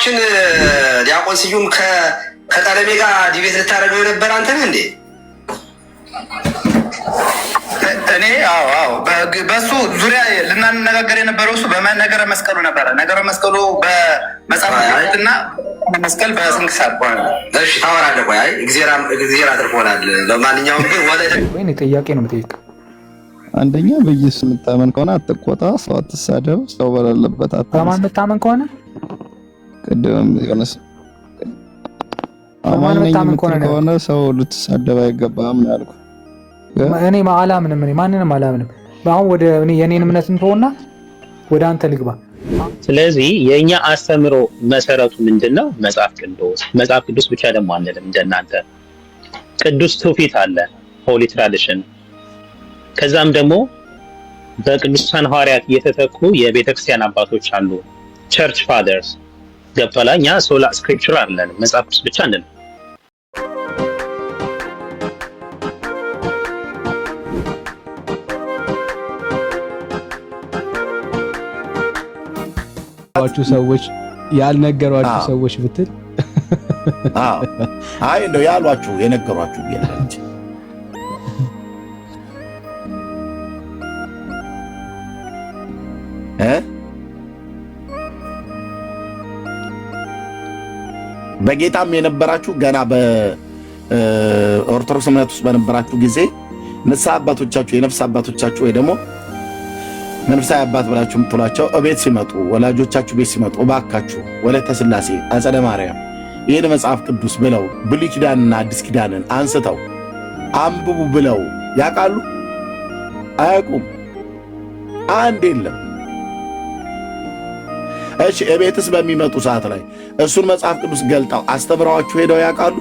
ወንድማችን ዲያቆን ስዩም ከቀለሜ ጋር ዲቤት ልታደርገው የነበር አንተ ነህ እንዴ? እኔ አዎ በሱ ዙሪያ ልናነጋገር የነበረው እሱ በነገረ መስቀሉ ነበረ። ነገረ መስቀሉ በመጽሐፍና መስቀል በስንክሳር ሆነ። እሺ ታወራለህ። ቆይ እግዚአብሔር አድርጎናል። ለማንኛውም ግን ወይ ጥያቄ ነው የምጠይቀው። አንደኛ በኢየሱስ የምታመን ከሆነ አትቆጣ፣ ሰው አትሳደብ፣ ሰው በሌለበት አማን የምታመን ከሆነ ቅድም የሆነስ አማን የምታመን ከሆነ ሰው ልትሳደብ አይገባም ነው ያልኩት። እኔ አላምንም፣ እኔ ማንንም አላምንም። አሁን ወደ እኔ የኔን እምነት እንተውና ወደ አንተ ልግባ። ስለዚህ የኛ አስተምሮ መሰረቱ ምንድነው? መጽሐፍ ቅዱስ ብቻ ደግሞ አንልም እንደናንተ። ቅዱስ ትውፊት አለ፣ ሆሊ ትራዲሽን። ከዛም ደግሞ በቅዱሳን ሐዋርያት የተተኩ የቤተክርስቲያን አባቶች አሉ፣ ቸርች ፋዘርስ። ገብቶሃል? እኛ ሶላ ስክሪፕቸር አለን፣ መጽሐፍ ቅዱስ ብቻ አንልም። ሰዎች ያልነገሯችሁ ሰዎች ብትል አይ እንደው ያሏችሁ የነገሯችሁ ይያለች በጌታም የነበራችሁ ገና በኦርቶዶክስ እምነት ውስጥ በነበራችሁ ጊዜ ንስሐ አባቶቻችሁ የነፍስ አባቶቻችሁ ወይ ደግሞ መንፈሳዊ አባት ብላችሁ የምትሏቸው እቤት ሲመጡ ወላጆቻችሁ ቤት ሲመጡ እባካችሁ ወለተ ሥላሴ አጸደ ማርያም ይህን መጽሐፍ ቅዱስ ብለው ብሉይ ኪዳንና አዲስ ኪዳንን አንስተው አንብቡ ብለው ያውቃሉ? አያውቁም። አንድ የለም። እሺ እቤትስ በሚመጡ ሰዓት ላይ እሱን መጽሐፍ ቅዱስ ገልጠው አስተምረዋችሁ ሄደው ያውቃሉ?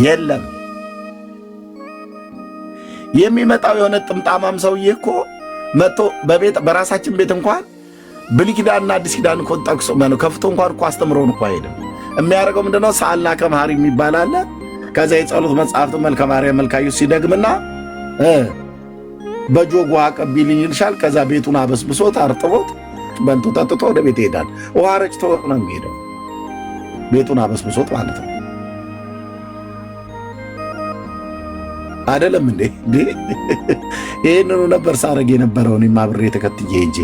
የለም። የሚመጣው የሆነ ጥምጣማም ሰውዬ እኮ መጥቶ በራሳችን ቤት እንኳን ብሉይ ኪዳንና አዲስ ኪዳን እኮ ጠቅሶ ከፍቶ እንኳን እኮ አስተምሮን እኮ አይደለም። የሚያደርገው ምንድነው? ሳልና ከመሐሪ የሚባል አለ። ከዛ የጸሎት መጽሐፍት መልከ ማርያም መልካ ኢየሱስ ሲደግምና በጆግ ውሃ ቀቢልኝ ይልሻል። ከዛ ቤቱን አበስብሶት አርጥቦት በንቱ ጠጥቶ ወደ ቤት ይሄዳል። ውሃ ረጭቶ ነው የሚሄደው፣ ቤቱን አበስብሶት ማለት ነው። አይደለም እንዴ? ይሄንኑ ነበር ሳረግ የነበረው እኔም አብሬ ተከትዬ ሄጄ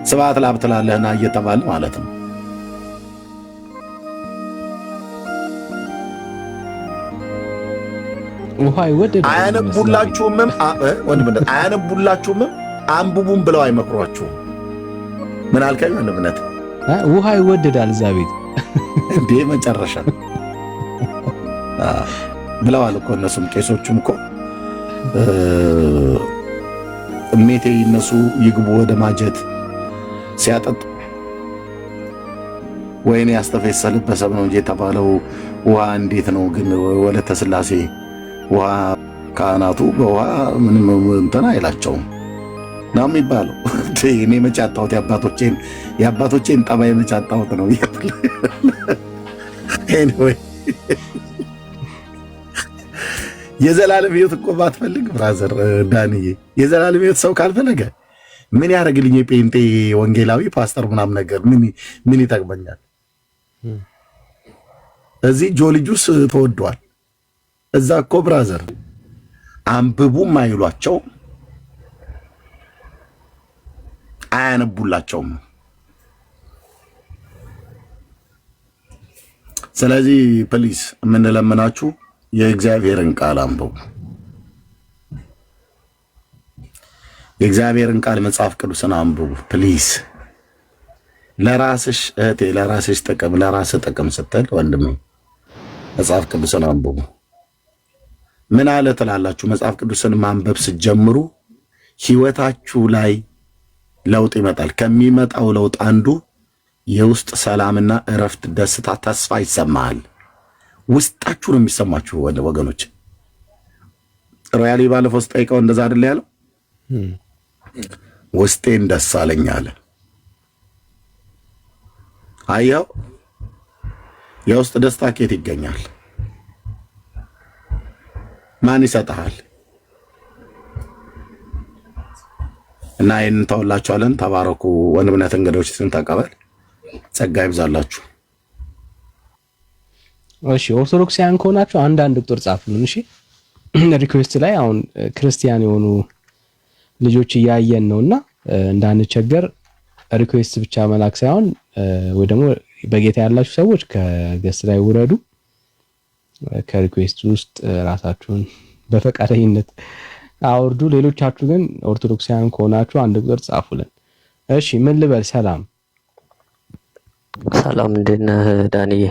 ስብሐት ለአብ ትላለህና እየተባለ ማለት ነው። ውሃ ይወደድ አያነቡላችሁም፣ አንብቡም ብለው አይመክሯችሁም። ምን አልከኝ? ወንድምነት ውሃ ይወደዳል እዛ ቤት እንዴ መጨረሻ ብለዋል እኮ እነሱም ቄሶቹም እኮ እሜቴ እነሱ ይግቡ ወደ ማጀት ሲያጠጡ ወይኔ ያስተፈሰልበት ሰብ ነው እንጂ የተባለው ውሃ እንዴት ነው ግን ወለተ ሥላሴ ውሃ ካህናቱ በውሃ ምንም እንትን አይላቸውም ነው የሚባለው። እኔ መጫጣሁት የአባቶቼን ጠባይ መጫጣሁት ነው። ኤኒዌይ የዘላለም ሕይወት እኮ ባትፈልግ ብራዘር ዳንዬ፣ የዘላለም ሕይወት ሰው ካልፈለገ ምን ያደርግልኝ? የጴንጤ ወንጌላዊ ፓስተር ምናምን ነገር ምን ይጠቅመኛል? እዚህ ጆልጁስ ተወዷል። እዛ እኮ ብራዘር አንብቡም አይሏቸው፣ አያነቡላቸውም። ስለዚህ ፕሊስ የምንለምናችሁ የእግዚአብሔርን ቃል አንብቡ። የእግዚአብሔርን ቃል መጽሐፍ ቅዱስን አንብቡ ፕሊስ። ለራስሽ እህቴ፣ ለራስሽ ጥቅም፣ ለራስህ ጥቅም ስትል ወንድሜ መጽሐፍ ቅዱስን አንብቡ። ምን አለ ትላላችሁ? መጽሐፍ ቅዱስን ማንበብ ስትጀምሩ ህይወታችሁ ላይ ለውጥ ይመጣል። ከሚመጣው ለውጥ አንዱ የውስጥ ሰላምና እረፍት፣ ደስታ፣ ተስፋ ይሰማል። ውስጣችሁ ነው የሚሰማችሁ ወገኖች። ሮያሊ ባለፈው ስጠይቀው እንደዛ አይደል ያለው? ውስጤን ደስ አለኝ አለ። አየው፣ የውስጥ ደስታ ከየት ይገኛል? ማን ይሰጥሃል? እና ይህንን ተውላችኋለን። ተባረኩ። ወንድምነት እንግዶችን ተቀበል። ጸጋ ይብዛላችሁ። እሺ ኦርቶዶክሳውያን ከሆናችሁ አንዳንድ ቁጥር ጻፉልን። እሺ ሪኩዌስት ላይ አሁን ክርስቲያን የሆኑ ልጆች እያየን ነውና እንዳንቸገር ሪኩዌስት ብቻ መላክ ሳይሆን ወይ ደግሞ በጌታ ያላችሁ ሰዎች ከገስት ላይ ውረዱ። ከሪኩዌስት ውስጥ ራሳችሁን በፈቃደኝነት አውርዱ። ሌሎቻችሁ ግን ኦርቶዶክሳውያን ከሆናችሁ አንድ ቁጥር ጻፉልን። እሺ ምን ልበል? ሰላም ሰላም፣ እንዴት ነህ ዳንዬ?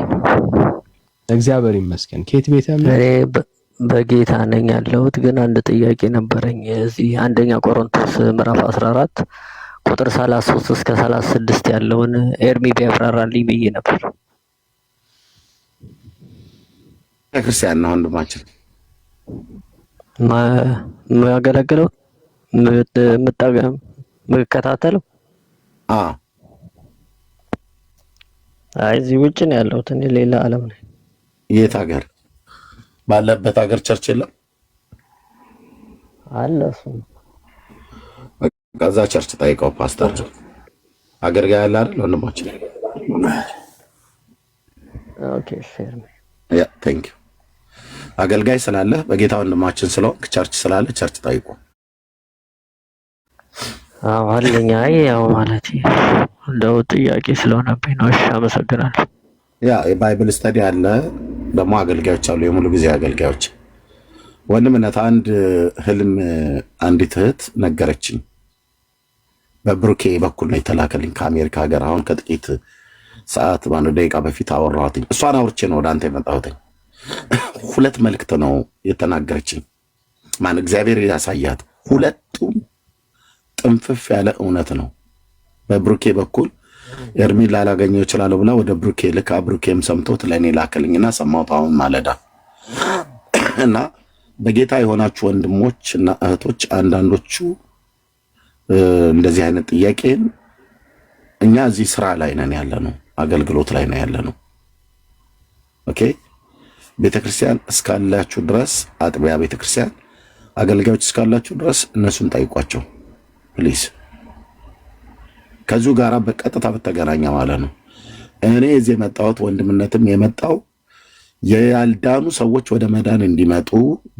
እግዚአብሔር ይመስገን። ከየት ቤተ እኔ በጌታ ነኝ ያለሁት፣ ግን አንድ ጥያቄ ነበረኝ። እዚህ አንደኛ ቆሮንቶስ ምዕራፍ 14 ቁጥር 33 እስከ 36 ያለውን ኤርሚ ቢያብራራልኝ ብዬ ነበር። ክርስቲያን ነው ወንድማችን ማገለግለው ምከታተለው። አይ እዚህ ውጭ ነው ያለሁት እኔ፣ ሌላ ዓለም ነኝ። የት ሀገር? ባለበት ሀገር ቸርች የለም አለ። እሱ ከዛ ቸርች ጠይቀው። ፓስተር አገልጋይ ያለ አይደል ወንድማችን? ኦኬ ሼር ያ ቴንክ ዩ። አገልጋይ ስላለ በጌታ ወንድማችን ስለሆንክ ቸርች ስላለ ቸርች ጠይቁ። አዎ አለኝ። አይ ያው ማለት እንደው ጥያቄ ስለሆነብኝ ነው። እሺ አመሰግናለሁ። ያ የባይብል ስተዲ አለ፣ ደግሞ አገልጋዮች አሉ፣ የሙሉ ጊዜ አገልጋዮች። ወንድምነት አንድ ህልም አንዲት እህት ነገረችኝ። በብሩኬ በኩል ነው የተላከልኝ ከአሜሪካ ሀገር። አሁን ከጥቂት ሰዓት ባንድ ደቂቃ በፊት አወራኋትኝ። እሷን አውርቼ ነው ወደ አንተ የመጣሁትኝ። ሁለት መልእክት ነው የተናገረችኝ። ማን እግዚአብሔር ያሳያት። ሁለቱም ጥንፍፍ ያለ እውነት ነው። በብሩኬ በኩል ኤርሚን ላላገኘው እችላለሁ ብላ ወደ ብሩኬ ልካ፣ ብሩኬም ሰምቶት ለእኔ ላከልኝና ሰማሁት አሁን ማለዳ። እና በጌታ የሆናችሁ ወንድሞች እና እህቶች አንዳንዶቹ እንደዚህ አይነት ጥያቄን እኛ እዚህ ስራ ላይ ነን ያለ ነው፣ አገልግሎት ላይ ነው ያለ ነው። ኦኬ ቤተክርስቲያን እስካላችሁ ድረስ አጥቢያ ቤተክርስቲያን አገልጋዮች እስካላችሁ ድረስ እነሱን ጠይቋቸው ፕሊዝ። ከዚሁ ጋራ በቀጥታ በተገናኘ ማለት ነው። እኔ እዚህ የመጣሁት ወንድምነትም የመጣው ያልዳኑ ሰዎች ወደ መዳን እንዲመጡ፣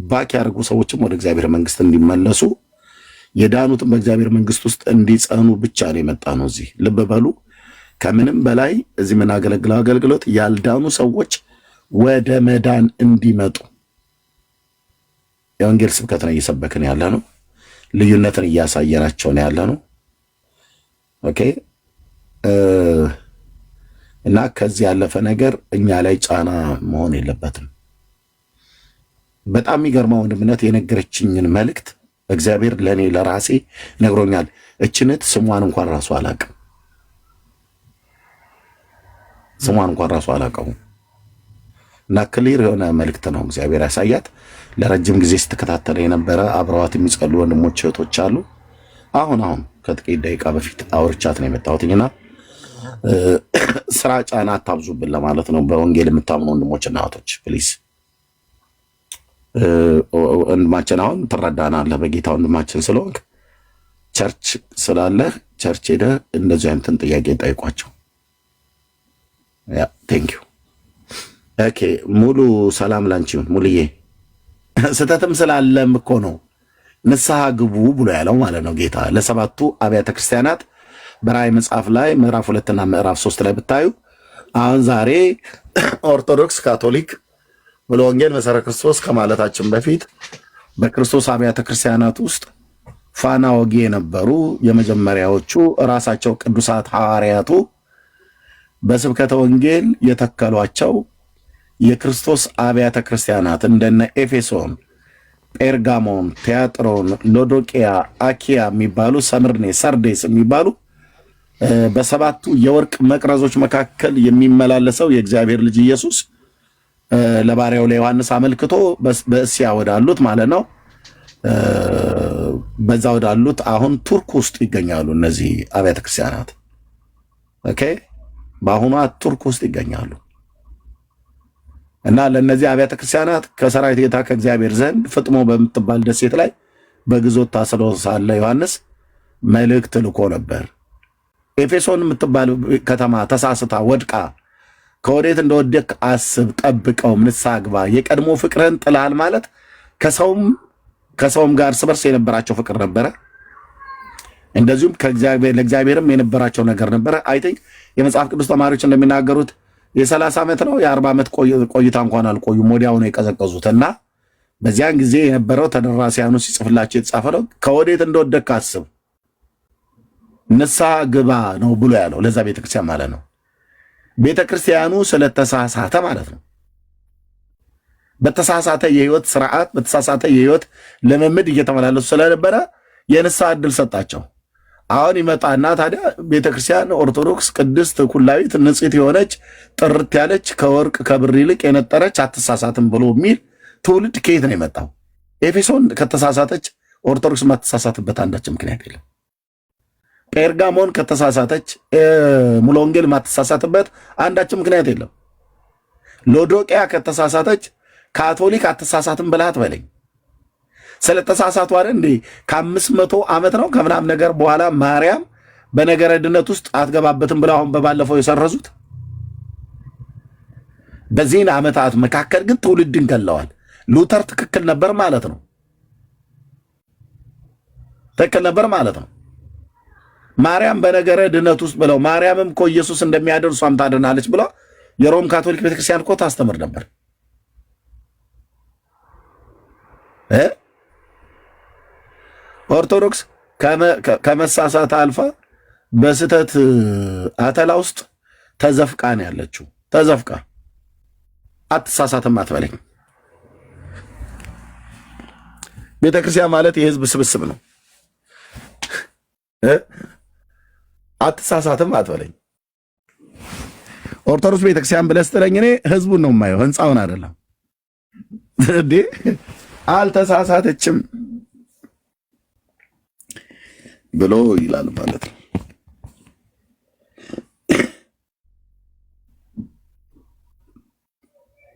ባክ ያደርጉ ሰዎችም ወደ እግዚአብሔር መንግስት እንዲመለሱ፣ የዳኑትም በእግዚአብሔር መንግስት ውስጥ እንዲጸኑ ብቻ ነው የመጣ ነው። እዚህ ልብ በሉ። ከምንም በላይ እዚህ ምን አገለግለው አገልግሎት ያልዳኑ ሰዎች ወደ መዳን እንዲመጡ የወንጌል ስብከትን እየሰበክን ያለ ነው። ልዩነትን እያሳየናቸው ነው ያለ ነው። ኦኬ እና ከዚህ ያለፈ ነገር እኛ ላይ ጫና መሆን የለበትም። በጣም የሚገርመው ወንድምነት የነገረችኝን መልእክት እግዚአብሔር ለእኔ ለራሴ ነግሮኛል። እችነት ስሟን እንኳን ራሱ አላውቅም። ስሟን እንኳን ራሱ አላውቀውም። እና ክሊር የሆነ መልእክት ነው እግዚአብሔር ያሳያት። ለረጅም ጊዜ ስትከታተለ የነበረ አብረዋት የሚጸሉ ወንድሞች እህቶች አሉ። አሁን ከጥቂት ደቂቃ በፊት አውርቻት ነው የመጣሁትና ስራ ጫና አታብዙብን ለማለት ነው። በወንጌል የምታምኑ ወንድሞችና እህቶች ፕሊዝ፣ ወንድማችን አሁን ትረዳናለህ። በጌታ ወንድማችን ስለሆንክ ቸርች ስላለህ ቸርች ሄደህ እንደዚህ አይነትን ጥያቄ ጠይቋቸው። ያ ቴንክ ዩ። ኦኬ ሙሉ ሰላም ላንቺ ይሁን ሙሉዬ። ስተትም ስላለም እኮ ነው ንስሐ ግቡ ብሎ ያለው ማለት ነው ጌታ ለሰባቱ አብያተ ክርስቲያናት በራእይ መጽሐፍ ላይ ምዕራፍ 2 እና ምዕራፍ 3 ላይ ብታዩ አሁን ዛሬ ኦርቶዶክስ፣ ካቶሊክ ብሎ ወንጌል መሰረ ክርስቶስ ከማለታችን በፊት በክርስቶስ አብያተ ክርስቲያናት ውስጥ ፋና ወጊ የነበሩ የመጀመሪያዎቹ ራሳቸው ቅዱሳት ሐዋርያቱ በስብከተ ወንጌል የተከሏቸው የክርስቶስ አብያተ ክርስቲያናት እንደነ ኤፌሶን፣ ጴርጋሞን፣ ቲያጥሮን፣ ሎዶቅያ፣ አኪያ የሚባሉ ሰምርኔ፣ ሰርዴስ የሚባሉ በሰባቱ የወርቅ መቅረዞች መካከል የሚመላለሰው የእግዚአብሔር ልጅ ኢየሱስ ለባሪያው ለዮሐንስ አመልክቶ በእስያ ወዳሉት ማለት ነው በዛ ወዳሉት አሁን ቱርክ ውስጥ ይገኛሉ እነዚህ አብያተ ክርስቲያናት። ኦኬ በአሁኗ ቱርክ ውስጥ ይገኛሉ። እና ለነዚህ አብያተ ክርስቲያናት ከሰራዊት ጌታ ከእግዚአብሔር ዘንድ ፍጥሞ በምትባል ደሴት ላይ በግዞት ታስሮ ሳለ ዮሐንስ መልእክት ልኮ ነበር። ኤፌሶን የምትባል ከተማ ተሳስታ ወድቃ ከወዴት እንደወደቅ አስብ፣ ጠብቀው፣ ንስሐ ግባ። የቀድሞ ፍቅርህን ጥላል ማለት ከሰውም ጋር እርስ በርስ የነበራቸው ፍቅር ነበረ። እንደዚሁም ለእግዚአብሔርም የነበራቸው ነገር ነበረ። አይ ቲንክ የመጽሐፍ ቅዱስ ተማሪዎች እንደሚናገሩት የ30 ዓመት ነው የ40 ዓመት ቆይታ እንኳን አልቆዩም፣ ወዲያው ነው የቀዘቀዙት። እና በዚያን ጊዜ የነበረው ተደራሲያኑ ሲጽፍላቸው የተጻፈ ነው። ከወዴት እንደወደቅ አስብ፣ ንስሐ ግባ ነው ብሎ ያለው ለዛ ቤተክርስቲያን ማለት ነው። ቤተክርስቲያኑ ስለተሳሳተ ማለት ነው። በተሳሳተ የህይወት ስርዓት፣ በተሳሳተ የህይወት ልምምድ እየተመላለሱ ስለነበረ የንስሐ ዕድል ሰጣቸው። አሁን ይመጣና ታዲያ ቤተክርስቲያን ኦርቶዶክስ ቅድስት ኩላዊት ንጽሕት የሆነች ጥርት ያለች ከወርቅ ከብር ይልቅ የነጠረች አትሳሳትም ብሎ የሚል ትውልድ ከየት ነው የመጣው? ኤፌሶን ከተሳሳተች ኦርቶዶክስ ማትሳሳትበት አንዳች ምክንያት የለም። ጴርጋሞን ከተሳሳተች ሙሉ ወንጌል ማትሳሳትበት አንዳች ምክንያት የለም። ሎዶቅያ ከተሳሳተች ካቶሊክ አትሳሳትም ብለህ አትበለኝ። ስለተሳሳቱ አይደል እንዴ ከ500 ዓመት ነው ከምናምን ነገር በኋላ ማርያም በነገረ ድነት ውስጥ አትገባበትም ብለው አሁን በባለፈው የሰረዙት። በዚህን ዓመታት መካከል ግን ትውልድን ገለዋል። ሉተር ትክክል ነበር ማለት ነው። ትክክል ነበር ማለት ነው። ማርያም በነገረ ድነት ውስጥ ብለው ማርያምም እኮ ኢየሱስ እንደሚያድን እሷም ታድናለች ብለው የሮም ካቶሊክ ቤተክርስቲያን እኮ ታስተምር ነበር። ኦርቶዶክስ ከመሳሳት አልፋ በስተት አተላ ውስጥ ተዘፍቃ ነው ያለችው። ተዘፍቃ አትሳሳትም አትበለኝ። ቤተክርስቲያን ማለት የህዝብ ስብስብ ነው። አትሳሳትም አትበለኝ። ኦርቶዶክስ ቤተክርስቲያን ብለህ ስትለኝ እኔ ህዝቡን ነው የማየው፣ ህንፃውን አይደለም። እንዴ አልተሳሳተችም ብሎ ይላል ማለት ነው።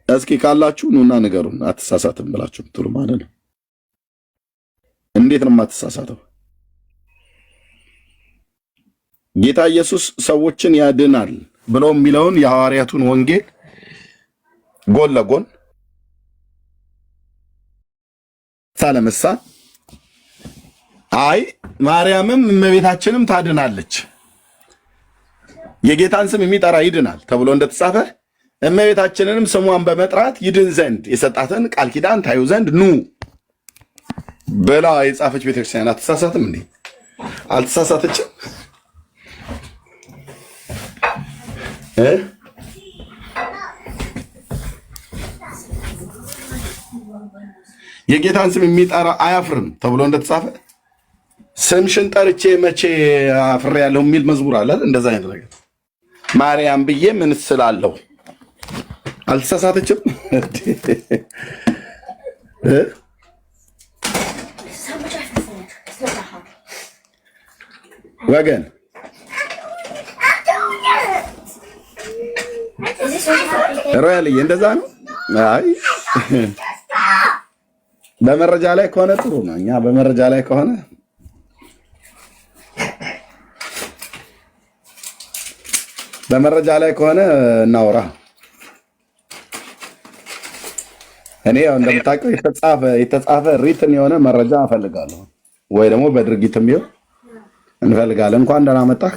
እስኪ ካላችሁ ኑና ንገሩን፣ አትሳሳትም ብላችሁ ትሉ ማለት ነው። እንዴት ነው የማትሳሳተው? ጌታ ኢየሱስ ሰዎችን ያድናል ብሎ የሚለውን የሐዋርያቱን ወንጌል ጎን ለጎን ሳለመሳ አይ ማርያምም እመቤታችንም ታድናለች፣ የጌታን ስም የሚጠራ ይድናል ተብሎ እንደተጻፈ እመቤታችንንም ስሟን በመጥራት ይድን ዘንድ የሰጣትን ቃል ኪዳን ታዩ ዘንድ ኑ ብላ የጻፈች ቤተክርስቲያን አትሳሳትም እንዴ? አልተሳሳተችም? የጌታን ስም የሚጠራ አያፍርም ተብሎ እንደተጻፈ ስምሽን ጠርቼ መቼ አፍሬ ያለው የሚል መዝሙር አለ። እንደዛ አይነት ነገር ማርያም ብዬ ምን ስላለው አልተሳሳተችም? ወገን ሮያልዬ እንደዛ ነው። አይ በመረጃ ላይ ከሆነ ጥሩ ነው። እኛ በመረጃ ላይ ከሆነ እናውራ። እኔ ያው እንደምታውቀው የተጻፈ ሪትን የሆነ መረጃ እፈልጋለሁ፣ ወይ ደግሞ በድርጊትም ቢሆን እንፈልጋለን። እንኳን ደህና መጣህ።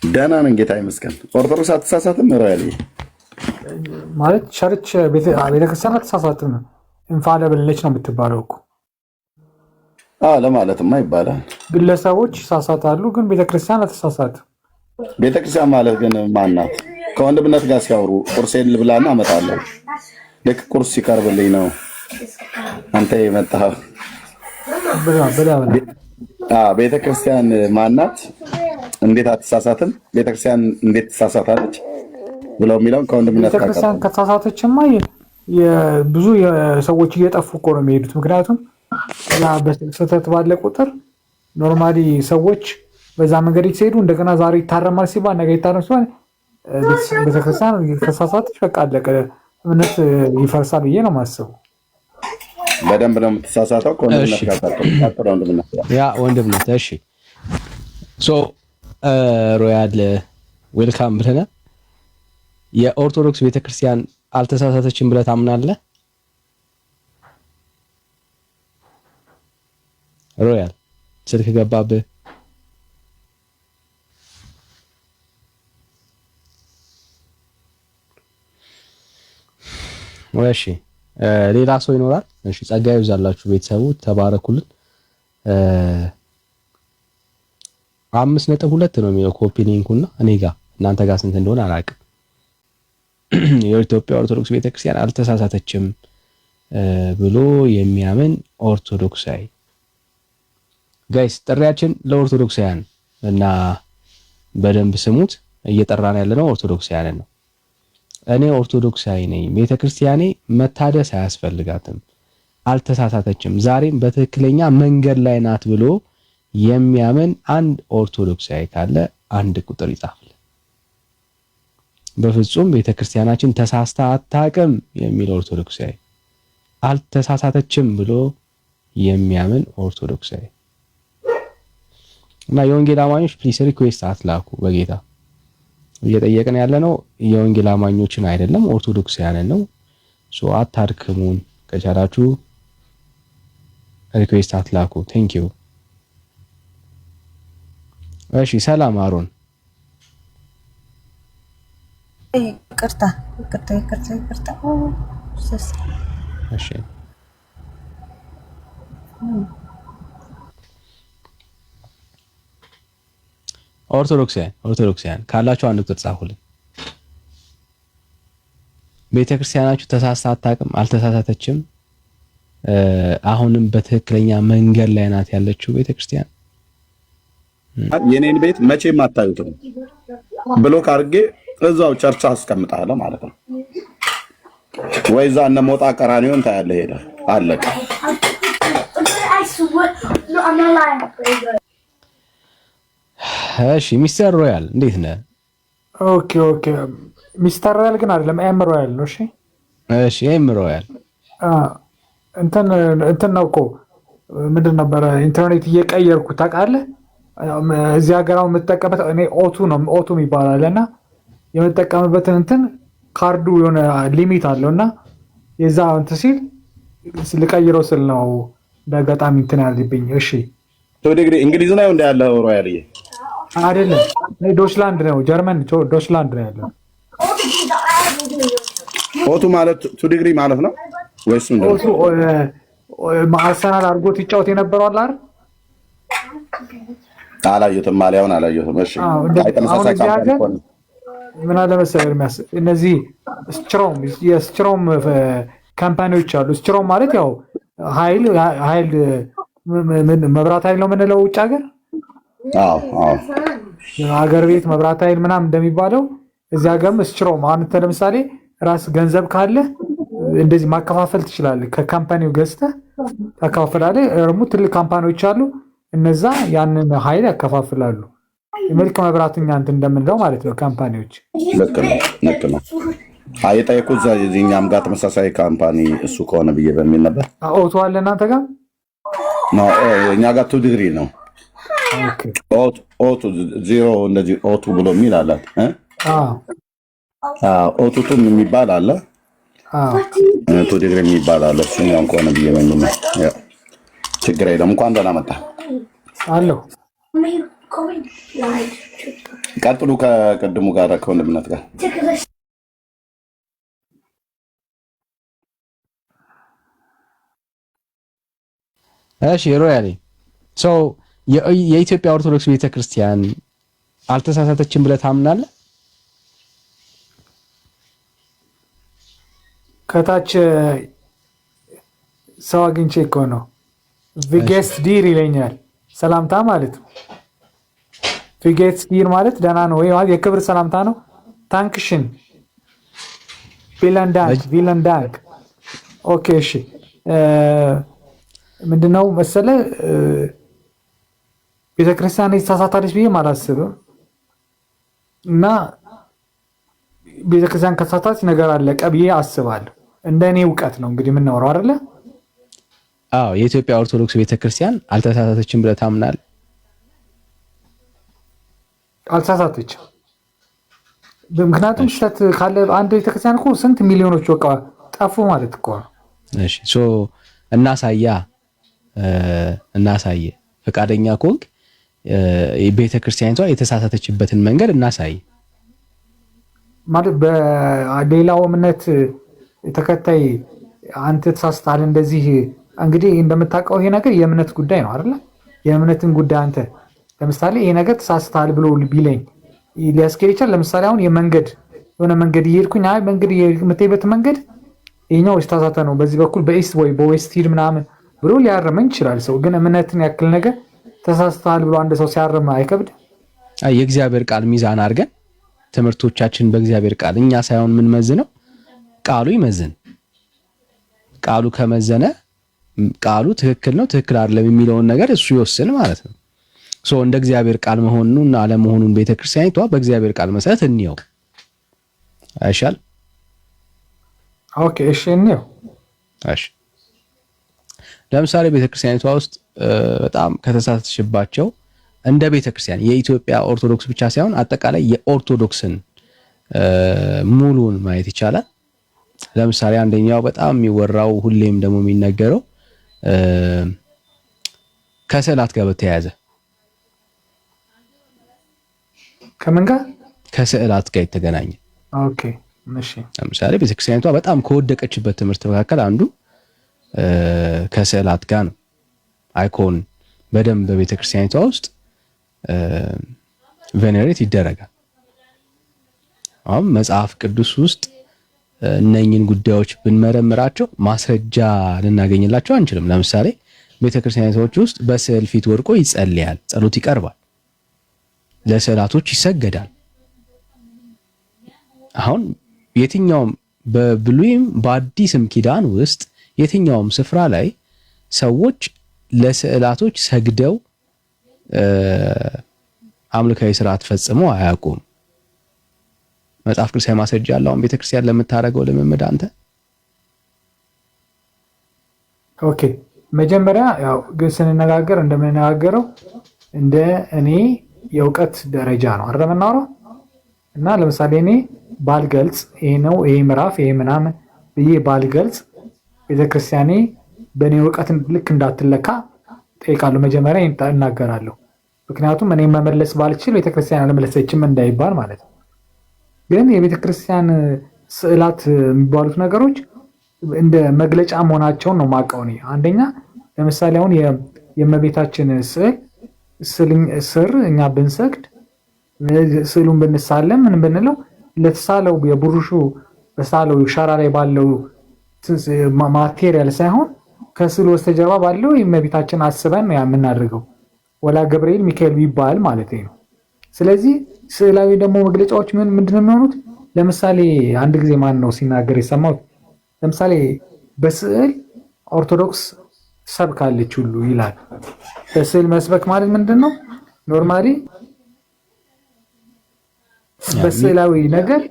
ደህና ነን ጌታ ይመስገን። ኦርቶዶክስ አትሳሳትም ሮያል ማለት ቸርች ቤተክርስቲያን አትሳሳትም ኢንፋሊብል ነች ነው የምትባለው እኮ። ለማለትማ ይባላል። ግለሰቦች ይሳሳታሉ፣ ግን ቤተክርስቲያን አትሳሳትም። ቤተክርስቲያን ማለት ግን ማናት? ከወንድምነት ጋር ሲያወሩ ቁርሴን ልብላና አመጣለሁ። ልክ ቁርስ ሲቀርብልኝ ነው አንተ የመጣኸው። ቤተክርስቲያን ማናት? እንዴት አትሳሳትም? ቤተክርስቲያን እንዴት ትሳሳታለች ብለው የሚለውን ከወንድምነት ጋር ቤተክርስቲያን ከተሳሳተችማ ብዙ ሰዎች እየጠፉ እኮ ነው የሚሄዱት። ምክንያቱም በስህተት ባለ ቁጥር ኖርማሊ ሰዎች በዛ መንገድ ሲሄዱ እንደገና ዛሬ ይታረማል ሲባል ነገ ይታረም ሲባል ቤተክርስቲያን ከተሳሳተች በቃ አለቀ፣ እምነት ይፈርሳል ብዬ ነው የማስበው። በደንብ ነው የምትሳሳተው። ከወንድምነት ጋር ቀጥሎ ወንድምነት ያ ወንድምነት። እሺ ሶ ሮያል ዌልካም ብለናል። የኦርቶዶክስ ቤተክርስቲያን አልተሳሳተችም ብለህ ታምናለህ? ሮያል ስልክ ገባብህ? እሺ ሌላ ሰው ይኖራል? እሺ ጸጋ ይብዛላችሁ ቤተሰቡ ተባረኩልን። 5.2 ነው የሚለው ኮፒ ሊንኩና እኔ ጋር እናንተ ጋር ስንት እንደሆነ አላውቅም። የኢትዮጵያ ኦርቶዶክስ ቤተክርስቲያን አልተሳሳተችም ብሎ የሚያምን ኦርቶዶክሳዊ ጋይስ፣ ጥሪያችን ለኦርቶዶክሳውያን እና በደንብ ስሙት። እየጠራን ያለነው ኦርቶዶክሳውያንን ነው። እኔ ኦርቶዶክሳዊ ነኝ፣ ቤተክርስቲያኔ መታደስ አያስፈልጋትም፣ አልተሳሳተችም፣ ዛሬም በትክክለኛ መንገድ ላይ ናት ብሎ የሚያምን አንድ ኦርቶዶክሳዊ ካለ አንድ ቁጥር ይጻፍልን። በፍጹም ቤተክርስቲያናችን ተሳስታ አታውቅም የሚል ኦርቶዶክሳዊ፣ አልተሳሳተችም ብሎ የሚያምን ኦርቶዶክሳዊ እና የወንጌል አማኞች ፕሊስ ሪኩዌስት አትላኩ። በጌታ እየጠየቅን ያለነው የወንጌል አማኞችን አይደለም ኦርቶዶክሳውያንን ነው። ሶ አታድክሙን። ከቻላችሁ ሪኩዌስት አትላኩ። ቴንክ ዩ። እሺ ሰላም አሮን። ይቅርታ። እሺ ኦርቶዶክሳውያን ካላችሁ አንድ ቁጥር ጻፉልን። ቤተክርስቲያናችሁ ተሳስታ አታውቅም፣ አልተሳሳተችም፣ አሁንም በትክክለኛ መንገድ ላይ ናት ያለችው ቤተክርስቲያን። የኔን ቤት መቼም አታዩትም ብሎክ አድርጌ እዛው ቸርች አስቀምጣለሁ ማለት ነው። ወይ እዛ እነ ሞጣ ቀራኒዮን ታያለህ። ሄደህ አለቀ። እሺ ሚስተር ሮያል እንዴት ነህ? ኦኬ ሚስተር ሮያል ግን አይደለም ኤም ሮያል ነው። እሺ ኤም ሮያል እንትን ነው እኮ ምንድን ነበረ ኢንተርኔት እየቀየርኩ ታውቃለህ። እዚህ ሀገር አሁን የምጠቀምበት እኔ ኦቱ ይባላል እና የምጠቀምበትን እንትን ካርዱ የሆነ ሊሚት አለው እና የዛ እንትን ሲል ልቀይረው ስል ነው በአጋጣሚ እንትን ያልብኝ። እሺ ዲግሪ እንግሊዝ ነው እንደ ያለው ሮያልዬ አይደለም፣ ዶችላንድ ነው፣ ጀርመን ዶችላንድ ነው ያለው። ኦቱ ማለት 2 ዲግሪ ማለት ነው ወይስ ምንድነው? ኦቱ አርሰናል አድርጎት ይጫወት የነበረው አለ አይደል? አላየሁትም፣ ማሊያውን አላየሁትም። እሺ አይተመሳሳይ ካምፓኒ ምን አለ መሰለህ እነዚህ የስትሮም ካምፓኒዎች አሉ። ስትሮም ማለት ያው ኃይል መብራት ኃይል ነው የምንለው ውጭ ሀገር። ሀገር ቤት መብራት ኃይል ምናምን እንደሚባለው እዚህ ሀገርም ስትሮም። አንተ ለምሳሌ ራስ ገንዘብ ካለ እንደዚህ ማከፋፈል ትችላለህ። ከካምፓኒው ገዝተህ ታከፋፍላለህ። ደግሞ ትልቅ ካምፓኒዎች አሉ፣ እነዛ ያንን ኃይል ያከፋፍላሉ። የመልክ መብራትኛ እንትን እንደምንለው ማለት ነው ካምፓኒዎች። ልክ ነው። የጠየኩት እዚህኛም ጋር ተመሳሳይ ካምፓኒ እሱ ከሆነ ብዬ በሚል ነበር። ኦቶ አለ እናንተ ጋር ነው? እኛ ጋር 2 ዲግሪ ነው። ኦቱ 0 እንደዚህ ኦቱ ብሎ የሚል አላት። ኦቱቱም የሚባል አለ፣ 2 ዲግሪ የሚባል አለ። እሱኛውን ከሆነ ብዬ በሚል ነው። ችግር የለም። እንኳን ደህና መጣ አለሁ። ቀጥሉ ከቅድሙ ጋር ከወንድምነት ጋር እሺ ሮያሌ የኢትዮጵያ ኦርቶዶክስ ቤተክርስቲያን አልተሳሳተችም ብለህ ታምናለህ? ከታች ሰው አግኝቼ እኮ ነው ቪጌስ ዲር ይለኛል። ሰላምታ ማለት ነው። ቪጌስ ዲር ማለት ደህና ነው ወይ ማለት የክብር ሰላምታ ነው። ታንክሽን ቪለን ዳንክ። ኦኬ እሺ ምንድነው መሰለ ቤተክርስቲያን የተሳሳታለች ብዬ አላስብም። እና ቤተክርስቲያን ከተሳሳተች ነገር አለቀ ብዬ አስባለሁ። እንደኔ እውቀት ነው እንግዲህ የምናወራው አይደለ? አዎ የኢትዮጵያ ኦርቶዶክስ ቤተክርስቲያን አልተሳሳተችም ብለህ ታምናለህ? አልተሳሳተችም። ምክንያቱም ስህተት ካለ አንድ ቤተክርስቲያን እኮ ስንት ሚሊዮኖች በቃ ጠፉ ማለት እኮ ነው። እሺ እናሳየ ፈቃደኛ ከሆንክ ቤተክርስቲያኒቷ የተሳሳተችበትን መንገድ እናሳይ ማለት በሌላው እምነት ተከታይ አንተ ተሳስተሃል እንደዚህ እንግዲህ እንደምታውቀው ይሄ ነገር የእምነት ጉዳይ ነው አይደል? የእምነትን ጉዳይ አንተ ለምሳሌ ይሄ ነገር ተሳስተሃል ብሎ ቢለኝ ሊያስኬድ ይችላል። ለምሳሌ አሁን የሆነ መንገድ እየሄድኩኝ አይ መንገድ የምትሄድበት መንገድ ይሄኛው የተሳሳተ ነው በዚህ በኩል በኢስት ወይ በዌስት ሂድ ምናምን ብሎ ሊያርመኝ ይችላል ሰው። ግን እምነትን ያክል ነገር ተሳስተሃል ብሎ አንድ ሰው ሲያርም አይከብድ? የእግዚአብሔር ቃል ሚዛን አድርገን ትምህርቶቻችን በእግዚአብሔር ቃል እኛ ሳይሆን ምን መዝነው ቃሉ ይመዝን። ቃሉ ከመዘነ ቃሉ ትክክል ነው ትክክል አይደለም የሚለውን ነገር እሱ ይወስን ማለት ነው። እንደ እግዚአብሔር ቃል መሆኑን አለመሆኑን ቤተክርስቲያኒቷ በእግዚአብሔር ቃል መሰረት እንየው አይሻል? ኦኬ እሺ እንየው። እሺ ለምሳሌ ቤተክርስቲያኒቷ ውስጥ በጣም ከተሳተፈችባቸው እንደ ቤተክርስቲያን የኢትዮጵያ ኦርቶዶክስ ብቻ ሳይሆን አጠቃላይ የኦርቶዶክስን ሙሉን ማየት ይቻላል። ለምሳሌ አንደኛው በጣም የሚወራው ሁሌም ደግሞ የሚነገረው ከስዕላት ጋር በተያያዘ ከምን ጋር? ከስዕላት ጋር የተገናኘ። ኦኬ እሺ። ለምሳሌ ቤተክርስቲያኒቷ በጣም ከወደቀችበት ትምህርት መካከል አንዱ ከስዕላት ጋር ነው። አይኮን በደንብ በቤተክርስቲያኒቷ ውስጥ ቬኔሬት ይደረጋል። አሁን መጽሐፍ ቅዱስ ውስጥ እነኝን ጉዳዮች ብንመረምራቸው ማስረጃ ልናገኝላቸው አንችልም። ለምሳሌ ቤተክርስቲያኒቶች ውስጥ በስዕል ፊት ወድቆ ይጸልያል፣ ጸሎት ይቀርባል፣ ለስዕላቶች ይሰገዳል። አሁን የትኛውም በብሉይም በአዲስም ኪዳን ውስጥ የትኛውም ስፍራ ላይ ሰዎች ለስዕላቶች ሰግደው አምልካዊ ስርዓት ፈጽመው አያውቁም። መጽሐፍ ቅዱሳዊ ማስረጃ ያለው አሁን ቤተክርስቲያን ለምታደርገው ልምምድ አንተ? ኦኬ መጀመሪያ ያው ግን ስንነጋገር እንደምንነጋገረው እንደ እኔ የእውቀት ደረጃ ነው አይደል የምናወራው። እና ለምሳሌ እኔ ባልገልጽ ይሄ ነው ይሄ ምዕራፍ ይሄ ምናምን ብዬ ባልገልጽ ቤተክርስቲያኔ በእኔ እውቀት ልክ እንዳትለካ ጠይቃለሁ። መጀመሪያ እናገራለሁ። ምክንያቱም እኔ መመለስ ባልችል ቤተክርስቲያን አልመለሰችም እንዳይባል ማለት ነው። ግን የቤተክርስቲያን ስዕላት የሚባሉት ነገሮች እንደ መግለጫ መሆናቸውን ነው የማውቀው እኔ። አንደኛ ለምሳሌ አሁን የእመቤታችን ስር እኛ ብንሰግድ ስዕሉን ብንሳለም ምን ብንለው ለተሳለው የብሩሹ በሳለው ሻራ ላይ ባለው ማቴሪያል ሳይሆን ከስዕሉ በስተጀርባ ባለው የእመቤታችን አስበን ነው የምናደርገው። ወላ ገብርኤል ሚካኤል ቢባል ማለት ነው። ስለዚህ ስዕላዊ ደግሞ መግለጫዎች ምንድነው የሚሆኑት? ለምሳሌ አንድ ጊዜ ማን ነው ሲናገር የሰማሁት? ለምሳሌ በስዕል ኦርቶዶክስ ሰብካለች ሁሉ ይላል። በስዕል መስበክ ማለት ምንድነው? ኖርማሊ በስዕላዊ ነገር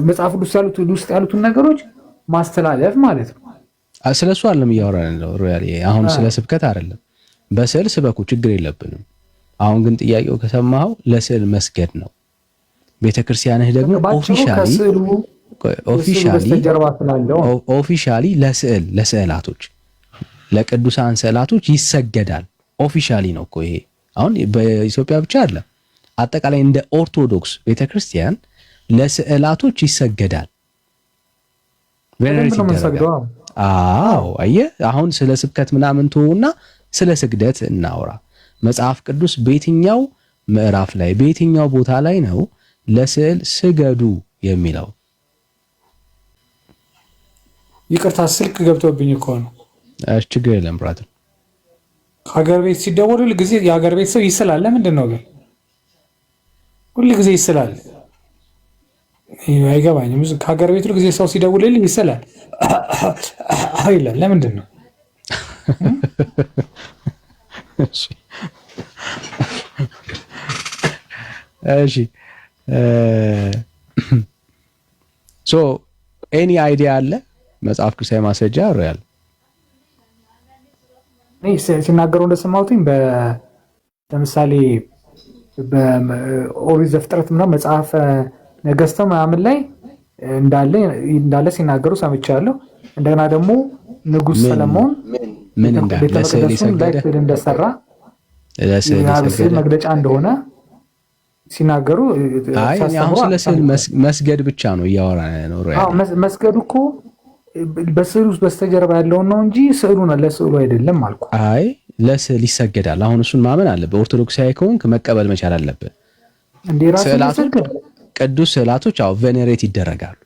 መጽሐፍ ቅዱስ ውስጥ ያሉትን ነገሮች ማስተላለፍ ማለት ነው። ስለሱ አይደለም እያወራን ነው ሮያል። አሁን ስለ ስብከት አይደለም። በስዕል ስበኩ ችግር የለብንም። አሁን ግን ጥያቄው ከሰማኸው ለስዕል መስገድ ነው። ቤተክርስቲያንህ ደግሞ ኦፊሻሊ ለስዕላቶች ለቅዱሳን ስዕላቶች ይሰገዳል። ኦፊሻሊ ነው እኮ ይሄ። አሁን በኢትዮጵያ ብቻ አይደለም፣ አጠቃላይ እንደ ኦርቶዶክስ ቤተክርስቲያን ለስዕላቶች ይሰገዳል። አዎ አየህ፣ አሁን ስለ ስብከት ምናምን ተውና ስለ ስግደት እናውራ። መጽሐፍ ቅዱስ በየትኛው ምዕራፍ ላይ በየትኛው ቦታ ላይ ነው ለስዕል ስገዱ የሚለው? ይቅርታ ስልክ ገብቶብኝ እኮ ነው። ችግር የለም ብራዘር። ሀገር ቤት ሲደወል ሁል ጊዜ የሀገር ቤት ሰው ይስላል። ለምንድን ነው ግን ሁል ጊዜ ይስላል? አይገባኝም። ከሀገር ቤት ሁል ጊዜ ሰው ሲደውልልኝ ይስላል ይላል። ለምንድን ነው? እሺ ሶ ኤኒ አይዲያ አለ? መጽሐፍ ቅዱሳዊ ማስረጃ ያለው ሲናገሩ እንደሰማሁትኝ ለምሳሌ በኦሪት ዘፍጥረት ምናምን መጽሐፈ ነገሥት ምናምን ላይ እንዳለ ሲናገሩ ሰምቻለሁ። እንደገና ደግሞ ንጉሥ ሰለሞን ምን እንዳለ ለስዕል የሰገደ እንደሰራ ለስዕል መግለጫ እንደሆነ ሲናገሩ አሁን ስለ ስዕል መስገድ ብቻ ነው እያወራን ነው። መስገዱ እኮ በስዕሉ ውስጥ በስተጀርባ ያለውን ነው እንጂ ስዕሉን ለስዕሉ አይደለም አልኩ። አይ ለስዕል ይሰገዳል። አሁን እሱን ማመን አለብህ። ኦርቶዶክሳዊ ከሆንክ መቀበል መቻል አለብህ። ቅዱስ ስዕላቶች ቬኔሬት ይደረጋሉ።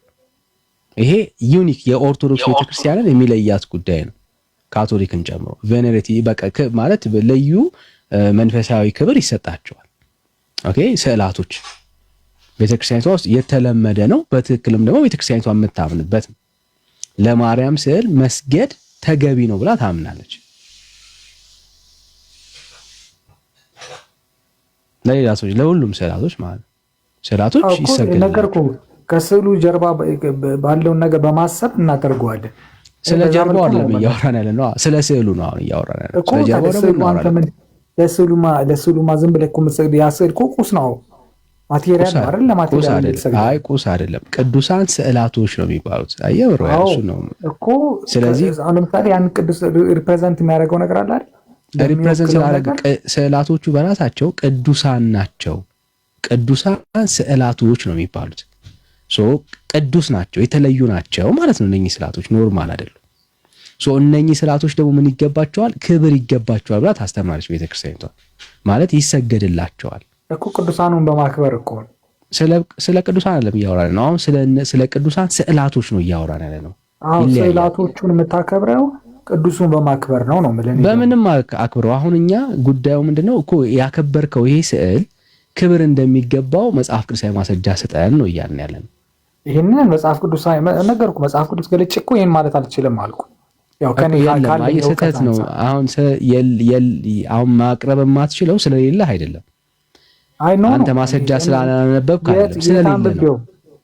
ይሄ ዩኒክ የኦርቶዶክስ ቤተክርስቲያንን የሚለያት ጉዳይ ነው። ካቶሊክን ጨምሮ ቬኔሬት በቃ ማለት ለዩ መንፈሳዊ ክብር ይሰጣቸዋል። ኦኬ ስዕላቶች ቤተክርስቲያኒቷ ውስጥ የተለመደ ነው። በትክክልም ደግሞ ቤተክርስቲያኒቷ የምታምንበት ነው። ለማርያም ስዕል መስገድ ተገቢ ነው ብላ ታምናለች። ለሌላ ሰዎች ለሁሉም ስዕላቶች ማለት ነው። ስዕላቶች ይሰገዳሉ። ነገርኩ ከስዕሉ ጀርባ ባለውን ነገር በማሰብ እናደርገዋለን። ስለ ጀርባው አይደለም እያወራን ያለ ነው። ስለ ስዕሉ ነው አሁን እያወራን ያለ። ስለ ጀርባው ደግሞ ለስዕሉማ ዝም ብለህ እኮ የምትሰግድ ያ ስዕል እኮ ቁስ ነው፣ ማቴሪያል ነው አይደል? ለማቴሪያል አይ ቁስ አይደለም፣ ቅዱሳን ስዕላቶች ነው የሚባሉት። አየህ እሱ ነው እኮ። ስለዚህ አሁን ለምሳሌ ያን ቅዱስ ሪፕሬዘንት የሚያደርገው ነገር አለ አይደል? ሪፕሬዘንት ያደርግ ስዕላቶቹ በራሳቸው ቅዱሳን ናቸው። ቅዱሳን ስዕላቶች ነው የሚባሉት። ቅዱስ ናቸው፣ የተለዩ ናቸው ማለት ነው። እነኚህ ስዕላቶች ኖርማል አይደሉም። እነኚህ ስዕላቶች ደግሞ ምን ይገባቸዋል? ክብር ይገባቸዋል ብላ ታስተምራለች ቤተክርስቲያኒቷ። ማለት ይሰገድላቸዋል እኮ ቅዱሳኑን በማክበር እኮ። ስለ ቅዱሳን አይደለም እያወራን ነው አሁን፣ ስለ ቅዱሳን ስዕላቶች ነው እያወራን ያለ ነው። ስዕላቶቹን የምታከብረው ቅዱሱን በማክበር ነው ነው ማለት ነው። በምንም አክብረው። አሁን እኛ ጉዳዩ ምንድነው እኮ ያከበርከው ይሄ ስዕል ክብር እንደሚገባው መጽሐፍ ቅዱሳዊ ማስረጃ ስጠን ነው እያልን ያለ ነው። ይሄንን መጽሐፍ ቅዱሳዊ ነገርኩ። መጽሐፍ ቅዱስ ገልጬ እኮ ይሄን ማለት አልችልም አልኩ። ያው ከኔ ካለ ስህተት ነው። አሁን ማቅረብ የማትችለው ስለሌለ አይደለም። አንተ ማስረጃ ስላላነበብክ አይደለም፣ ስለሌለ ነው።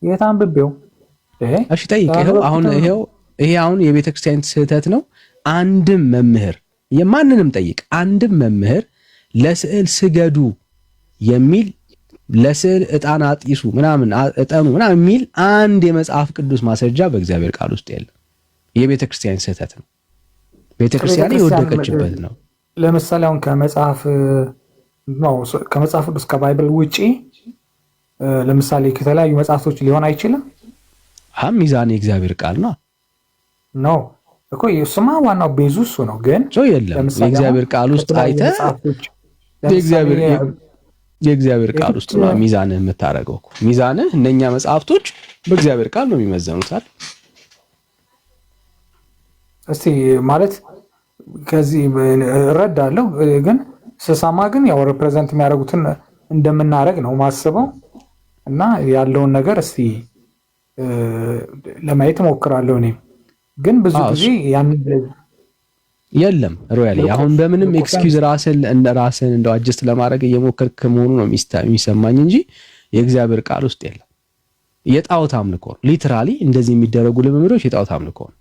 የታንብቤው እሺ ጠይቅ። ይሄ አሁን የቤተክርስቲያን ስህተት ነው። አንድም መምህር የማንንም ጠይቅ፣ አንድም መምህር ለስዕል ስገዱ የሚል ለስዕል ዕጣን አጢሱ ምናምን ዕጣኑ ምናምን የሚል አንድ የመጽሐፍ ቅዱስ ማስረጃ በእግዚአብሔር ቃል ውስጥ የለም። የቤተክርስቲያን ስህተት ነው። ቤተክርስቲያን የወደቀችበት ነው። ለምሳሌ አሁን ከመጽሐፍ ቅዱስ ከባይብል ውጪ ለምሳሌ ከተለያዩ መጽሐፍቶች ሊሆን አይችልም። ሚዛን የእግዚአብሔር ቃል ነው እኮ እሱማ ዋናው ቤዙ እሱ ነው። ግን የለም የእግዚአብሔር ቃል ውስጥ አይተህ የእግዚአብሔር ቃል ውስጥ ነው ሚዛንህ የምታደርገው እኮ። ሚዛንህ እነኛ መጽሐፍቶች በእግዚአብሔር ቃል ነው የሚመዘኑት አይደል? እስቲ ማለት ከዚህ እረዳለሁ፣ ግን ስሰማ ግን ያው ሪፕሬዘንት የሚያደርጉትን እንደምናደርግ ነው ማስበው እና ያለውን ነገር እስቲ ለማየት እሞክራለሁ። እኔም ግን ብዙ ጊዜ ያን የለም ሮያሊ አሁን በምንም ኤክስኪውዝ ራስን እንደው አጀስት ለማድረግ እየሞከርክ መሆኑ ነው የሚሰማኝ እንጂ የእግዚአብሔር ቃል ውስጥ የለም። የጣዖት አምልኮ ነው። ሊትራሊ እንደዚህ የሚደረጉ ልምምዶች የጣዖት አምልኮ ነው።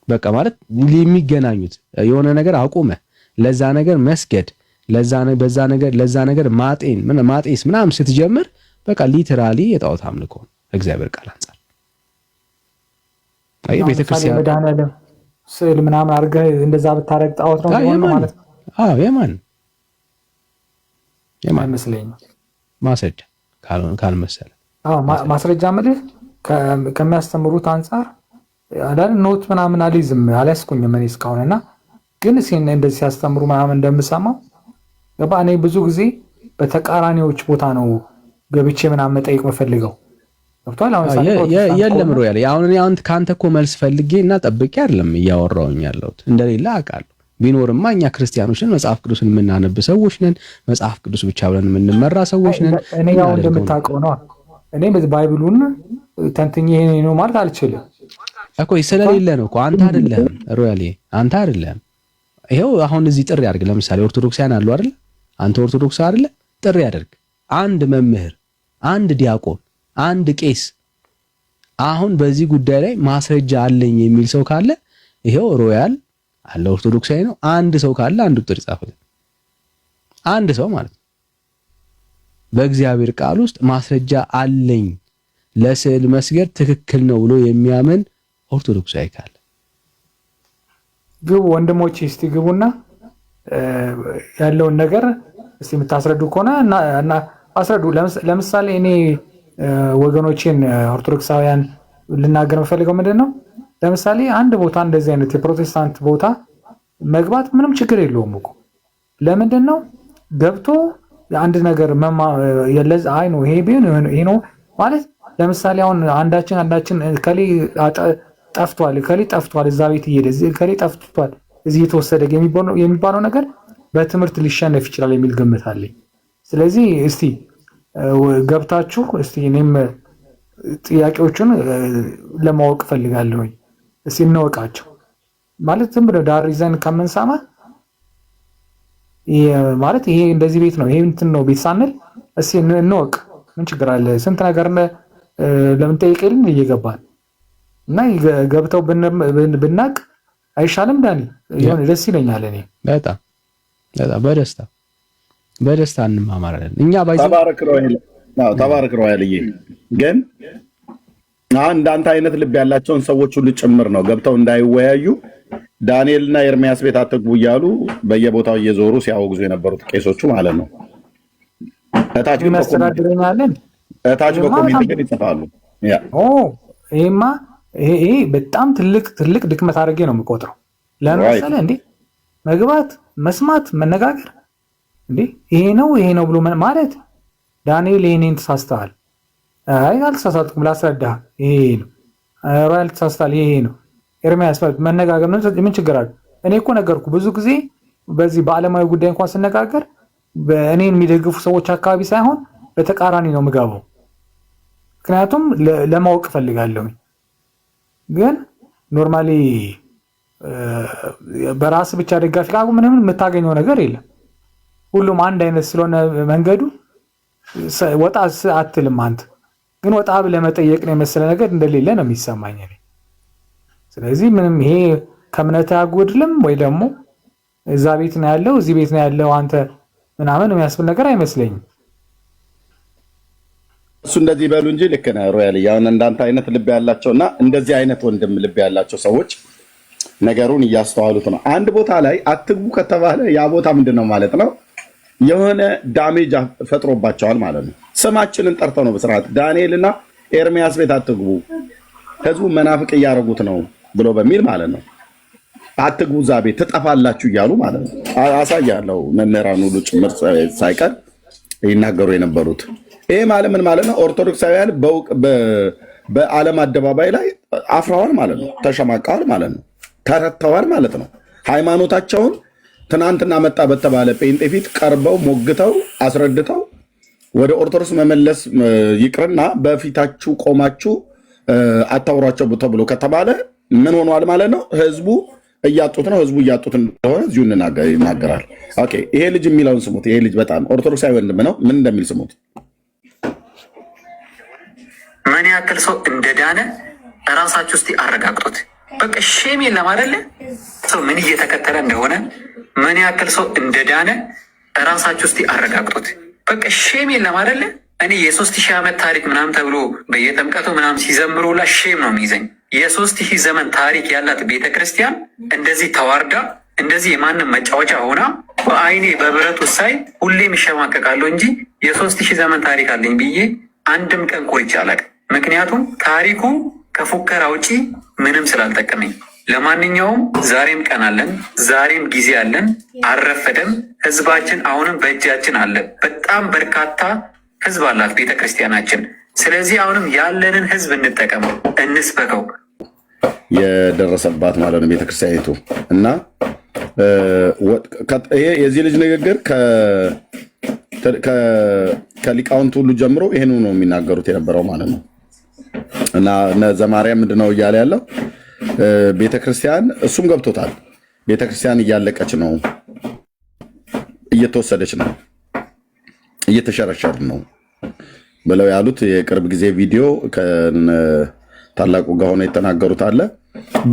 በቃ ማለት የሚገናኙት የሆነ ነገር አቁመ ለዛ ነገር መስገድ ለዛ ነገር ማጤስ ምናምን ስትጀምር በቃ ሊትራሊ የጣዖት አምልኮ ነው እግዚአብሔር ቃል አንፃር። አይ ቤተክርስቲያን መድኃኒዓለም ስዕል ምናምን አድርገህ እንደዛ ብታረግ ጣዖት ነው ማለት ነው። አዎ የማን መስለኝ ማስረጃ ካልመሰለ ማስረጃ ማለት ከሚያስተምሩት አንፃር አዳን ኖት ምናምን አልይዝም አላስኩኝም እኔ እስካሁንና ግን እንደዚህ ሲያስተምሩ ምናምን እንደምሰማው ገባ። እኔ ብዙ ጊዜ በተቃራኒዎች ቦታ ነው ገብቼ ምናምን መጠየቅ መፈልገው ገብቷል። የለም ሮያል አሁን ካንተ እኮ መልስ ፈልጌ እና ጠብቄ አይደለም እያወራሁኝ ያለሁት። እንደሌላ አውቃለሁ። ቢኖርማ እኛ ክርስቲያኖችን መጽሐፍ ቅዱስን የምናነብ ሰዎች ነን። መጽሐፍ ቅዱስ ብቻ ብለን የምንመራ ሰዎች ነን። እኔ ያው እንደምታውቀው ነው። እኔ ባይብሉን ተንትኜ ይሄ ነው ማለት አልችልም እኮ ስለሌለ ነው እኮ። አንተ አይደለም ሮያል አንተ አይደለም። ይሄው አሁን እዚህ ጥሪ አድርግ። ለምሳሌ ኦርቶዶክሳውያን አሉ አይደል? አንተ ኦርቶዶክስ አይደለ? ጥሪ አድርግ። አንድ መምህር፣ አንድ ዲያቆን፣ አንድ ቄስ አሁን በዚህ ጉዳይ ላይ ማስረጃ አለኝ የሚል ሰው ካለ ይሄው ሮያል አለ ኦርቶዶክሳዊ ነው። አንድ ሰው ካለ አንድ ቁጥር ይጻፍልን። አንድ ሰው ማለት ነው። በእግዚአብሔር ቃል ውስጥ ማስረጃ አለኝ ለስዕል መስገድ ትክክል ነው ብሎ የሚያምን ኦርቶዶክሳዊ ካለ ግቡ ወንድሞቼ፣ እስቲ ግቡና ያለውን ነገር እስቲ የምታስረዱ ከሆነ እና አስረዱ። ለምሳሌ እኔ ወገኖቼን ኦርቶዶክሳውያን ልናገር የምፈልገው ምንድነው፣ ለምሳሌ አንድ ቦታ እንደዚህ አይነት የፕሮቴስታንት ቦታ መግባት ምንም ችግር የለውም እኮ። ለምንድን ነው ገብቶ አንድ ነገር የለዝ አይ ነው ይሄ ቢሆን ይሄ ነው ማለት። ለምሳሌ አሁን አንዳችን ከሌ ጠፍቷል፣ ከሌ ጠፍቷል፣ እዛ ቤት እየሄደ ከሌ ጠፍቷል፣ እዚህ የተወሰደ የሚባለው ነገር በትምህርት ሊሸነፍ ይችላል የሚል ግምት አለኝ። ስለዚህ እስቲ ገብታችሁ እስቲ እኔም ጥያቄዎቹን ለማወቅ ፈልጋለሁኝ። እስቲ እንወቃቸው ማለት ዝም ብለው ዳር ይዘን ከምንሰማ ማለት ይሄ እንደዚህ ቤት ነው ይሄ እንትን ነው ቤት ሳንል እስቲ እንወቅ። ምን ችግር አለ? ስንት ነገር ለምን ጠይቀልን እየገባን እና ገብተው ብናቅ አይሻልም? ዳኒ ይሁን ደስ ይለኛል። እኔ በጣም በደስታ እንማማራለን። እኛ ተባረክ ነው ያለኝ። ግን እንዳንተ አይነት ልብ ያላቸውን ሰዎች ሁሉ ጭምር ነው ገብተው እንዳይወያዩ ዳንኤልና ኤርሚያስ ቤት አትግቡ እያሉ በየቦታው እየዞሩ ሲያወግዙ የነበሩት ቄሶቹ ማለት ነው። እታች በኮሚቴ ግን ይጽፋሉ። ይሄ በጣም ትልቅ ድክመት አድርጌ ነው የምቆጥረው። ለምሳሌ እንዴ መግባት፣ መስማት፣ መነጋገር እንዴ ይሄ ነው ብሎ ማለት ዳንኤል ይሄንን ተሳስተሃል። አይ አልተሳሳትኩም፣ ላስረዳህ። ይሄ ነው ራይል ተሳስተሃል፣ ይሄ ነው ኤርሚያስ መነጋገር ምን ችግር አለ? እኔ እኮ ነገርኩ። ብዙ ጊዜ በዚህ በዓለማዊ ጉዳይ እንኳን ስነጋገር በእኔን የሚደግፉ ሰዎች አካባቢ ሳይሆን በተቃራኒ ነው የምገባው። ምክንያቱም ለማወቅ እፈልጋለሁ። ግን ኖርማሊ በራስ ብቻ ደጋፊ ካሉ ምንም የምታገኘው ነገር የለም። ሁሉም አንድ አይነት ስለሆነ መንገዱ ወጣ አትልም። አንተ ግን ወጣ ብለህ መጠየቅ ነው የመሰለ ነገር እንደሌለ ነው የሚሰማኝ እኔ። ስለዚህ ምንም ይሄ ከእምነት አያጎድልም ወይ ደግሞ እዛ ቤት ነው ያለው እዚህ ቤት ነው ያለው አንተ ምናምን የሚያስብል ነገር አይመስለኝም። እሱ እንደዚህ ይበሉ እንጂ ልክ ነህ ሮያል። ያው እንዳንተ አይነት ልብ ያላቸውና እንደዚህ አይነት ወንድም ልብ ያላቸው ሰዎች ነገሩን እያስተዋሉት ነው። አንድ ቦታ ላይ አትግቡ ከተባለ ያ ቦታ ምንድነው ማለት ነው? የሆነ ዳሜጅ ፈጥሮባቸዋል ማለት ነው። ስማችንን ጠርተው ነው በስርዓት ዳንኤልና ኤርሚያስ ቤት አትግቡ ህዝቡ መናፍቅ እያደረጉት ነው ብሎ በሚል ማለት ነው። አትግቡ እዛ ቤት ትጠፋላችሁ እያሉ ማለት ነው። አሳያለሁ መምህራን ሁሉ ጭምር ሳይቀር ይናገሩ የነበሩት ይሄ ማለት ምን ማለት ነው? ኦርቶዶክሳውያን በዓለም አደባባይ ላይ አፍረዋል ማለት ነው። ተሸማቀዋል ማለት ነው። ተረተዋል ማለት ነው። ሃይማኖታቸውን ትናንትና መጣ በተባለ ጴንጤ ፊት ቀርበው ሞግተው አስረድተው ወደ ኦርቶዶክስ መመለስ ይቅርና በፊታችሁ ቆማችሁ አታውሯቸው ተብሎ ከተባለ ምን ሆኗል ማለት ነው? ህዝቡ እያጡት ነው። ህዝቡ እያጡት እንደሆነ እዚሁ ይናገራል። ኦኬ፣ ይሄ ልጅ የሚለውን ስሙት። ይሄ ልጅ በጣም ኦርቶዶክሳዊ ወንድም ነው። ምን እንደሚል ስሙት። ምን ያክል ሰው እንደዳነ እራሳችሁ እስቲ አረጋግጡት። በቃ ሼም የለም አይደለ? ሰው ምን እየተከተለ እንደሆነ ምን ያክል ሰው እንደዳነ እራሳችሁ እስቲ አረጋግጡት። በቃ ሼም የለም አይደለ? እኔ የ3000 ዓመት ታሪክ ምናምን ተብሎ በየጥምቀቱ ምናምን ሲዘምሩላ ሼም ነው የሚይዘኝ። የ3000 ዘመን ታሪክ ያላት ቤተክርስቲያን እንደዚህ ተዋርዳ እንደዚህ የማንም መጫወቻ ሆና በአይኔ በብረቱ ሳይ ሁሌም ይሸማቀቃለሁ እንጂ የ3000 ዘመን ታሪክ አለኝ ብዬ አንድም ቀን ኮርቼ አላውቅም። ምክንያቱም ታሪኩ ከፉከራ ውጪ ምንም ስላልጠቀመኝ። ለማንኛውም ዛሬም ቀን አለን፣ ዛሬም ጊዜ አለን፣ አልረፈደም። ህዝባችን አሁንም በእጃችን አለ። በጣም በርካታ ህዝብ አላት ቤተክርስቲያናችን። ስለዚህ አሁንም ያለንን ህዝብ እንጠቀመው፣ እንስበከው። የደረሰባት ማለት ነው ቤተክርስቲያኒቱ እና የዚህ ልጅ ንግግር ከሊቃውንት ሁሉ ጀምሮ ይሄን ነው የሚናገሩት የነበረው ማለት ነው። እና ዘማርያም ምንድነው እያለ ያለው? ቤተክርስቲያን እሱም ገብቶታል። ቤተክርስቲያን እያለቀች ነው፣ እየተወሰደች ነው፣ እየተሸረሸር ነው ብለው ያሉት የቅርብ ጊዜ ቪዲዮ ታላቁ ጋር ሆነው የተናገሩት አለ።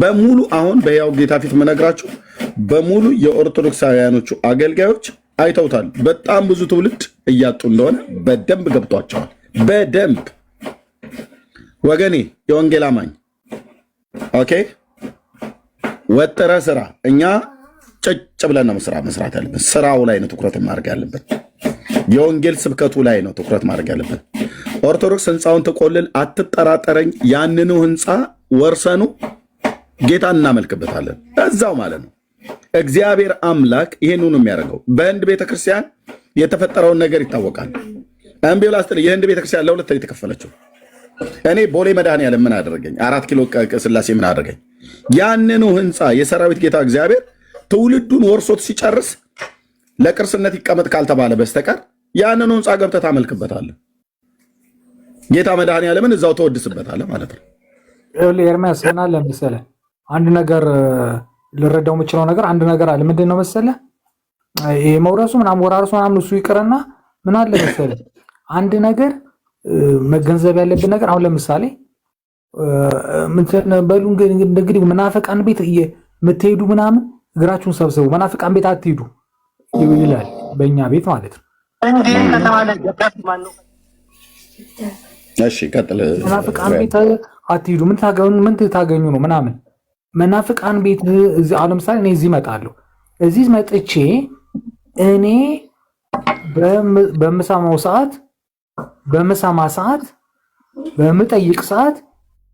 በሙሉ አሁን በያው ጌታ ፊት የምነግራችሁ በሙሉ የኦርቶዶክሳውያኖቹ አገልጋዮች አይተውታል። በጣም ብዙ ትውልድ እያጡ እንደሆነ በደንብ ገብቷቸዋል። በደንብ ወገኔ የወንጌል አማኝ ኦኬ፣ ወጥረ ስራ። እኛ ጭጭ ብለን ነው መስራት ያለብን። ስራው ላይ ነው ትኩረት ማድረግ ያለብን። የወንጌል ስብከቱ ላይ ነው ትኩረት ማድረግ ያለብን። ኦርቶዶክስ ህንፃውን ትቆልል አትጠራጠረኝ። ያንኑ ህንፃ ወርሰኑ ጌታ እናመልክበታለን እዛው ማለት ነው። እግዚአብሔር አምላክ ይሄንን ነው የሚያደርገው። በህንድ ቤተክርስቲያን የተፈጠረውን ነገር ይታወቃል። አምቢላስት የህንድ ቤተክርስቲያን ለሁለት የተከፈለችው። እኔ ቦሌ መድኃኔዓለም ምን አደረገኝ? 4 ኪሎ ስላሴ ምን አደረገኝ? ያንኑ ህንፃ የሰራዊት ጌታ እግዚአብሔር ትውልዱን ወርሶት ሲጨርስ ለቅርስነት ይቀመጥ ካልተባለ በስተቀር ያንኑ ህንፃ ገብተህ ታመልክበታለህ። ጌታ መድኃኔዓለምን እዛው ተወድስበታለህ ማለት ነው። ኤርሚያስ ምን አለ መሰለህ፣ አንድ ነገር ልረዳው የምችለው ነገር አንድ ነገር አለ። ምንድን ነው መሰለህ? ይሄ መውረሱ ምናምን ወራርሱ ምናምን እሱ ይቅርና ምን አለ መሰለህ፣ አንድ ነገር መገንዘብ ያለብን ነገር አሁን ለምሳሌ ምን በሉ እንግዲህ መናፍቃን ቤት የምትሄዱ ምናምን እግራችሁን ሰብስቡ፣ መናፍቃን ቤት አትሄዱ ይላል በእኛ ቤት ማለት ነው። እሺ ቀጥል። መናፍቃን ቤት አትሄዱ ምን ታገኙ ነው ምናምን። መናፍቃን ቤት አሁን ለምሳሌ እኔ እዚህ እመጣለሁ። እዚህ መጥቼ እኔ በምሰማው ሰዓት በምጠይቅ ሰዓት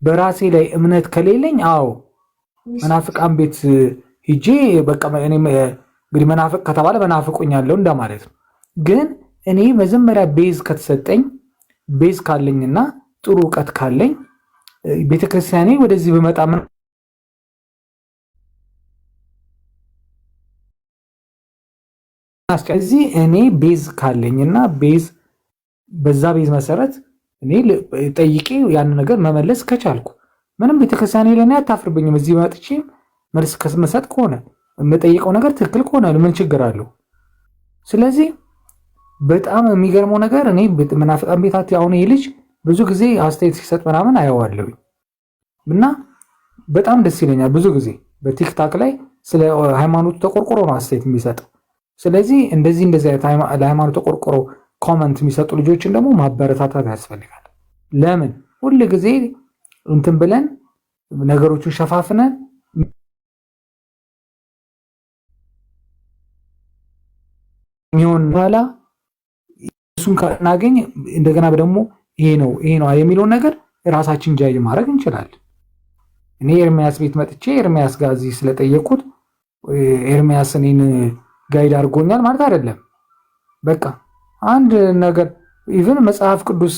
በራሴ ላይ እምነት ከሌለኝ አዎ መናፍቃን ቤት ሂጄ በቃ እኔ እንግዲህ መናፍቅ ከተባለ መናፍቁኛለሁ እንደማለት ነው። ግን እኔ መጀመሪያ ቤዝ ከተሰጠኝ ቤዝ ካለኝና ጥሩ ዕውቀት ካለኝ ቤተክርስቲያኔ ወደዚህ በመጣ እዚህ እኔ ቤዝ ካለኝና ቤዝ በዛ ቤዝ መሰረት እኔ ጠይቄ ያን ነገር መመለስ ከቻልኩ ምንም ቤተክርስቲያኔ ለኔ አታፍርብኝም። እዚህ መጥቼ መልስ ከመሰጥ ከሆነ የምጠይቀው ነገር ትክክል ከሆነ ምን ችግር አለው? ስለዚህ በጣም የሚገርመው ነገር እኔ መናፍቃን ቤታት አሁን ይሄ ልጅ ብዙ ጊዜ አስተያየት ሲሰጥ ምናምን አየዋለሁ እና በጣም ደስ ይለኛል። ብዙ ጊዜ በቲክታክ ላይ ስለ ሃይማኖቱ ተቆርቆሮ ነው አስተያየት የሚሰጠው። ስለዚህ እንደዚህ ለሃይማኖቱ ተቆርቆሮ ኮመንት የሚሰጡ ልጆችን ደግሞ ማበረታታት ያስፈልጋል። ለምን ሁል ጊዜ እንትን ብለን ነገሮችን ሸፋፍነን ሚሆን በኋላ እሱን ካናገኝ እንደገና ደግሞ ይሄ ነው የሚለውን ነገር ራሳችን ጃይ ማድረግ እንችላለን። እኔ ኤርሚያስ ቤት መጥቼ ኤርሚያስ ጋር እዚህ ስለጠየቅኩት ኤርሚያስ እኔን ጋይድ አድርጎኛል ማለት አይደለም። በቃ አንድ ነገር ኢቭን መጽሐፍ ቅዱስ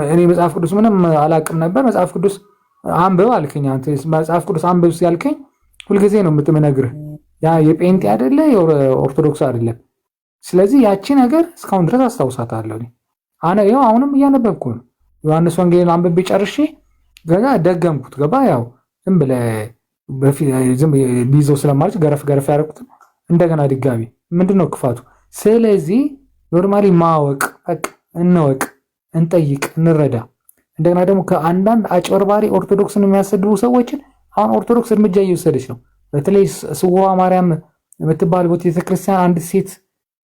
እኔ መጽሐፍ ቅዱስ ምንም አላቅም ነበር። መጽሐፍ ቅዱስ አንብብ አልከኝ። አንተ መጽሐፍ ቅዱስ አንብብ ሲያልከኝ ሁልጊዜ ነው የምትመነግርህ። ያ የጴንጤ አይደለ የኦርቶዶክስ አይደለም። ስለዚህ ያቺ ነገር እስካሁን ድረስ አስታውሳታለሁ። ያው አሁንም እያነበብኩ ነው። ዮሐንስ ወንጌልን አንብቤ ጨርሼ ገና ደገምኩት። ገባ ያው ዝም ሊይዘው ስለማለች ገረፍ ያደረኩት እንደገና ድጋሚ ምንድነው ክፋቱ? ስለዚህ ኖርማሊ ማወቅ በቃ እንወቅ፣ እንጠይቅ፣ እንረዳ። እንደገና ደግሞ ከአንዳንድ አጭበርባሪ ኦርቶዶክስን የሚያሰድቡ ሰዎችን አሁን ኦርቶዶክስ እርምጃ እየወሰደች ነው። በተለይ ስውሯ ማርያም የምትባል ቤተክርስቲያን አንድ ሴት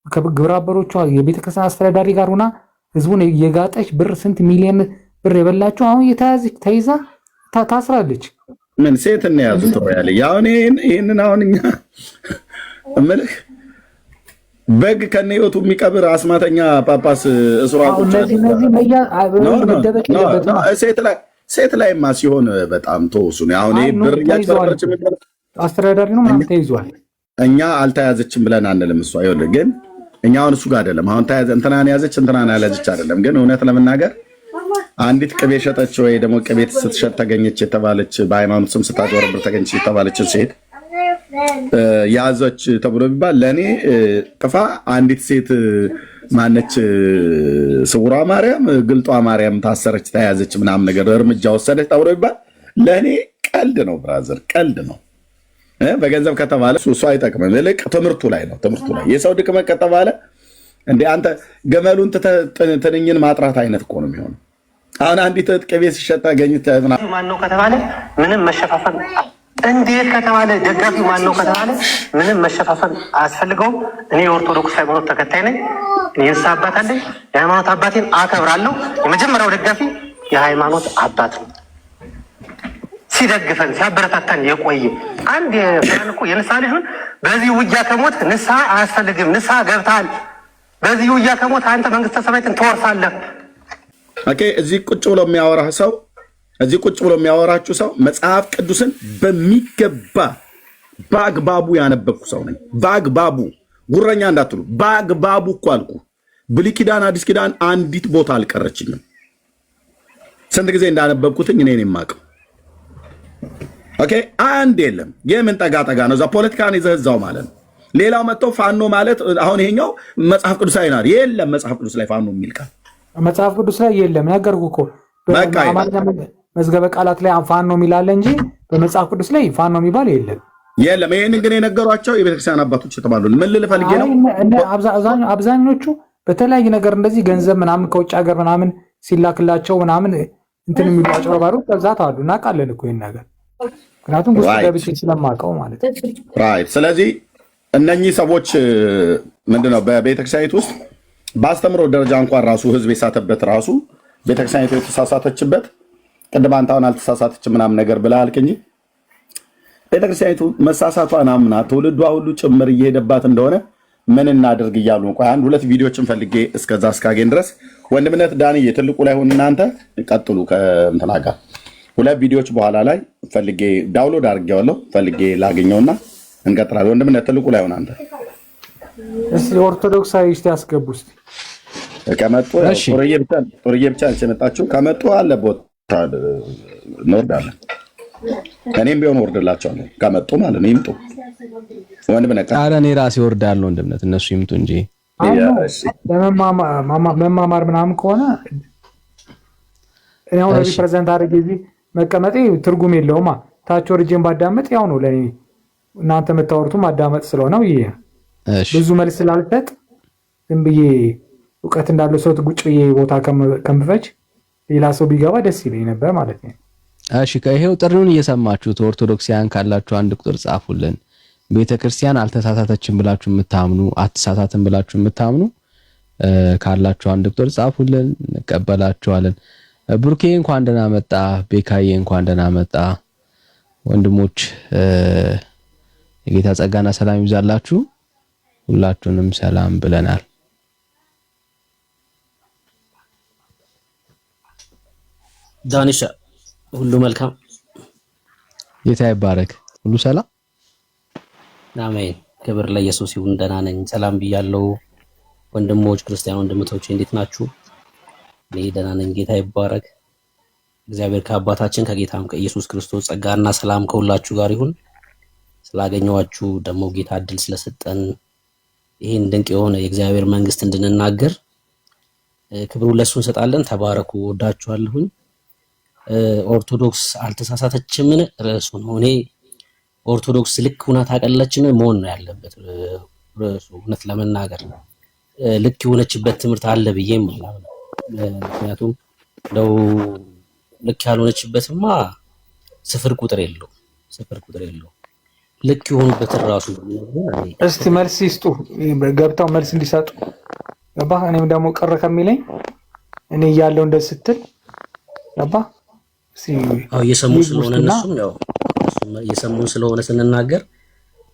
ከግብረ አበሮቿ የቤተክርስቲያን አስተዳዳሪ ጋር ሆና ህዝቡን የጋጠች ብር ስንት ሚሊዮን ብር የበላቸው አሁን የተያዘች ተይዛ ታስራለች። ምን ሴት እናያዙት ያለ ያሁን ይህንን አሁን እኛ እምልህ በግ ከነ ህይወቱ የሚቀብር አስማተኛ ጳጳስ እስሯ ሴት ላይማ ሲሆን በጣም ተወሱ ነው። አሁን ብር እያጭበረበረች አስተዳዳሪ ነው ምናምን ተይዟል። እኛ አልተያዘችም ብለን አንልም። እሷ ይኸውልህ ግን እኛ አሁን እሱ ጋር አይደለም አሁን ተያዘ እንትናን ያዘች እንትናን ያለች አይደለም። ግን እውነት ለመናገር አንዲት ቅቤ ሸጠች ወይ ደግሞ ቅቤ ስትሸጥ ተገኘች የተባለች በሃይማኖት ስም ስታጭበረብር ተገኘች የተባለችን ሴት ያዘች ተብሎ ቢባል ለእኔ ጥፋ አንዲት ሴት ማነች ስውሯ ማርያም ግልጧ ማርያም ታሰረች ተያዘች ምናምን ነገር እርምጃ ወሰደች ተብሎ ቢባል ለእኔ ቀልድ ነው ብራዘር፣ ቀልድ ነው። በገንዘብ ከተባለ እሱ አይጠቅምም። ልቅ ትምህርቱ ላይ ነው። ትምህርቱ ላይ የሰው ድክመት ከተባለ እንደ አንተ ገመሉን ትንኝን ማጥራት አይነት እኮ ነው የሚሆነው። አሁን አንዲት ቅቤ ሲሸጥ አገኝተ ማን ነው ከተባለ ምንም መሸፋፈን እንዴት ከተባለ ደጋፊው ማን ነው ከተባለ ምንም መሸፋፈን አያስፈልገውም። እኔ የኦርቶዶክስ ሃይማኖት ተከታይ ነኝ። የንስሐ አባት አለኝ። የሃይማኖት አባቴን አከብራለሁ። የመጀመሪያው ደጋፊ የሃይማኖት አባት ነው። ሲደግፈን ሲያበረታታን የቆየ አንድ የፈራን እኮ የንስሐ ልጅ በዚህ ውጊያ ከሞት ንስሐ አያስፈልግም። ንስሐ ገብተሃል። በዚህ ውጊያ ከሞት አንተ መንግስተ ሰማያትን ትወርሳለህ። ኦኬ። እዚህ ቁጭ ብሎ የሚያወራህ ሰው እዚህ ቁጭ ብሎ የሚያወራችሁ ሰው መጽሐፍ ቅዱስን በሚገባ በአግባቡ ያነበብኩ ሰው ነኝ። በአግባቡ ጉረኛ እንዳትሉ፣ በአግባቡ እኮ አልኩ። ብሉይ ኪዳን አዲስ ኪዳን አንዲት ቦታ አልቀረችኝም። ስንት ጊዜ እንዳነበብኩትኝ እኔ ነኝ የማውቀው። ኦኬ። አንድ የለም። የምን ጠጋ ጠጋ ነው? እዛ ፖለቲካን ይዘህ እዛው ማለት ነው። ሌላው መጥቶ ፋኖ ማለት አሁን ይሄኛው መጽሐፍ ቅዱስ ላይ ነው። የለም መጽሐፍ ቅዱስ ላይ ፋኖ የሚል ቃል መጽሐፍ ቅዱስ ላይ የለም። ነገርኩህ እኮ መዝገበ ቃላት ላይ ፋኖ የሚላለ እንጂ በመጽሐፍ ቅዱስ ላይ ፋኖ የሚባል የለም። ይህንን ግን የነገሯቸው የቤተክርስቲያን አባቶች የተባሉ ምን ልል ፈልጌ ነው? አብዛኞቹ በተለያየ ነገር እንደዚህ ገንዘብ ምናምን ከውጭ ሀገር ምናምን ሲላክላቸው ምናምን እንትን የሚሉ አጭበርባሪዎች በብዛት አሉ። እናውቃለን እኮ ይህን ነገር ምክንያቱም ውስጥ ገብቼ ስለማውቀው ማለት ነው። ስለዚህ እነኚህ ሰዎች ምንድነው በቤተክርስቲያኒት ውስጥ በአስተምሮ ደረጃ እንኳን ራሱ ህዝብ የሳተበት ራሱ ቤተክርስቲያኒቱ የተሳሳተችበት ቅድም አንተ አሁን አልተሳሳተችም ምናምን ነገር ብለህ አልክ እንጂ ቤተክርስቲያኒቱ መሳሳቷን አምና ትውልዷ ሁሉ ጭምር እየሄደባት እንደሆነ ምን እናድርግ እያሉ ነው። ቆይ አንድ ሁለት ቪዲዮችን ፈልጌ እስከዛ እስካገኝ ድረስ ወንድምነት ዳንዬ ትልቁ ላይ ሆን እናንተ ቀጥሉ ከእንትና ጋር ሁለት ቪዲዮዎች በኋላ ላይ ፈልጌ ዳውንሎድ አድርጌዋለሁ ፈልጌ ላገኘውና እንቀጥላለን። ወንድምነት ትልቁ ላይ ሆን አንተ እስቲ ኦርቶዶክሳዊ እስቲ ያስገቡ እስቲ ከመጡ ጦርዬ ብቻ አልመጣችሁ ከመጡ አለ ቦታ እንወርዳለን። እኔም ቢሆን ወርድላቸዋለሁ ከመጡ ማለት ነው። ይምጡ ወንድምነት። ኧረ እኔ ራሴ ወርዳለሁ ወንድምነት፣ እነሱ ይምጡ እንጂ ለመማማር ምናምን ከሆነ እኔ አሁን ሪፕሬዘንት አድርጌ እዚህ መቀመጤ ትርጉም የለውማ። ታች ወርጄን ባዳመጥ ያው ነው ለኔ። እናንተ የምታወሩት ማዳመጥ ስለሆነ ይሄ ብዙ መልስ ስላልሰጥ ዝም ብዬ እውቀት እንዳለው ሰው ጉጭ ብዬ ቦታ ከምፈጅ ሌላ ሰው ቢገባ ደስ ይለኝ ነበር ማለት ነው። እሺ ከይሄው ጥሪውን እየሰማችሁት ኦርቶዶክሲያን ካላችሁ አንድ ቁጥር ጻፉልን። ቤተክርስቲያን አልተሳሳተችም ብላችሁ የምታምኑ አትሳሳተም ብላችሁ የምታምኑ ካላችሁ አንድ ቁጥር ጻፉልን፣ እንቀበላችኋለን። ብሩኬ እንኳን ደህና መጣ። ቤካዬ እንኳን ደህና መጣ። ወንድሞች የጌታ ጸጋና ሰላም ይብዛላችሁ። ሁላችሁንም ሰላም ብለናል። ዳንሻ ሁሉ መልካም ጌታ ይባረክ። ሁሉ ሰላም አሜን። ክብር ለኢየሱስ ይሁን። ደህና ነኝ። ሰላም ብያለሁ። ወንድሞች ክርስቲያን ወንድምቶች እንዴት ናችሁ? እኔ ደህና ነኝ። ጌታ ይባረክ። እግዚአብሔር ከአባታችን ከጌታም ከኢየሱስ ክርስቶስ ጸጋና ሰላም ከሁላችሁ ጋር ይሁን። ስላገኘዋችሁ ደግሞ ጌታ እድል ስለሰጠን ይሄን ድንቅ የሆነ የእግዚአብሔር መንግስት እንድንናገር ክብሩ ለሱ እንሰጣለን። ተባረኩ። ወዳችኋለሁኝ። ኦርቶዶክስ አልተሳሳተችምን ርዕሱ ነው። እኔ ኦርቶዶክስ ልክ ሁና ታቀለችን መሆን ነው ያለበት ርዕሱ። እውነት ለመናገር ልክ የሆነችበት ትምህርት አለ ብዬም ማለት ነው። ምክንያቱም ነው ልክ ያልሆነችበትማ ስፍር ቁጥር የለው። ልክ የሆኑበት ራሱ እስቲ መልስ ይስጡ፣ ገብተው መልስ እንዲሰጡ ገባህ? እኔም ደግሞ ቀረ ከሚለኝ እኔ እያለሁ እንደዚህ ስትል ገባህ? እየሰሙ ስለሆነ እነሱም ያው እየሰሙን ስለሆነ ስንናገር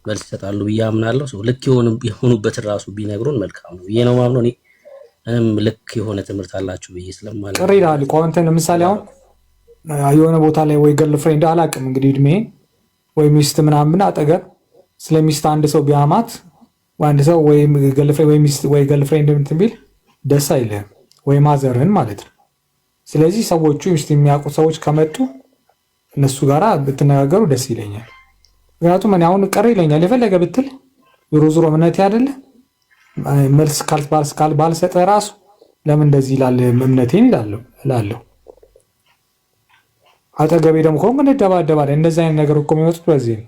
መልስ ይሰጣሉ ብዬ አምናለሁ። ልክ የሆኑበት ራሱ ቢነግሩን መልካም ነው ብዬ ነው የማምነው። እኔም ልክ የሆነ ትምህርት አላችሁ ብዬ ስለማለት ቅር ይላል እኮ አንተ ለምሳሌ አሁን የሆነ ቦታ ላይ ወይ ገርል ፍሬንድ አላውቅም እንግዲህ እድሜ ወይ ሚስት ምናምን አጠገብ ስለሚስት አንድ ሰው ቢያማት አንድ ሰው ወይ ገርል ፍሬንድ ወይ ሚስት ወይ ገርል ፍሬንድ እንትን ቢል ደስ አይልህም፣ ወይ ማዘርህን ማለት ነው። ስለዚህ ሰዎቹ ሚስት የሚያውቁ ሰዎች ከመጡ እነሱ ጋራ ብትነጋገሩ ደስ ይለኛል። ምክንያቱም እኔ አሁን ቅር ይለኛል የፈለገ ብትል ዞሮ እምነቴ አይደለ መልስ ባልሰጠ ራሱ ለምን እንደዚህ ይላል እምነቴን እላለሁ። አጠገቤ ደግሞ ከሆነ እንደባደባለን። እንደዚህ አይነት ነገር እኮ የሚመጡት በዚህ ነው።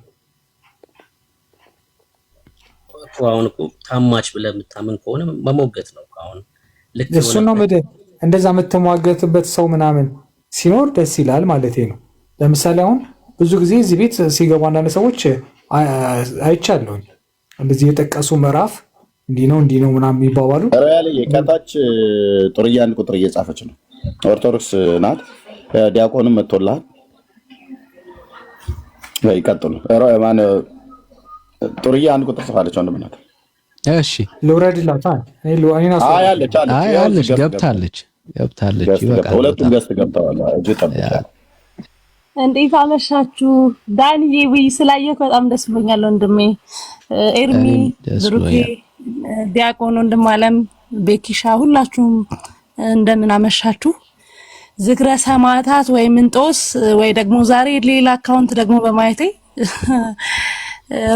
አሁን እኮ ታማች ብለህ የምታምን ከሆነ መሞገት ነው። አሁን ልክ እሱን ነው እንደዛ የምትሟገትበት ሰው ምናምን ሲኖር ደስ ይላል ማለት ነው። ለምሳሌ አሁን ብዙ ጊዜ እዚህ ቤት ሲገቡ አንዳንድ ሰዎች አይቻለሁ እንደዚህ የጠቀሱ ምዕራፍ እንዲህ ነው ምናምን የሚባባሉ። ሮያል የከታች ጡርያ አንድ ቁጥር እየጻፈች ነው። ኦርቶዶክስ ናት። ዲያቆንም መጥቶልሃል። ይቀጥሉ። ማን ጡርያ አንድ ቁጥር ጽፋለች ወንድምናት። እሺ ልውረድላት። አለች ገብታለች። ይበቃል። ሁለቱም ገስት ገብተዋል። እጅ ጠብቃለሁ። እንዴት አመሻችሁ? ዳንዬ ውይ ስላየህ በጣም ደስ ብሎኛል ወንድሜ። ኤርሚ፣ ብሩኬ፣ ዲያቆን ወንድም አለም፣ ቤኪሻ ሁላችሁም እንደምን አመሻችሁ? ዝክረ ሰማዕታት ወይ ምንጦስ ወይ ደግሞ ዛሬ ሌላ አካውንት ደግሞ በማየቴ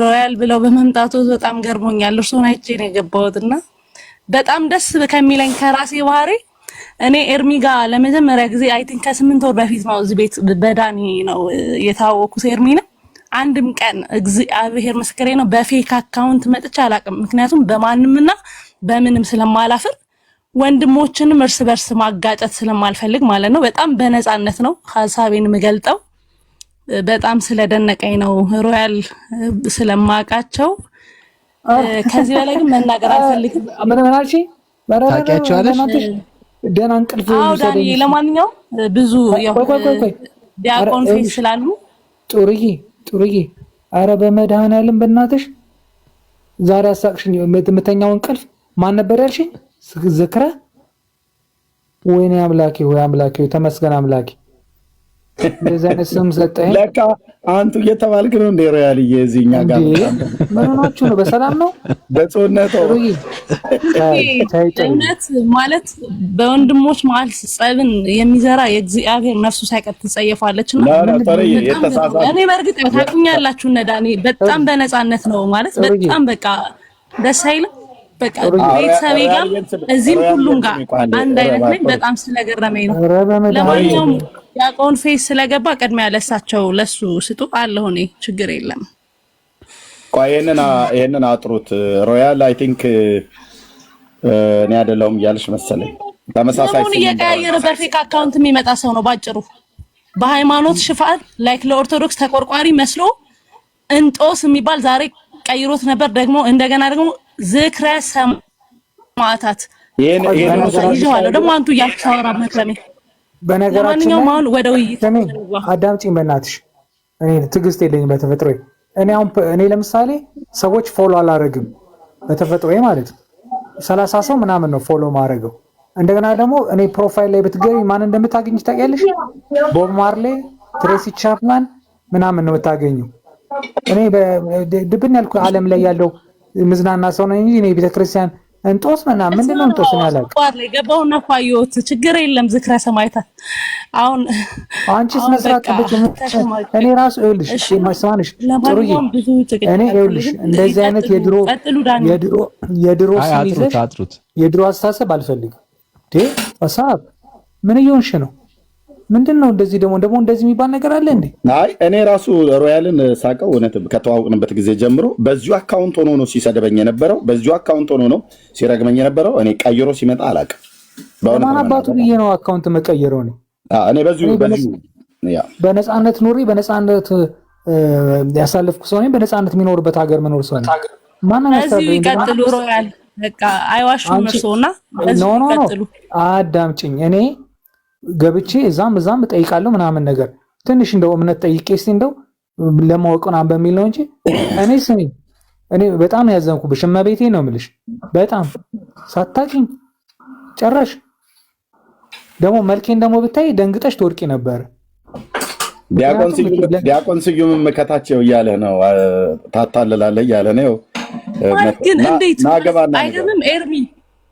ሮያል ብለው በመምጣቱ በጣም ገርሞኛል። እርሶን አይቼ ነው የገባሁትና በጣም ደስ ከሚለኝ ከራሴ ባህሪ እኔ ኤርሚ ጋር ለመጀመሪያ ጊዜ አይ ቲንክ ከ8 ወር በፊት ነው እዚህ ቤት በዳኒ ነው የታወኩት። ኤርሚ ነው አንድም ቀን እግዚአብሔር ምስክሬ ነው በፌክ አካውንት መጥቼ አላውቅም። ምክንያቱም በማንምና በምንም ስለማላፍር ወንድሞችንም እርስ በርስ ማጋጨት ስለማልፈልግ ማለት ነው። በጣም በነፃነት ነው ሐሳቤን የምገልጠው። በጣም ስለደነቀኝ ነው ሮያል ስለማውቃቸው። ከዚህ በላይ ግን መናገር አልፈልግም። ምን ምናልሽ ታውቂያቸዋለሽ? ደህና እንቅልፍ ዳኒ ለማንኛውም ብዙ ዲያቆን ፌስ ስላሉ ጥሩዬ አረ በመድኃኒዓለም በእናትሽ ዛሬ አሳቅሽኝ። የምተኛው እንቅልፍ ማን ነበር ያልሽኝ? ዝክረ ወይኔ አምላኬ ወይ አምላኬ ተመስገን አምላኬ። እንደዚህ አይነት ስም ሰጠኝ። ለካ አንቱ እየተባልክ ነው እንደ ሮያልዬ እዚህኛ ጋር ምን ሆናችሁ ነው? በሰላም ነው? በጾነት እውነት ማለት በወንድሞች መሀል ጸብን የሚዘራ የእግዚአብሔር ነፍሱ ሳይቀር ትጸየፋለች። እና እኔ በእርግጥ ታውቁኛላችሁ እነ ዳኒ በጣም በነፃነት ነው ማለት በጣም በቃ ደስ አይልም። በቃ ቤተሰቤ ጋር እዚህም ሁሉም ጋር አንድ አይነት ነኝ። በጣም ስለገረመኝ ነው። ለማንኛውም ዲያቆን ፌስ ስለገባ ቅድሚያ ለሳቸው ለሱ ስጡ አለሁ እኔ ችግር የለም። ቆይ ይሄንን አጥሩት። ሮያል አይ ቲንክ እኔ አይደለሁም እያልሽ መሰለኝ። ተመሳሳይ ስም እየቀያየረ በፌክ አካውንት የሚመጣ ሰው ነው ባጭሩ። በሃይማኖት ሽፋን ላይክ ለኦርቶዶክስ ተቆርቋሪ መስሎ እንጦስ የሚባል ዛሬ ቀይሮት ነበር። ደግሞ እንደገና ደግሞ ዝክረ ሰማዕታት ይሄን ደግሞ አንቱ ያልታወራ መክረሜ በነገራችን ላይ ወደ ውይይት አዳምጪኝ በእናትሽ። እኔ ትዕግስት የለኝም በተፈጥሮዬ። እኔ ለምሳሌ ሰዎች ፎሎ አላረግም በተፈጥሮዬ ማለት ነው። 30 ሰው ምናምን ነው ፎሎ ማድረገው። እንደገና ደግሞ እኔ ፕሮፋይል ላይ ብትገቢ ማን እንደምታገኝ ታውቂያለሽ? ቦብ ማርሌ፣ ትሬሲ ቻፕማን ምናምን ነው የምታገኘው። እኔ ድብን ያልኩ ዓለም ላይ ያለው ምዝናና ሰው ነኝ እንጂ እኔ ቤተክርስቲያን እንጦስ ምናምን ምንድነው እንጦስ ያላቅ ገባውና ፋዮት ችግር የለም። ዝክረ ሰማዕታት አሁን አንቺ ስነስርዓት ጥብቅ እኔ ራሱ ይኸውልሽ ማስማንሽ ጥሩዬ እኔ ይኸውልሽ እንደዚህ አይነት የድሮ አስተሳሰብ አልፈልግም። ሀሳብ ምን እየሆንሽ ነው? ምንድነው እንደዚህ ደግሞ እንደዚህ የሚባል ነገር አለ እንዴ? አይ እኔ ራሱ ሮያልን ሳቀው እውነት ከተዋወቅንበት ጊዜ ጀምሮ በዚሁ አካውንት ሆኖ ነው ሲሰደበኝ የነበረው፣ በዚሁ አካውንት ሆኖ ነው ሲረግመኝ የነበረው። እኔ ቀይሮ ሲመጣ አላውቅም። በማን አባቱ ብዬ ነው አካውንት መቀየረው ነው? እኔ በዚሁ በነፃነት ኑሪ በነፃነት ያሳለፍኩ ሰው ነኝ። በነፃነት የሚኖርበት ሀገር መኖር ሰው ነኝ። ማን ነው እዚህ ይቀጥሉ ሮያል በቃ አይዋሹም እርሶና እዚህ ይቀጥሉ። አዳምጪኝ እኔ ገብቼ እዛም እጠይቃለሁ ምናምን ነገር ትንሽ እንደው እምነት ጠይቄ እስቲ እንደው ለማወቅ ምናምን በሚል ነው እንጂ እኔ በጣም ያዘንኩብሽ እመቤቴ ነው የምልሽ። በጣም ሳታውቂኝ ጨረሽ ደግሞ መልኬን ደግሞ ብታይ ደንግጠሽ ትወድቂ ነበር። ዲያቆን ስዩም መከታቸው እያለ ነው ታታለላለህ እያለ ነው። ግን እንዴት አይገርምም?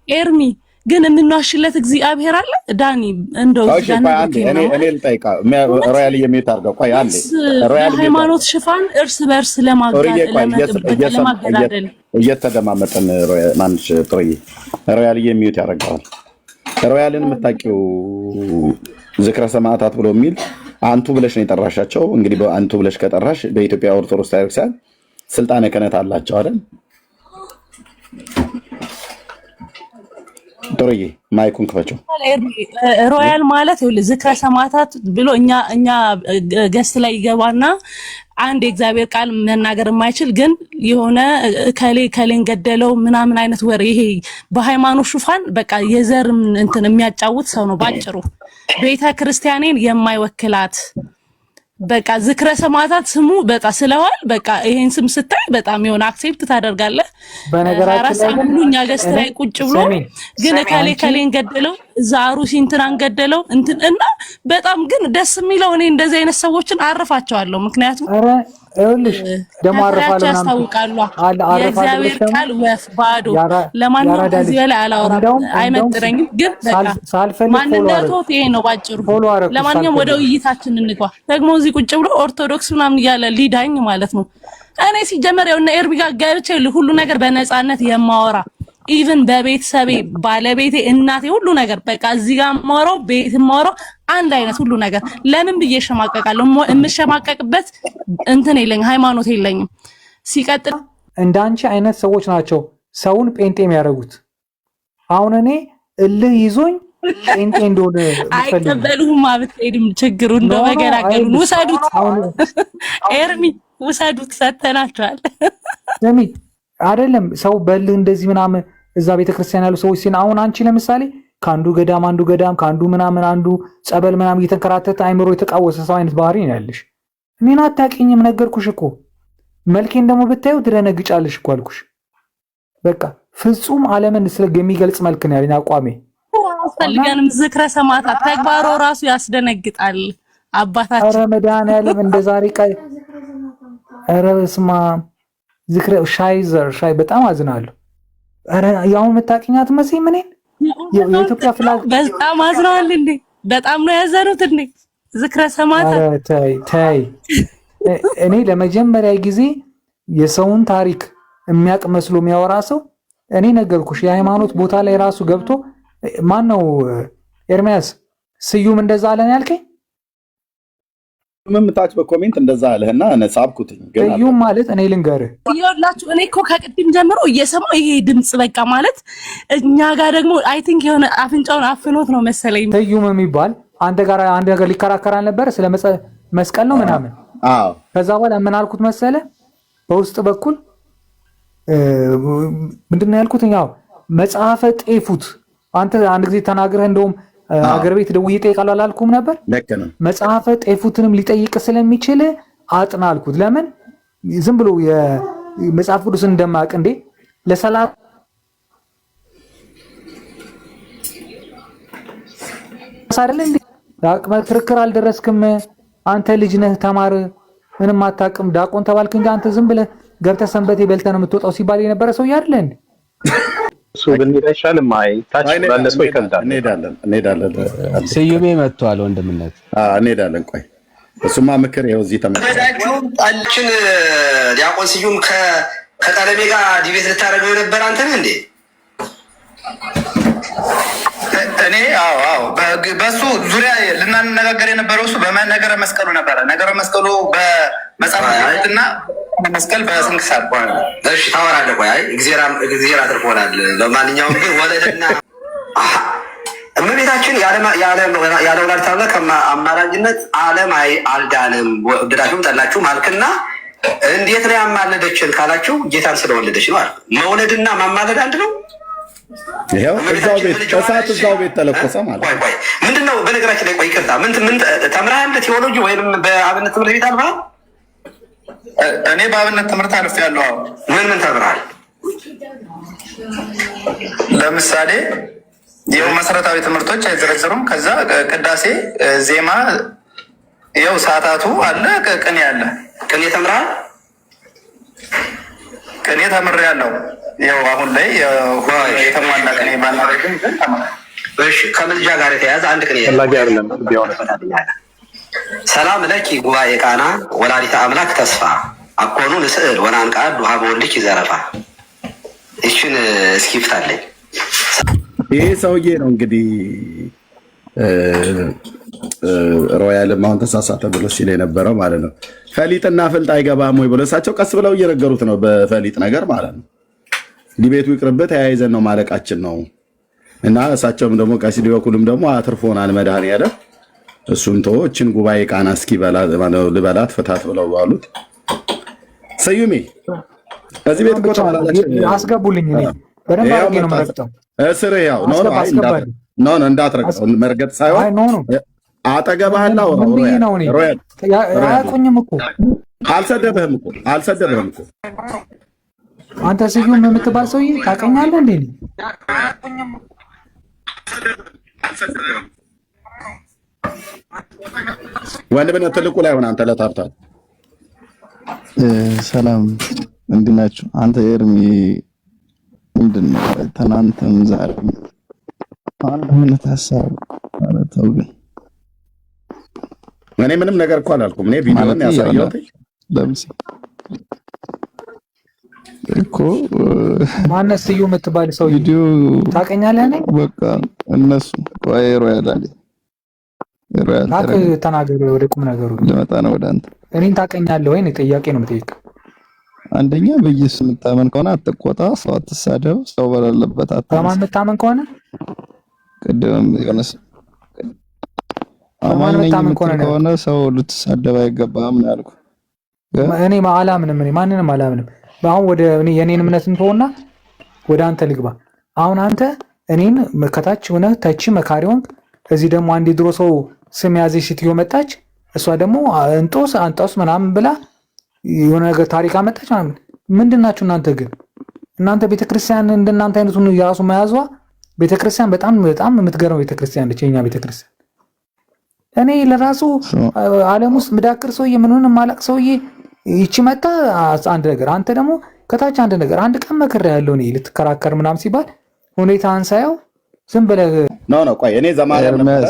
ኤርሚ ግን የምንዋሽለት እግዚአብሔር አለ። ዳኒ እንደው እኔ ልጠይቃ ሮያል የሚት አድርገው ቆይ አንዴ ሃይማኖት ሽፋን እርስ በርስ ለማገዳደል እየተደማመጠን ማንሽ ጥሩዬ ሮያል የሚት ያደርገዋል። ሮያልን የምታውቂው ዝክረ ሰማዕታት ብሎ የሚል አንቱ ብለሽ ነው የጠራሻቸው። እንግዲህ አንቱ ብለሽ ከጠራሽ በኢትዮጵያ ኦርቶዶክስ ቤተክርስቲያን ስልጣነ ክህነት አላቸው አይደል? ጥሩዬ ማይኩን ክፈችው። ሮያል ማለት ይኸውልህ ዝክረ ሰማዕታት ብሎ እኛ ገስት ላይ ይገባና አንድ የእግዚአብሔር ቃል መናገር የማይችል ግን የሆነ ከሌን ገደለው ምናምን አይነት ወሬ ይሄ በሃይማኖት ሽፋን በቃ የዘር እንትን የሚያጫውት ሰው ነው ባጭሩ። ቤተ ክርስቲያኔን የማይወክላት በቃ ዝክረ ሰማዕታት ስሙ በቃ ስለዋል በቃ ይሄን ስም ስታይ በጣም የሆነ አክሴፕት ታደርጋለህ። በነገራችን ላይ እኛ ገስት ላይ ቁጭ ብሎ ግን ከሌን ገደለው ዛሩ ሲንትናን ገደለው እንትን እና በጣም ግን ደስ የሚለው እኔ እንደዚህ አይነት ሰዎችን አርፋቸዋለሁ። ምክንያቱም አረ ይኸውልሽ ደሞ አረፋለሁ ያስታውቃሉ። የእግዚአብሔር ቃል ወፍ ባዶ ለማንኛውም እዚህ በላይ አላወራም አይመጥረኝም። ግን በቃ ማንነቶት ይሄ ነው ባጭሩ። ለማንኛውም ወደ ውይይታችን እንግባ። ደግሞ እዚህ ቁጭ ብሎ ኦርቶዶክስ ምናምን እያለ ሊዳኝ ማለት ነው። እኔ ሲጀመር ያው እና ኤርሚ ጋር ገብቼ ሁሉ ነገር በነፃነት የማወራ ኢቭን በቤተሰቤ ባለቤቴ እናቴ ሁሉ ነገር በቃ እዚህ ጋር ማወራው ቤት ማወራው አንድ አይነት ሁሉ ነገር ለምን ብዬ ሸማቀቃለሁ? የምሸማቀቅበት እንትን የለኝም፣ ሃይማኖት የለኝም። ሲቀጥል እንዳንቺ አይነት ሰዎች ናቸው ሰውን ጴንጤ የሚያደርጉት። አሁን እኔ እልህ ይዞኝ ጴንጤ እንደሆነ አይቀበሉም። አብትሄድም ችግሩ እንደው መገላገሉ ውሰዱት፣ ኤርሚ ውሰዱት፣ ሰተናቸዋል። ስሚ አይደለም ሰው በልህ እንደዚህ ምናምን እዛ ቤተክርስቲያን ያሉ ሰዎች ሲና አሁን አንቺ ለምሳሌ ከአንዱ ገዳም ከአንዱ ምናምን አንዱ ጸበል ምናምን እየተንከራተተ አይምሮ የተቃወሰ ሰው አይነት ባህሪ ነው ያለሽ። እኔን አታውቂኝም፣ ነገርኩሽ እኮ። መልኬን ደግሞ ብታዩ ትደነግጫለሽ እኮ አልኩሽ። በቃ ፍጹም ዓለምን የሚገልጽ መልክ ነው ያለኝ አቋሜ። አስፈልገንም ዝክረ ሰማዕታት ተግባሩ ራሱ ያስደነግጣል። አባታችን ኧረ መድኃኒዓለም እንደ ዛሬ ቀይ ኧረ በስመ አብ ዝክረ ሻይ በጣም አዝናለሁ። ኧረ ያው መታቂኛት መሰለኝ ምን የኢትዮጵያ ፍላግ በጣም አዝነዋል እንዴ? በጣም ነው ያዘኑት እንዴ? ዝክረ ሰማዕታት ኧረ ተይ እኔ ለመጀመሪያ ጊዜ የሰውን ታሪክ የሚያውቅ መስሎ የሚያወራ ሰው እኔ ነገርኩሽ። የሃይማኖት ቦታ ላይ ራሱ ገብቶ ማን ነው ኤርሚያስ ስዩም እንደዛ አለን ያልከኝ? ምምታች በኮሜንት እንደዛ አለህና ነጻብኩትኝ። ስዩም ማለት እኔ ልንገርህ ይኸውላችሁ እኔ እኮ ከቅድም ጀምሮ እየሰማሁ ይሄ ድምጽ በቃ ማለት እኛ ጋር ደግሞ አይ ቲንክ የሆነ አፍንጫውን አፍኖት ነው መሰለኝ ስዩም የሚባል አንድ ነገር ሊከራከር አልነበረ ስለ መስቀል ነው ምናምን። አዎ ከዛ በኋላ ምን አልኩት መሰለ በውስጥ በኩል ምንድነው ያልኩት? ያው መጽሐፈ ጤፉት አንተ አንድ ጊዜ ተናግረህ እንደውም አገር ቤት ደውዬ እጠይቃለሁ አላልኩም ነበር? ልክ ነው። መጽሐፈ ጤፉትንም ሊጠይቅ ስለሚችል አጥና አልኩት። ለምን ዝም ብሎ የመጽሐፍ ቅዱስን እንደማያውቅ እንዴ ለሰላም አይደል እንዴ ክርክር አልደረስክም አንተ ልጅ ነህ ተማር ምንም አታውቅም ዳቆን ተባልክ እንጂ አንተ ዝም ብለህ ገብተህ ሰንበቴ በልተህ ነው የምትወጣው ሲባል የነበረ ሰው አይደል እንዴ? እሱ ብንሄድ አይሻልም? አይ ታች ባለ ሰው ይከብዳል። እንሄዳለን። ስዩሜ መጥቷል ወንድምነት። እንሄዳለን። ቆይ እሱማ ምክር ይኸው እዚህ ተመጣጣችሁ ጣልችን ዲያቆን ስዩም ከቀለሜ ጋር ዲቤት ልታደርገው የነበረ አንተ ነህ እንዴ? እኔ አዎ በሱ ዙሪያ ልናነጋገር የነበረው እሱ በነገረ መስቀሉ ነበረ። ነገረ መስቀሉ በመጽሐፍና መስቀል በስንክሳር ሆነ። እሺ ታወራለህ። ቆይ እግዚአብሔር አድርጎናል። ለማንኛውም ግን ወለደና እመቤታችን ያለ ወላዲተ አምላክ አማላጅነት ዓለም አልዳንም። ወደዳችሁም ጠላችሁም አልክና እንዴት ነው ያማለደችን ካላችሁ ጌታን ስለወለደች ነው አለ። መውለድና ማማለድ አንድ ነው። ይሄው እዛው ቤት ተለኮሰ ማለት ነው። ምንድነው? በነገራችን ላይ ቆይ ይቅርታ፣ ምን ተምረሃል? ቴዎሎጂ ወይንም በአብነት ትምህርት ቤት አልፈሃል? እኔ በአብነት ትምህርት አልፌያለሁ። ምን ተምረሃል? ለምሳሌ ይኸው መሰረታዊ ትምህርቶች አይዘረዝሩም። ከዛ ቅዳሴ፣ ዜማ፣ ይኸው ሰዓታቱ አለ፣ ቅኔ አለ። ቅኔ ተምረሃል? ቅኔ ተምሬያለሁ። ያው አሁን ላይ የተሟላ ቅኔ ባናደርግም ግን ተምሬያለሁ። እሺ ከምልጃ ጋር የተያያዘ አንድ ቅኔ ሰላም ለኪ ጉባኤ ቃና ወላዲተ አምላክ ተስፋ አኮኑ ንስእል ወናንቃድ ውሃ በወልድኪ ዘረፋ። እሺን እስኪ ፍታለኝ። ይሄ ሰውዬ ነው እንግዲህ ሮያልም አሁን ተሳሳተ ብሎ ሲል የነበረው ማለት ነው። ፈሊጥና ፍልጥ አይገባም ወይ ብሎ እሳቸው ቀስ ብለው እየነገሩት ነው። በፈሊጥ ነገር ማለት ነው። ዲቤቱ ይቅርብህ፣ ተያይዘን ነው ማለቃችን ነው። እና እሳቸውም ደግሞ ቀሲስ ዲበኩልም ደግሞ አትርፎናል መድኃኒዓለም እሱን ተወችን ጉባኤ ቃና እስኪ ልበላት ፍታት ብለው ባሉት ስዩሜ እዚህ ቤት እኮ አስገቡልኝ። እኔ በደንብ አድርጌ ነው የምረግጠው። እስር ያው ኖ እንዳትረግጠው መርገጥ ሳይሆን አጠገብህና አያውቁኝም እኮ አልሰደበህም እኮ አንተ ስዩም የምትባል ሰውዬ ታውቀኛለህ እንዴ? ወንድምነት ትልቁ ላይ ሆነ አንተ ለታርታል። ሰላም እንዴት ናችሁ? አንተ ኤርሚ ምንድን ነው ትናንትም ዛሬም አንድ አይነት ሀሳብ ማለት ነው። ግን እኔ ምንም ነገር እኮ አላልኩም። እኔ ቪዲዮን ያሳየሁት ለምሳሌ እኮ ማነው ስዩ የምትባል ሰው ቪዲዮ ታውቀኛለህ? እኔ በቃ እነሱ ሮያል ተናገሩ። ወደ ቁም ነገሩ ልመጣ ነው ወደ አንተ። እኔን ታውቀኛለህ ወይ? ጥያቄ ነው የምጠይቀው። አንደኛ በኢየሱስ የምታመን ከሆነ አትቆጣ፣ ሰው አትሳደብ፣ ሰው በሌለበት በማን የምታመን ከሆነ ቅድም የሆነስ አማን ከሆነ ሰው ልትሳደብ አይገባም ነው ያልኩህ። እኔ አላምንም። እኔ ማንንም አላምንም። አሁን ወደ እኔ የኔን እምነት እንተውና ወደ አንተ ልግባ። አሁን አንተ እኔን ከታች ሆነ ተቺ መካሪውን እዚህ ደግሞ አንድ ድሮ ሰው ስም ያዘች ሴትዮ መጣች። እሷ ደግሞ አንጦስ ምናምን ብላ የሆነ ነገር ታሪክ አመጣች ምናምን። ምንድናችሁ እናንተ? ግን እናንተ ቤተክርስቲያን እንደናንተ አይነቱን የራሱ መያዟ ቤተክርስቲያን በጣም የምትገርመው ቤተክርስቲያን ነች የኛ ቤተክርስቲያን። እኔ ለራሱ ዓለም ውስጥ ምዳክር ሰውዬ ምንሆነ ማላቅ ሰውዬ ይቺ መጣ አንድ ነገር፣ አንተ ደግሞ ከታች አንድ ነገር። አንድ ቀን መከራ ያለው እኔ ልትከራከር ምናምን ሲባል ሁኔታን ሳየው ዝም ብለህ ነው። ቆይ እኔ ዘማሪያም ነበር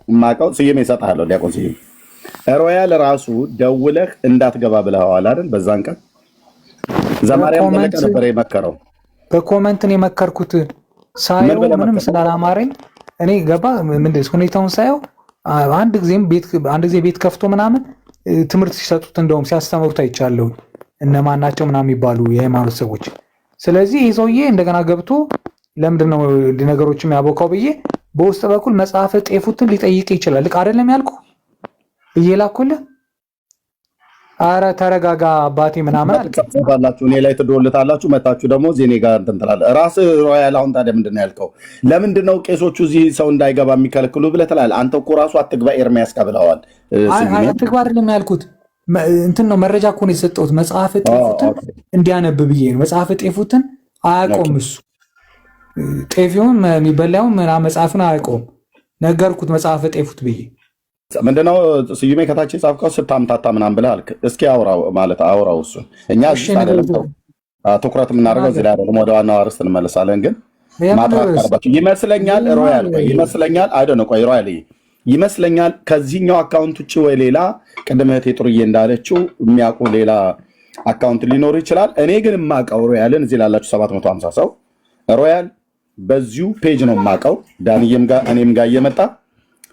ማቀው ስዩም ይሰጣለሁ። ዲያቆን ስዩም ሮያል ራሱ ደውለህ እንዳትገባ ብለኸዋል አይደል? በዛን ቀን ዘማሪያም ነበር የመከረው። በኮሜንት ነው የመከርኩት። ሳየው ምንም ስላላማረኝ እኔ ገባ ምንድነው ሁኔታውን ሳየው አንድ ጊዜ ቤት ከፍቶ ምናምን ትምህርት ሲሰጡት እንደውም ሲያስተምሩት አይቻለሁ። እነማን ናቸው ምናምን የሚባሉ የሃይማኖት ሰዎች። ስለዚህ ይህ ሰውዬ እንደገና ገብቶ ለምንድነው ነገሮች የሚያቦካው ብዬ በውስጥ በኩል መጽሐፈ ጤፉትን ሊጠይቅ ይችላል። ልክ አይደለም ያልኩ ብዬ ላኩልህ። አረ ተረጋጋ አባቴ ምናምን አልከፈታላችሁ። እኔ ላይ ትዶልታላችሁ። መታችሁ ደግሞ ዜኔ ጋር እንትን ትላለህ። ራስህ ሮያል አሁን ታዲያ ምንድን ነው ያልከው? ለምንድን ነው ቄሶቹ እዚህ ሰው እንዳይገባ የሚከለክሉ ብለህ ትላለህ? አንተ እኮ ራሱ አትግባ ኤርሚያስ ብለዋል። አትግባ አይደለም ያልኩት እንትን ነው መረጃ እኮ ነው የሰጠሁት። መጽሐፈ ጤፉትን እንዲያነብ ብዬ ነው። መጽሐፈ ጤፉትን አያውቀውም እሱ ጤፊውን የሚበላውን መጽሐፍን አያውቀውም። ነገርኩት መጽሐፈ ጤፉት ብዬ ምንድነው ስዩሜ ከታች የጻፍከው ስታምታታ ምናምን ብለህ አልክ። እስኪ አውራው እሱን እኛ ትኩረት የምናደርገው እዚህ ላይ አይደለም። ወደ ዋናው አርዕስት እንመለሳለን። ግን ማጥራት ቀርባችሁ ይመስለኛል ሮያል ይመስለኛል አይደለም። ቆይ ሮያል ይመስለኛል ከዚህኛው አካውንት ውጭ ወይ ሌላ ቅድም እህቴ ጥሩዬ እንዳለችው የሚያውቁ ሌላ አካውንት ሊኖር ይችላል። እኔ ግን የማውቀው ሮያልን እዚህ ላላችሁ 750 ሰው ሮያል በዚሁ ፔጅ ነው የማውቀው። ዳንዬም ጋር እኔም ጋር እየመጣ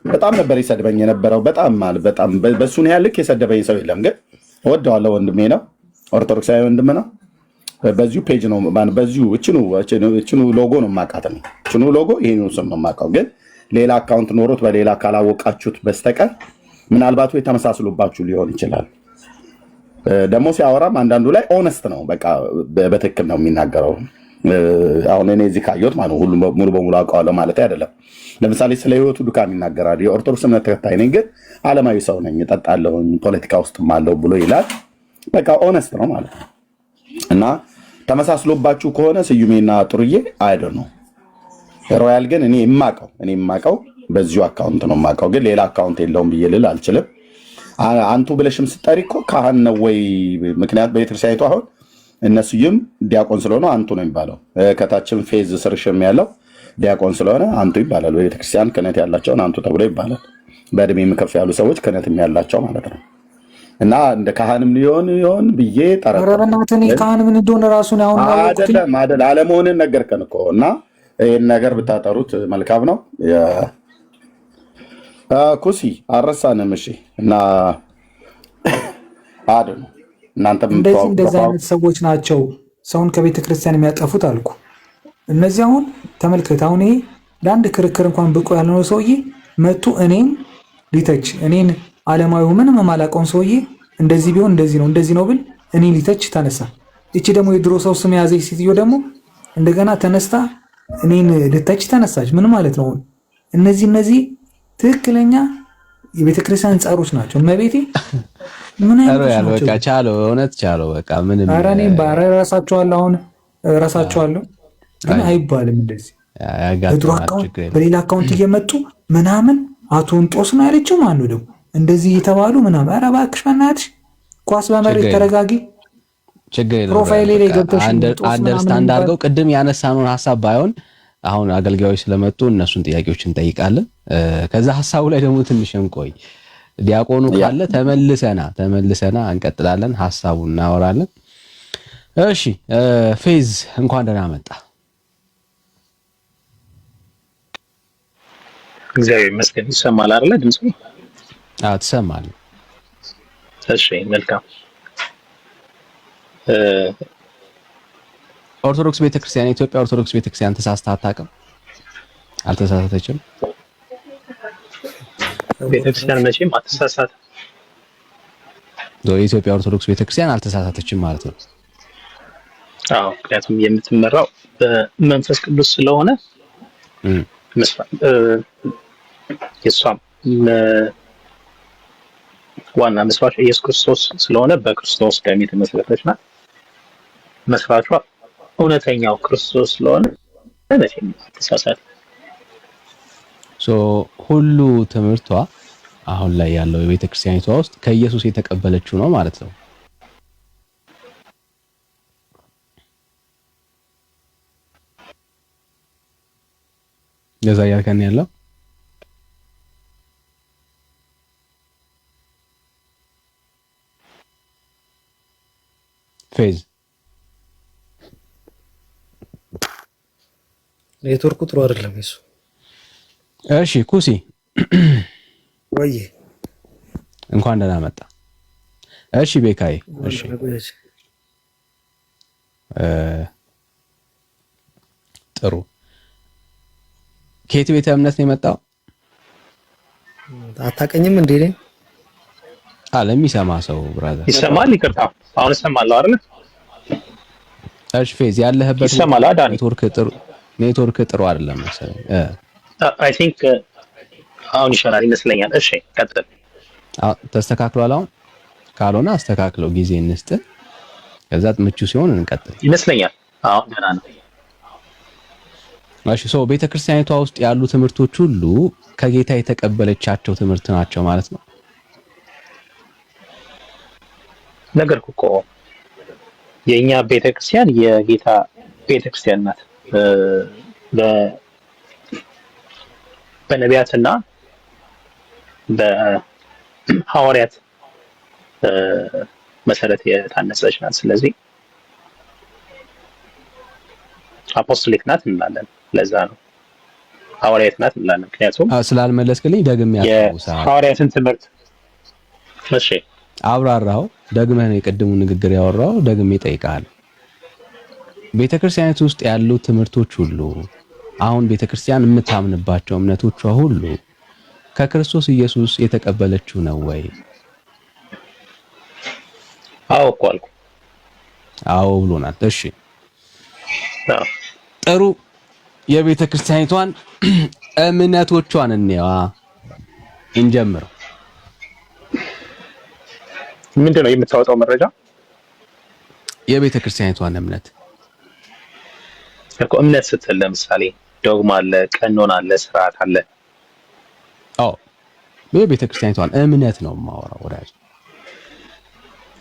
በጣም ነበር ይሰድበኝ የነበረው። በጣም በሱን ያህል ልክ የሰደበኝ ሰው የለም። ግን እወደዋለሁ፣ ወንድሜ ነው፣ ኦርቶዶክሳዊ ወንድም ነው። በዚሁ ፔጅ ነው በዚሁ እችኑ ሎጎ ነው የማውቃት ነው። እችኑ ሎጎ ይሄን ስም ነው የማውቀው። ግን ሌላ አካውንት ኖሮት በሌላ ካላወቃችሁት በስተቀር ምናልባት ወይ ተመሳስሎባችሁ ሊሆን ይችላል። ደግሞ ሲያወራም አንዳንዱ ላይ ኦነስት ነው፣ በቃ በትክክል ነው የሚናገረው። አሁን እኔ እዚህ ካየሁት ማለት ሁሉ ሙሉ በሙሉ አውቀዋለሁ ማለት አይደለም። ለምሳሌ ስለ ህይወቱ ድካም ይናገራል። የኦርቶዶክስ እምነት ተከታይ ነኝ፣ ግን ዓለማዊ ሰው ነኝ፣ እጠጣለሁ፣ ፖለቲካ ውስጥም አለው ብሎ ይላል። በቃ ኦነስት ነው ማለት ነው። እና ተመሳስሎባችሁ ከሆነ ስዩሜና ጥሩዬ አይደል ነው። ሮያል ግን እኔ የማውቀው በዚሁ አካውንት ነው የማውቀው። ግን ሌላ አካውንት የለውም ብዬ ልል አልችልም። አንቱ ብለሽም ስጠሪ እኮ ካህን ነው ወይ? ምክንያት በቤተክርስቲያኒቱ አሁን እነሱም ዲያቆን ስለሆነ አንቱ ነው የሚባለው። ከታችም ፌዝ ስርሽም ያለው ዲያቆን ስለሆነ አንቱ ይባላል። በቤተክርስቲያን ክህነት ያላቸውን አንቱ ተብሎ ይባላል። በእድሜም ከፍ ያሉ ሰዎች ክህነትም ያላቸው ማለት ነው። እና እንደ ካህንም ሊሆን ብዬ ጠረበናትን ካህን ምን እንደሆነ ራሱን አሁን አይደለም አለመሆንን ነገርከን እኮ። እና ይህን ነገር ብታጠሩት መልካም ነው። ኩሲ አረሳንም። እሺ እና ነው እናንተም እንደዚህ አይነት ሰዎች ናቸው ሰውን ከቤተ ክርስቲያን የሚያጠፉት አልኩ። እነዚህ አሁን ተመልከት። አሁን ይሄ ለአንድ ክርክር እንኳን ብቁ ያልሆነ ሰውዬ መጥቶ እኔን ሊተች እኔን ዓለማዊ ምንም የማላውቀውን ሰውዬ እንደዚህ ቢሆን እንደዚህ ነው ብል እኔን ሊተች ተነሳ። እቺ ደግሞ የድሮ ሰው ስም ያዘች ሴትዮ ደግሞ እንደገና ተነስታ እኔን ልተች ተነሳች። ምን ማለት ነው? እነዚህ ትክክለኛ የቤተክርስቲያን ጸሮች ናቸው። እመቤቴ ምን አይነት ነው? በቃ ቻለው፣ እውነት ቻለው። በቃ ምንም ኧረ እኔም ራሳቸዋለሁ አሁን ራሳቸዋለሁ ግን አይባልም እንደዚህ በድሮ አካውንት በሌላ አካውንት እየመጡ ምናምን አቶ እንጦስ ነው ያለችው። ማነው ደግሞ እንደዚህ እየተባሉ ምናምን። ኧረ እባክሽ በእናትሽ ኳስ በመሬት ተረጋጊ። ችግር የለም። ፕሮፋይሌ ላይ ገብተሽ አንደርስታንድ አድርገው ቅድም ያነሳነውን ሀሳብ ባይሆን አሁን አገልጋዮች ስለመጡ እነሱን ጥያቄዎች እንጠይቃለን። ከዛ ሀሳቡ ላይ ደግሞ ትንሽ እንቆይ። ዲያቆኑ ካለ ተመልሰና እንቀጥላለን፣ ሀሳቡን እናወራለን። እሺ ፌዝ እንኳን ደህና መጣ። እግዚአብሔር ይመስገን። ይሰማል አይደለ ድምጽ? አዎ ትሰማለህ። እሺ መልካም። ኦርቶዶክስ ቤተክርስቲያን የኢትዮጵያ ኦርቶዶክስ ቤተክርስቲያን ተሳስታ አታውቅም? አልተሳሳተችም? ቤተክርስቲያን መቼም አትሳሳት። የኢትዮጵያ ኦርቶዶክስ ቤተክርስቲያን አልተሳሳተችም ማለት ነው። አዎ ምክንያቱም የምትመራው በመንፈስ ቅዱስ ስለሆነ የሷም ዋና መስራች ኢየሱስ ክርስቶስ ስለሆነ በክርስቶስ ደም የተመሰረተች ናት። መስራቿ እውነተኛው ክርስቶስ ስለሆነ መቼም አትሳሳት። ሁሉ ትምህርቷ አሁን ላይ ያለው የቤተክርስቲያኒቷ ውስጥ ከኢየሱስ የተቀበለችው ነው ማለት ነው። ለዛ ያልከን ያለው ፌዝ ኔትወርኩ ጥሩ አይደለም እሱ። እሺ ኩሲ ወይ እንኳን ደህና መጣ። እሺ ቤካይ እሺ ጥሩ። ከየት ቤተ እምነት ነው የመጣው? አታውቀኝም እንዴ? ነኝ የሚሰማ ሰው ብራዘር ይሰማል። ይቅርታ አሁን እሰማለሁ አይደል? እሺ ፌዝ ያለህበት ይሰማል አይደል? ኔትወርክ ጥሩ አይደለም መሰለኝ። አይ ቲንክ አሁን ይሻላል ይመስለኛል። እሺ ቀጥል። ተስተካክሏል። አሁን ካልሆነ አስተካክለው ጊዜ እንስጥ፣ ከዛ ምቹ ሲሆን እንቀጥል ይመስለኛል። አሁን ደህና ነው። እሺ ቤተክርስቲያኒቷ ውስጥ ያሉ ትምህርቶች ሁሉ ከጌታ የተቀበለቻቸው ትምህርት ናቸው ማለት ነው። ነገርኩ እኮ የኛ ቤተክርስቲያን የጌታ ቤተክርስቲያን ናት። በነቢያትና በሐዋርያት መሰረት የታነጸች ናት። ስለዚህ አፖስቶሊክ ናት እንላለን። ለዛ ነው ሐዋርያት ናት እንላለን። ምክንያቱም ስላልመለስክልኝ ደግሜ ያስታውሳል ሐዋርያትን ትምህርት እሺ አብራራው። ደግመህ ነው የቀድሙ ንግግር ያወራው። ደግሜ እጠይቅሃለሁ። ቤተክርስቲያኒቱ ውስጥ ያሉ ትምህርቶች ሁሉ አሁን ቤተክርስቲያን የምታምንባቸው እምነቶቿ ሁሉ ከክርስቶስ ኢየሱስ የተቀበለችው ነው ወይ? አዎ እኮ አልኩ። አዎ ብሎናል። እሺ ጥሩ። የቤተክርስቲያኒቷን እምነቶቿን እንጀምረው። ምንድነው የምታወጣው መረጃ? የቤተክርስቲያኒቷን እምነት እኮ እምነት ስትል ለምሳሌ ዶግማ አለ፣ ቀኖና አለ፣ ስርዓት አለ። አዎ የቤተክርስቲያኒቷን እምነት ነው የማወራው ወዳጅ።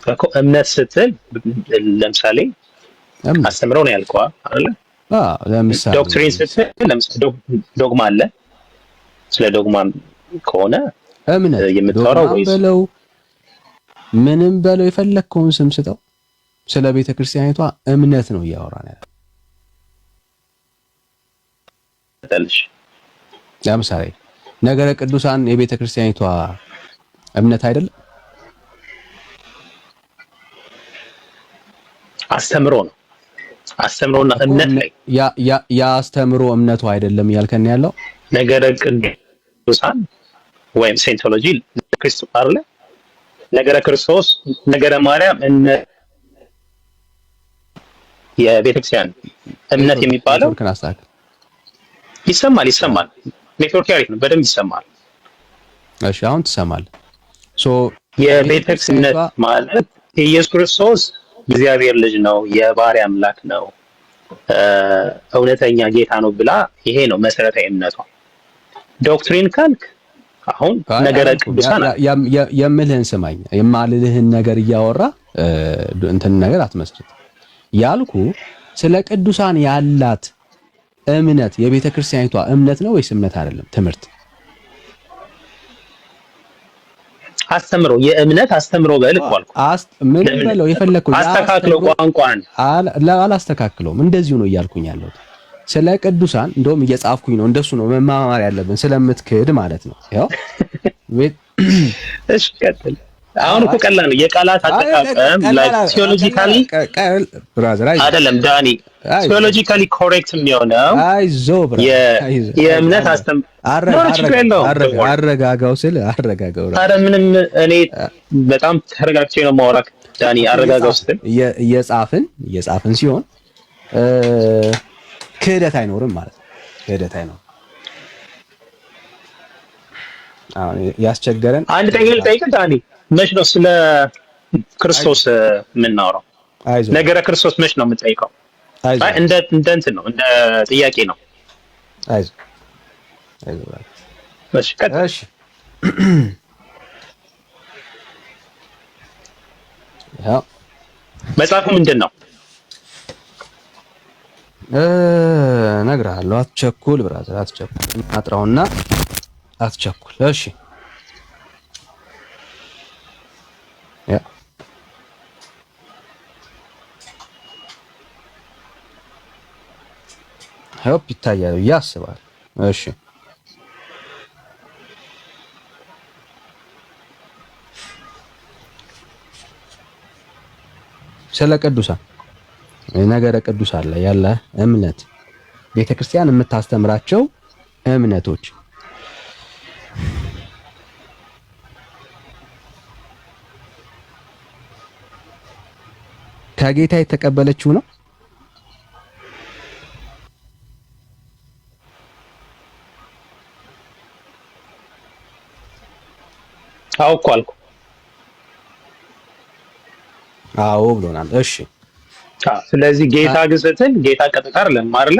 እኮ እምነት ስትል ለምሳሌ አስተምረው ነው ያልከው አይደል? ለምሳሌ ዶክትሪን ስትል ለምሳሌ ዶግማ አለ። ስለ ዶግማ ከሆነ እምነት የምታወራው ወይስ በለው ምንም በለው የፈለከውን ስም ስጠው፣ ስለ ቤተክርስቲያኒቷ እምነት ነው እያወራን ያለው። ለምሳሌ ነገረ ቅዱሳን የቤተክርስቲያኒቷ እምነት አይደለም? አስተምሮ ነው። አስተምሮና እምነት ላይ የአስተምሮ እምነቱ አይደለም እያልከን ያለው ነገረ ቅዱሳን ወይም ሴንቶሎጂ ክርስቶስ አይደለ? ነገረ ክርስቶስ፣ ነገረ ማርያም የቤተክርስቲያን እምነት የሚባለው ይሰማል። ኔትወርክ ያሪፍ ነው፣ በደንብ ይሰማል። እሺ አሁን ትሰማለህ። የቤተክርስቲያን እምነት ማለት ኢየሱስ ክርስቶስ እግዚአብሔር ልጅ ነው፣ የባሪያ አምላክ ነው፣ እውነተኛ ጌታ ነው ብላ፣ ይሄ ነው መሰረታዊ እምነቷ። ዶክትሪን ካልክ አሁን ነገረ ቅዱሳን የምልህን ስማኝ፣ የማልልህን ነገር እያወራ እንትን ነገር አትመስርት። ያልኩ ስለ ቅዱሳን ያላት እምነት የቤተ ክርስቲያኒቷ እምነት ነው ወይስ እምነት አይደለም? ትምህርት አስተምሮ፣ የእምነት አስተምሮ በልክ አልኩ። ምን በለው የፈለኩት አስተካክለው ቋንቋን አላስተካክለውም። እንደዚሁ ነው እያልኩኝ ያለሁት። ስለ ቅዱሳን እንደውም እየጻፍኩኝ ነው። እንደሱ ነው መማማር ያለብን፣ ስለምትክድ ማለት ነው። ያው እሺ ቀጥል። አሁን እኮ ቀላል ነው የቃላት አጠቃቀም ላይክ ቲዮሎጂካሊ ብራዘር አይደለም ዳኒ፣ ቲዮሎጂካሊ ኮሬክት የሚሆነው የእምነት አረጋጋው ስል አረጋጋው። ኧረ ምንም እኔ በጣም ተረጋግቼ ነው የማወራክ ዳኒ። አረጋጋው ስል እየጻፍን ሲሆን ክህደት አይኖርም ማለት ነው። ክህደት አይኖርም። አሁን ያስቸገረን አንድ ጠይቅ ዳኒ፣ መች ነው ስለ ክርስቶስ የምናወራው? ነገረ ክርስቶስ መች ነው የምጠይቀው? አይ እንደ እንትን ነው፣ እንደ ጥያቄ ነው። አይዞህ እሺ ቀጥል። እሺ ያው መጽሐፉ ምንድን ነው? እነግርሃለሁ። አትቸኩል ብራዘር፣ አትቸኩል። አጥራውና አትቸኩል። እሺ ያ ሆፕ ይታያል ብዬ አስባለሁ። እሺ ስለ ቅዱሳን ነገረ ቅዱሳን ላይ ያለ እምነት ቤተክርስቲያን የምታስተምራቸው እምነቶች ከጌታ የተቀበለችው ነው። አውቋልኩ አዎ ብሎናል። እሺ ስለዚህ ጌታ ግዝትን ጌታ ቀጥታ አይደለም አይደለ?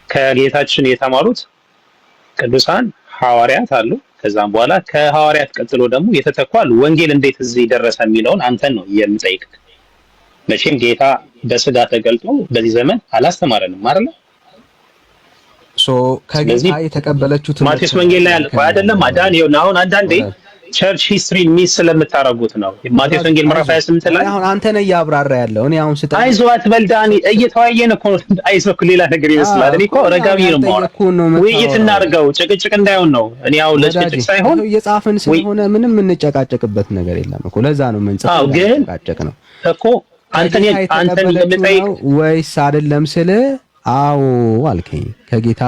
ከጌታችን የተማሩት ቅዱሳን ሐዋርያት አሉ። ከዛም በኋላ ከሐዋርያት ቀጥሎ ደግሞ የተተኳል። ወንጌል እንዴት እዚህ ደረሰ የሚለውን አንተን ነው የምጠይቅ። መቼም ጌታ በስጋ ተገልጦ በዚህ ዘመን አላስተማረንም አይደለ? ከጌታ የተቀበለችው ትምህርት ማቴዎስ ወንጌል ላይ አለ አይደለም? አዳን ይሁን አሁን አንዳንዴ ቸርች ሂስትሪ ሚስ ስለምታረጉት ነው። ማቴዎስ ወንጌል ምዕራፍ 28 ላይ አሁን አንተ ነህ እያብራራ ያለው። እኔ አሁን ስጠይቅ አይዞህ አትበል ዳኒ፣ እየተወያየን እኮ አይዞህ ሌላ ነገር ይመስላል። እኔ እኮ ረጋ ብዬ ነው የማወራው። ውይይት እናድርገው፣ ጭቅጭቅ እንዳይሆን ነው። እኔ ያው ለጭቅጭቅ ሳይሆን እየጻፍን ስለሆነ ምንም የምንጨቃጨቅበት ነገር የለም እኮ። ለዛ ነው የምንጽፈው። አዎ ግን ጨቃጨቅ ነው እኮ አንተን የምጠይቅ ወይስ አይደለም ስለ አዎ አልከኝ። ከጌታ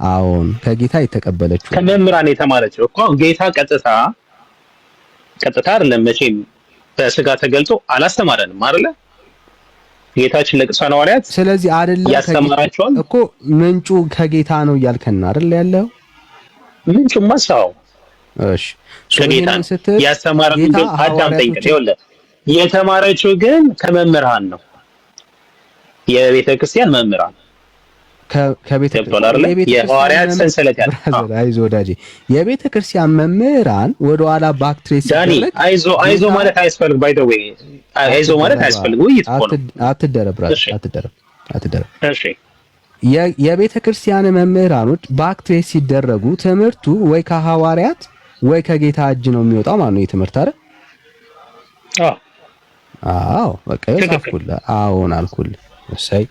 አዎን ከጌታ የተቀበለችው ከመምህራን የተማረችው እኮ ጌታ ቀጥታ አይደለም መቼም በስጋ ተገልጦ አላስተማረንም አይደለ? ጌታችን ለቅዱሳን ሐዋርያት ስለዚህ አይደለም ያስተማራቸዋል እኮ ምንጩ ከጌታ ነው እያልከን አይደል ያለው? ምንጩ ማሳው እሺ ከጌታ ያስተማረን ግን አዳም ጠይቀኝ ይወለ የተማረችው ግን ከመምህራን ነው። የቤተ ክርስቲያን መምህራን ከቤተ የሐዋርያት ሰንሰለት ያለ አይዞህ ወዳጄ፣ የቤተ ክርስቲያን መምህራን ወደ ኋላ ባክትሬስ ዳኒ አይዞህ ማለት አያስፈልግ። ባይ ዘ ዌይ አይዞህ ማለት አያስፈልግ። ውይይት እኮ ነው። አትደረብ ብራዘር፣ አትደረብ። እሺ የቤተ ክርስቲያን መምህራኖች ባክትሬስ ሲደረጉ ትምህርቱ ወይ ከሐዋርያት ወይ ከጌታ እጅ ነው የሚወጣው ማለት ነው። የትምህርት አይደል? አዎ በቃ ይጻፍኩልህ። አዎን አልኩልህ። እሰይ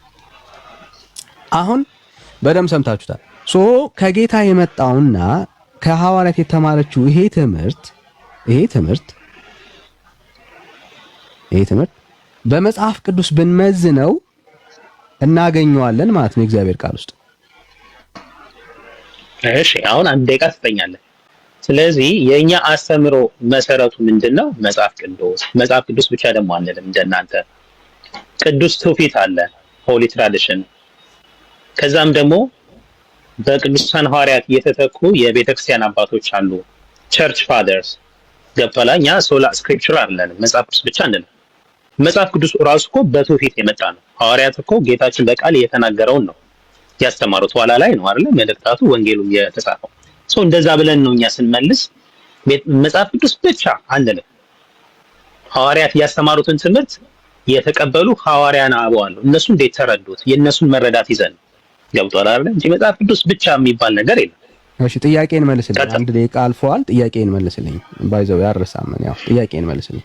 አሁን በደምብ ሰምታችሁታል። ከጌታ የመጣውና ከሐዋርያት የተማረችው ይሄ ትምህርት በመጽሐፍ ቅዱስ ብንመዝነው እናገኘዋለን ማለት ነው እግዚአብሔር ቃል ውስጥ። እሺ አሁን አንድ ደቂቃ ትጠኛለህ። ስለዚህ የኛ አስተምሮ መሰረቱ ምንድነው? መጽሐፍ ቅዱስ። መጽሐፍ ቅዱስ ብቻ ደግሞ አንልም እንደናንተ። ቅዱስ ትውፊት አለ፣ ሆሊ ትራዲሽን። ከዛም ደግሞ በቅዱሳን ሐዋርያት የተተኩ የቤተክርስቲያን አባቶች አሉ፣ ቸርች ፋዘርስ። ገባላ? እኛ ሶላ ስክሪፕቸር አይደለም፣ መጽሐፍ ቅዱስ ብቻ አንልም። መጽሐፍ ቅዱስ ራሱ እኮ በትውፊት የመጣ ነው። ሐዋርያት እኮ ጌታችን በቃል የተናገረውን ነው ያስተማሩት። ኋላ ላይ ነው አይደል መልእክታቱ ወንጌሉ የተጻፈው። እንደዛ ብለን ነው እኛ ስንመልስ መጽሐፍ ቅዱስ ብቻ አንልም። ሐዋርያት ያስተማሩትን ትምህርት የተቀበሉ ሐዋርያን አበው አሉ። እነሱ እንዴት ተረዱት? የእነሱን መረዳት ይዘን ገብቷል አይደል እንጂ መጽሐፍ ቅዱስ ብቻ የሚባል ነገር የለም። እሺ ጥያቄን መልስልኝ። አንድ ደቂቃ አልፈዋል። ጥያቄን መልስልኝ። ባይዘው ያረሳመን ያው ጥያቄን መልስልኝ።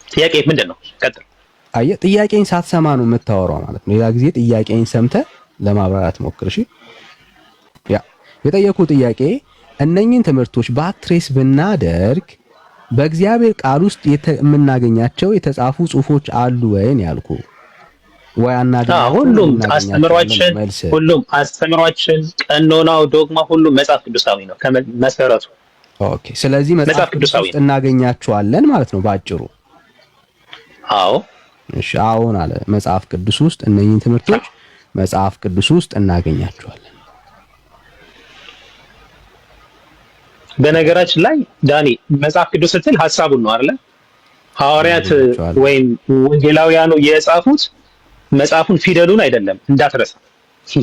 ጥያቄ ምንድን ነው? ቀጥል። አየህ ጥያቄን ሳትሰማ ነው የምታወራው ማለት ነው። ሌላ ጊዜ ጥያቄን ሰምተህ ለማብራራት ሞክር። እሺ ያ የጠየቁ ጥያቄ እነኚህን ትምህርቶች በአክትሬስ ብናደርግ በእግዚአብሔር ቃል ውስጥ የምናገኛቸው የተጻፉ ጽሁፎች አሉ ወይን ያልኩ ወይ አናገኛቸው? ሁሉም አስተምሯችን፣ ቀኖናው፣ ዶግማ ሁሉም መጽሐፍ ቅዱሳዊ ነው ከመሰረቱ። ኦኬ ስለዚህ መጽሐፍ ቅዱስ ውስጥ እናገኛቸዋለን ማለት ነው ባጭሩ። አዎ እሺ አሁን አለ መጽሐፍ ቅዱስ ውስጥ እነኚህን ትምህርቶች መጽሐፍ ቅዱስ ውስጥ እናገኛቸዋለን። በነገራችን ላይ ዳኒ መጽሐፍ ቅዱስ ስትል ሐሳቡን ነው አይደል? ሐዋርያት ወይም ወንጌላውያኑ የጻፉት መጽሐፉን ፊደሉን አይደለም እንዳትረሳ።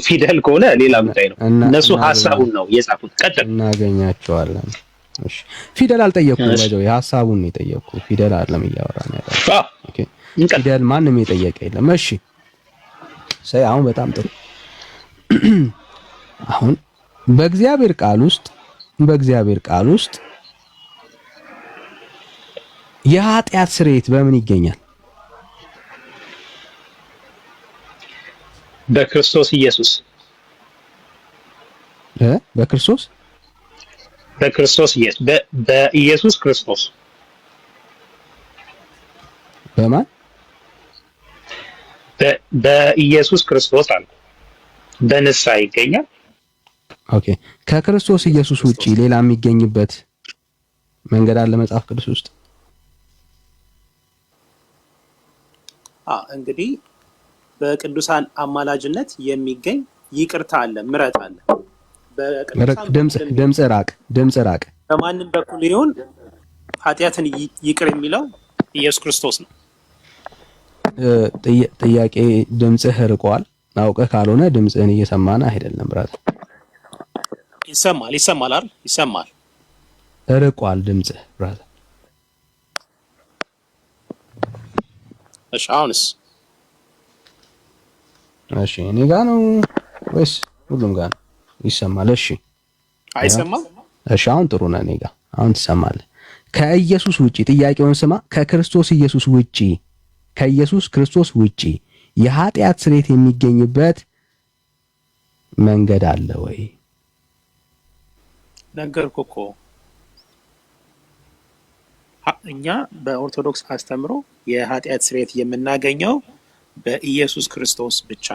ፊደል ከሆነ ሌላ ጉዳይ ነው። እነሱ ሐሳቡን ነው የጻፉት። ቀጥል። እናገኛቸዋለን። እሺ ፊደል አልጠየኩም ባይዘው የሐሳቡን ነው የጠየኩ። ፊደል አይደለም እያወራን ያለው። ኦኬ ፊደል ማንም የጠየቀ የለም። እሺ አሁን በጣም ጥሩ። አሁን በእግዚአብሔር ቃል ውስጥ የኃጢአት ስርየት በምን ይገኛል? በክርስቶስ ኢየሱስ። በክርስቶስ ኢየሱስ በኢየሱስ ክርስቶስ። በማን? በኢየሱስ ክርስቶስ አለ። በንስሐ ይገኛል። ኦኬ ከክርስቶስ ኢየሱስ ውጪ ሌላ የሚገኝበት መንገድ አለ መጽሐፍ ቅዱስ ውስጥ? እንግዲህ በቅዱሳን አማላጅነት የሚገኝ ይቅርታ አለ፣ ምሕረት አለ። ድምጽ ራቅ። በማንም በኩል ይሁን ኃጢአትን ይቅር የሚለው ኢየሱስ ክርስቶስ ነው። ጥያቄ ድምጽህ ርቋል። አውቀህ ካልሆነ ድምጽህን እየሰማን አይደለም ብራት። ይሰማል አይደል? ይሰማል። ርቋል ድምጽህ ብራት። እሺ አሁንስ? እሺ እኔ ጋር ነው ወይስ ሁሉም ጋር ነው? ይሰማል። እሺ አይሰማም? እሺ አሁን ጥሩ ነው። እኔ ጋር አሁን ትሰማለህ። ከኢየሱስ ውጪ ጥያቄውን ስማ። ከክርስቶስ ኢየሱስ ውጪ ከኢየሱስ ክርስቶስ ውጪ የኃጢአት ስርየት የሚገኝበት መንገድ አለ ወይ? ነገርኩህ እኮ እኛ በኦርቶዶክስ አስተምሮ የኃጢአት ስርየት የምናገኘው በኢየሱስ ክርስቶስ ብቻ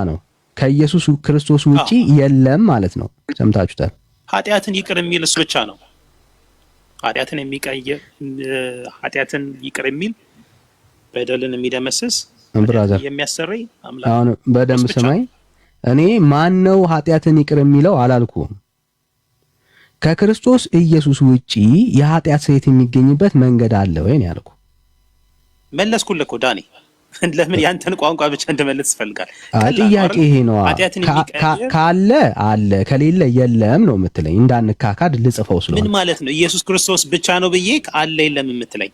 ነው። ከኢየሱስ ክርስቶስ ውጪ የለም ማለት ነው። ሰምታችሁታል። ኃጢአትን ይቅር የሚል እሱ ብቻ ነው። ኃጢአትን ይቅር የሚል በደልን የሚደመስስ የሚያሰረይ አምላክ። አሁን በደንብ ስማኝ። እኔ ማን ነው ኃጢአትን ይቅር የሚለው አላልኩም። ከክርስቶስ ኢየሱስ ውጪ የኃጢአት ስርየት የሚገኝበት መንገድ አለ ወይ ነው ያልኩ። መለስኩልህ እኮ ዳኒ። ለምን ያንተን ቋንቋ ብቻ እንድመልስ ትፈልጋል? ጥያቄ ይሄ ነው። ካለ አለ ከሌለ የለም ነው የምትለኝ። እንዳንካካድ ልጽፈው ስለሆነ ምን ማለት ነው? ኢየሱስ ክርስቶስ ብቻ ነው ብዬ አለ የለም የምትለኝ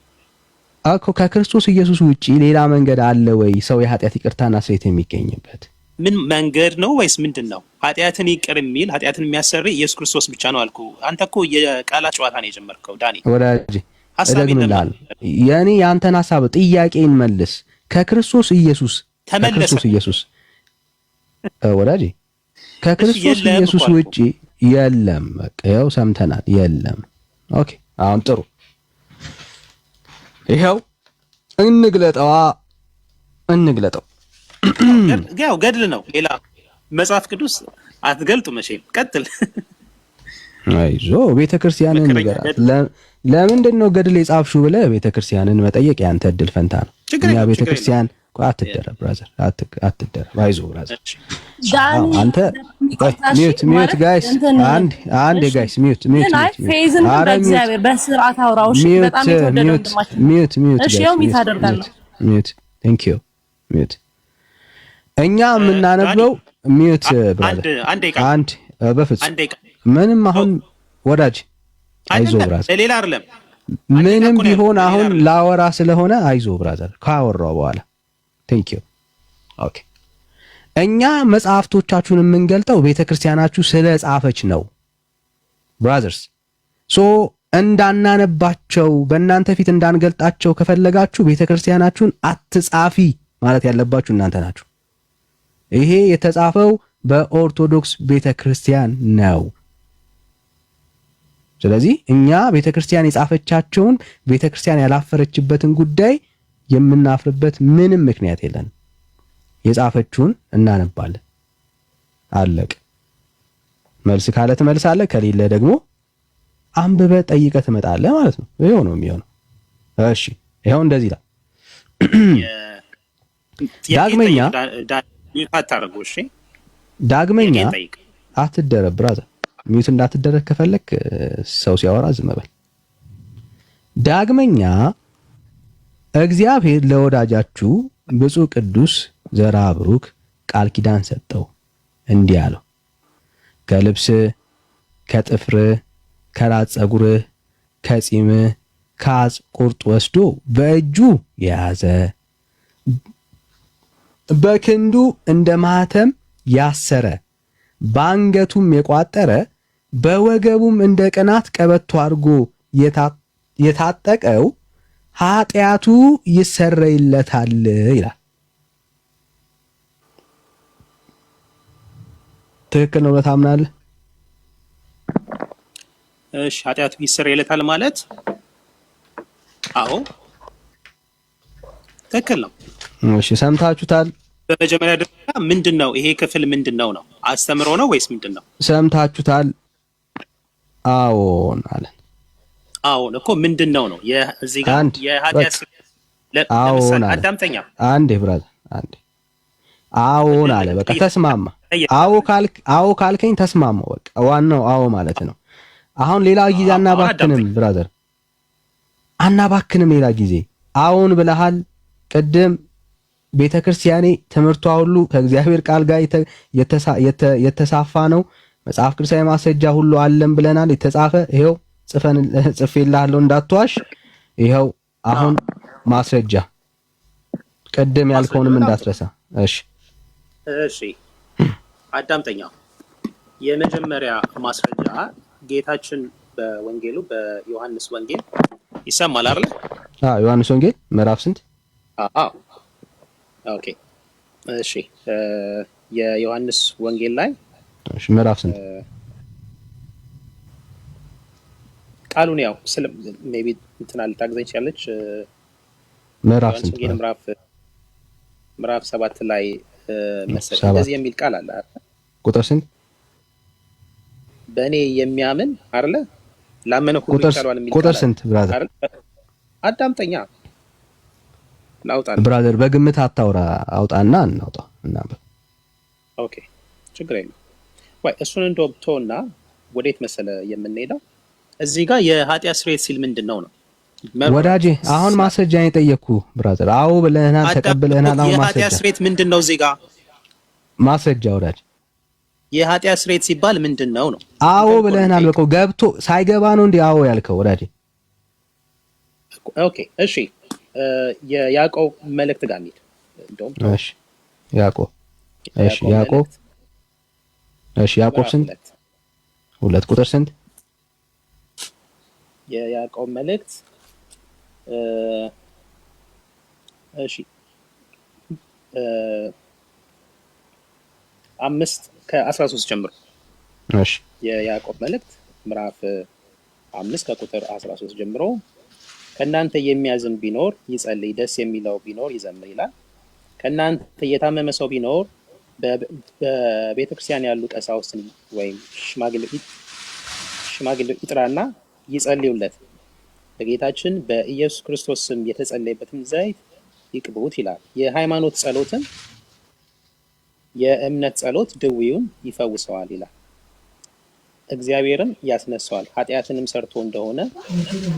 እኮ። ከክርስቶስ ኢየሱስ ውጪ ሌላ መንገድ አለ ወይ ሰው የኃጢአት ይቅርታና ስርየት የሚገኝበት? ምን መንገድ ነው ወይስ ምንድን ነው? ኃጢአትን ይቅር የሚል ኃጢአትን የሚያሰርይ ኢየሱስ ክርስቶስ ብቻ ነው አልኩ። አንተ እኮ የቃላት ጨዋታ ነው የጀመርከው ዳኒ። ወዳጄ እደግምልሃለሁ። የኔ ያንተን ሐሳብ ጥያቄን መልስ። ከክርስቶስ ኢየሱስ ወዳጄ ከክርስቶስ ኢየሱስ ውጪ የለም። በቃ ይኸው ሰምተናል። የለም። ኦኬ አሁን ጥሩ ይኸው እንግለጠው። ያው ገድል ነው። ሌላ መጽሐፍ ቅዱስ አትገልጡ መቼም። ቀጥል። አይዞ ቤተክርስቲያንን ንገራት። ለምንድን ነው ገድል የጻፍሽው ብለህ ቤተክርስቲያንን መጠየቅ ያንተ እድል ፈንታ ነው። እኛ ቤተክርስቲያን አትደረብ ብራዘር፣ አትደረብ። አይዞ ብራዘር። አንተ ሚዩት ጋይስ፣ አንድ ጋይስ ሚዩት። ፌዝን በእግዚአብሔር በስርዓት አውራው። እሺ በጣም የተወደደ ወንድማችን ሚዩት። እሺ ያው ሚት አደርጋለሁ። ሚዩት ቴንክ ዩ ሚዩት። እኛ የምናነበው ሚዩት ብራዘር። አንድ በፍጹም ምንም አሁን ወዳጅ አይዞ ብራዘር፣ ሌላ አይደለም ምንም ቢሆን አሁን ላወራ ስለሆነ አይዞ ብራዘር። ካወራው በኋላ ቴንክ ዩ ኦኬ። እኛ መጽሐፍቶቻችሁን የምንገልጠው ቤተክርስቲያናችሁ ስለ ጻፈች ነው ብራዘርስ። ሶ እንዳናነባቸው በእናንተ ፊት እንዳንገልጣቸው ከፈለጋችሁ ቤተክርስቲያናችሁን አትጻፊ ማለት ያለባችሁ እናንተ ናችሁ። ይሄ የተጻፈው በኦርቶዶክስ ቤተክርስቲያን ነው። ስለዚህ እኛ ቤተክርስቲያን የጻፈቻቸውን ቤተክርስቲያን ያላፈረችበትን ጉዳይ የምናፍርበት ምንም ምክንያት የለን። የጻፈችውን እናነባለን። አለቅ። መልስ ካለ ትመልሳለህ፣ ከሌለ ደግሞ አንብበህ ጠይቀህ ትመጣለህ ማለት ነው። ይሄው ነው የሚሆነው። እሺ ይሄው እንደዚህ ይላል። ዳግመኛ አትደረብ ብራዘር። ሚዩት እንዳትደረግ ከፈለክ ሰው ሲያወራ ዝም በል። ዳግመኛ እግዚአብሔር ለወዳጃችሁ ብፁዕ ቅዱስ ዘርዓ ብሩክ ቃል ኪዳን ሰጠው፣ እንዲህ አለው፣ ከልብስ ከጥፍር ከራስ ፀጉርህ ከጺምህ ከአጽ ቁርጥ ወስዶ በእጁ የያዘ በክንዱ እንደ ማህተም ያሰረ በአንገቱም የቋጠረ በወገቡም እንደ ቅናት ቀበቶ አድርጎ የታጠቀው ኃጢአቱ ይሰረይለታል ይላል። ትክክል ነው ብለህ ታምናለህ? እሺ ኃጢአቱ ይሰረይለታል ማለት አዎ ትክክል ነው። እሺ ሰምታችሁታል። በመጀመሪያ ደረጃ ምንድነው ይሄ ክፍል ምንድነው ነው? አስተምሮ ነው ወይስ ምንድነው? ሰምታችሁታል። አዎን አለ። አዎን እኮ ምንድነው ነው? የዚህ ጋር የኃጢአት ለምሳሌ አዳምጠኛ አንዴ ብራዘር አንዴ አዎን አለ። በቃ ተስማማ። አዎ ካልከኝ ተስማማው። በቃ ዋናው አዎ ማለት ነው። አሁን ሌላ ጊዜ አናባክንም ብራዘር፣ አናባክንም። ሌላ ጊዜ አዎን ብለሃል። ቅድም ቤተክርስቲያኔ ትምህርቷ ሁሉ ከእግዚአብሔር ቃል ጋር የተሳፋ ነው። መጽሐፍ ቅዱሳዊ ማስረጃ ሁሉ አለን ብለናል። የተጻፈ ይሄው ጽፌልሃለሁ እንዳትዋሽ። ይሄው አሁን ማስረጃ ቅድም ያልከውንም እንዳትረሳ። እሺ አዳምጠኛ። የመጀመሪያ ማስረጃ ጌታችን በወንጌሉ በዮሐንስ ወንጌል ይሰማል አይደል? ዮሐንስ ወንጌል ምዕራፍ ስንት? ኦኬ እሺ የዮሐንስ ወንጌል ላይ እሺ ምዕራፍ ስንት? ቃሉን ያው ስለ ሜቢ እንትና ልታግዘኝ ትችላለች። ምዕራፍ ስንት? ምዕራፍ 7 ላይ መሰለኝ እንደዚህ የሚል ቃል አለ። ቁጥር ስንት? በእኔ የሚያምን አይደለ ላመነ ሁሉ ይቀርባል የሚል ቁጥር ስንት ብራዘር? አዳምጠኛ ላውጣ ብራዘር፣ በግምት አታውራ። አውጣና እናውጣ እናንበብ። ኦኬ ችግር የለም። ወይ እሱን እንደውብቶና ወዴት መሰለ የምንሄደው? እዚህ ጋር የኃጢአት ስርየት ሲል ምንድነው ነው ወዳጄ? አሁን ማስረጃ የጠየቅኩ ብራዘር። አዎ ብለህናል፣ ተቀብለህናል። አሁን ማስረጃ የኃጢአት ስርየት ምንድነው? እዚህ ጋር ማስረጃ ወዳጄ። የኃጢአት ስርየት ሲባል ምንድነው ነው? አዎ ብለህናል። በቃ ገብቶ ሳይገባ ነው እንዴ አዎ ያልከው ወዳጄ? ኦኬ እሺ የያዕቆብ መልእክት ጋር እንሂድ። እንደውም እሺ ያዕቆብ ያዕቆብ ስንት? 2 ቁጥር ስንት? የያዕቆብ መልእክት እሺ 5 ከ13 ጀምሮ እሺ የያዕቆብ መልእክት ምዕራፍ 5 ከቁጥር 13 ጀምሮ ከእናንተ የሚያዝን ቢኖር ይጸልይ፣ ደስ የሚለው ቢኖር ይዘምር ይላል። ከእናንተ የታመመ ሰው ቢኖር በቤተ ክርስቲያን ያሉ ቀሳውስትን ወይም ሽማግሌ ይጥራና ይጸልዩለት፣ በጌታችን በኢየሱስ ክርስቶስ ስም የተጸለየበትን ዘይት ይቅቡት ይላል። የሃይማኖት ጸሎትን የእምነት ጸሎት ድውዩን ይፈውሰዋል ይላል። እግዚአብሔርም ያስነሳዋል፣ ኃጢአትንም ሰርቶ እንደሆነ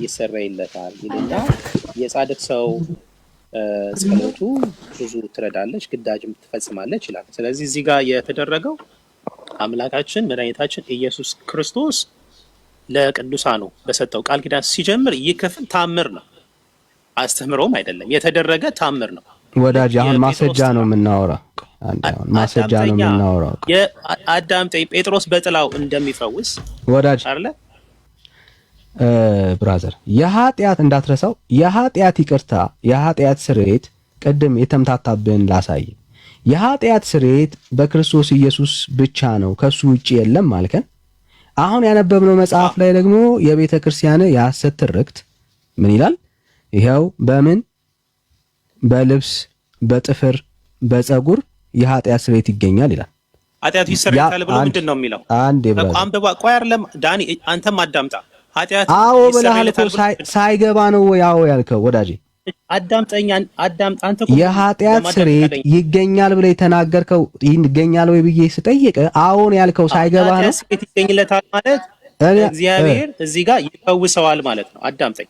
ይሰረይለታል ይልና የጻድቅ ሰው ጸሎቱ ብዙ ትረዳለች፣ ግዳጅም ትፈጽማለች ይላል። ስለዚህ እዚህ ጋር የተደረገው አምላካችን መድኃኒታችን ኢየሱስ ክርስቶስ ለቅዱሳኑ በሰጠው ቃል ኪዳን ሲጀምር ይህ ክፍል ታምር ነው፣ አስተምሮም አይደለም፣ የተደረገ ታምር ነው። ወዳጅ አሁን ማስረጃ ነው የምናወራው። ማስረጃ ነው የምናወራው። አዳምጠኝ። ጴጥሮስ በጥላው እንደሚፈውስ ወዳጅ አይደለ ብራዘር፣ የኃጢአት እንዳትረሳው፣ የኃጢአት ይቅርታ፣ የኃጢአት ስርየት ቅድም የተምታታብን ላሳይ። የኃጢአት ስርየት በክርስቶስ ኢየሱስ ብቻ ነው፣ ከሱ ውጪ የለም ማልከን። አሁን ያነበብነው መጽሐፍ ላይ ደግሞ የቤተ ክርስቲያን የሐሰት ትርክት ምን ይላል? ይሄው በምን በልብስ በጥፍር በፀጉር የኃጢአት ስርየት ይገኛል ይላል። ኃጢአቱ ይሰረያል ብሎ ምንድን ነው የሚለው? አንዴ ብራዘር አንበባ ቆይ አይደለም ዳኒ፣ አንተም አዳምጣ። ኃጢአት አዎ ብለሃል እኮ ሳይገባ ነው ያው ያልከው ወዳጄ። አዳምጠኛ አዳምጣ። አንተ እኮ የኃጢአት ስርየት ይገኛል ብለህ የተናገርከው ይገኛል ወይ ብዬ ስጠይቅ አዎን ያልከው ሳይገባ ነው። ኃጢአት ስርየት ይገኝለታል ማለት እግዚአብሔር እዚህ ጋር ይፈውሰዋል ማለት ነው። አዳምጠኝ።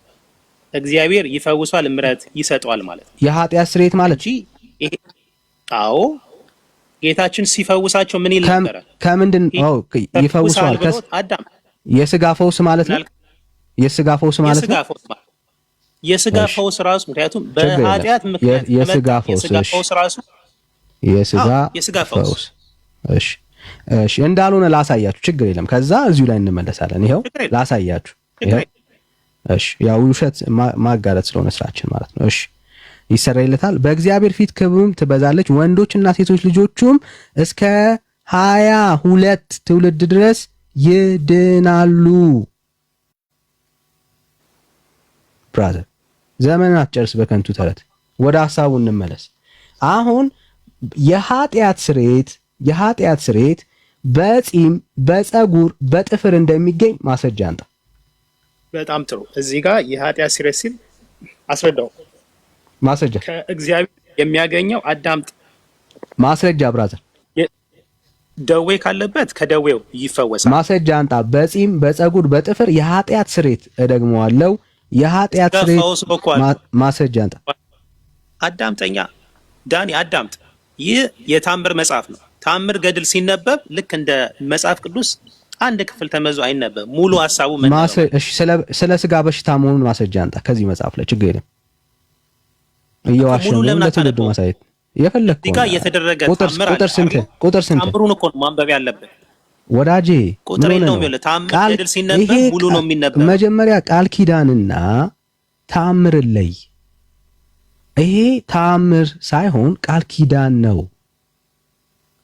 እግዚአብሔር ይፈውሰዋል፣ ምሕረት ይሰጠዋል ማለት ነው። የኃጢአት ስርየት ማለት ይሄ አዎ ጌታችን ሲፈውሳቸው ምን ይል ነበር? ከምንድን ነው ይፈውሰዋል? አዳም የስጋ ፈውስ ማለት ነው። የስጋ ፈውስ ማለት ነው። የስጋ ፈውስ ራሱ ምክንያቱም በኃጢአት ምክንያት የስጋ ፈውስ ራሱ የስጋ ፈውስ እሺ እንዳልሆነ ላሳያችሁ፣ ችግር የለም። ከዛ እዚሁ ላይ እንመለሳለን። ይሄው ላሳያችሁ። ይሄው እሺ፣ ያው ውሸት ማጋለጥ ስለሆነ ስራችን ማለት ነው። እሺ ይሰረይለታል፣ በእግዚአብሔር ፊት ክብሩም ትበዛለች፣ ወንዶችና ሴቶች ልጆቹም እስከ 22 ትውልድ ድረስ ይድናሉ። ብራዘር ዘመንን አትጨርስ በከንቱ ተረት። ወደ ሐሳቡ እንመለስ። አሁን የኃጢአት ስርየት በጺም በፀጉር በጥፍር እንደሚገኝ ማስረጃ አንተ። በጣም ጥሩ። እዚህ ጋር የኃጢአት ስርየት ሲል አስረዳው። ማስረጃ ከእግዚአብሔር የሚያገኘው አዳምጥ። ማስረጃ ብራዘር፣ ደዌ ካለበት ከደዌው ይፈወሳል። ማስረጃ አንጣ። በጺም በፀጉር በጥፍር የኃጢአት ስርየት እደግመዋለሁ፣ የኃጢአት ስርየት ማስረጃ አንጣ። አዳምጠኛ ዳኒ አዳምጥ። ይህ የታምር መጽሐፍ ነው። ታምር ገድል ሲነበብ ልክ እንደ መጽሐፍ ቅዱስ አንድ ክፍል ተመዞ አይነበብ። ሙሉ ሐሳቡ ምን ነው? እሺ ስለ ስጋ በሽታ መሆኑን ማስረጃ አንጣ ከዚህ መጽሐፍ ላይ። ችግር የለም። እየዋሸን ለትውልዱ ማሳየት የፈለግከው እዚህ ጋር የተደረገ ታምር አለ። ቁጥር ስንት? ታምሩን እኮ ማንበብ ያለብህ ወዳጄ። ቁጥር ነው የሚለው። ታምር ገድል ሲነበብ ሙሉ ነው የሚነበብ። መጀመሪያ ቃል ኪዳንና ታምር ለይ። ይሄ ታምር ሳይሆን ቃል ኪዳን ነው።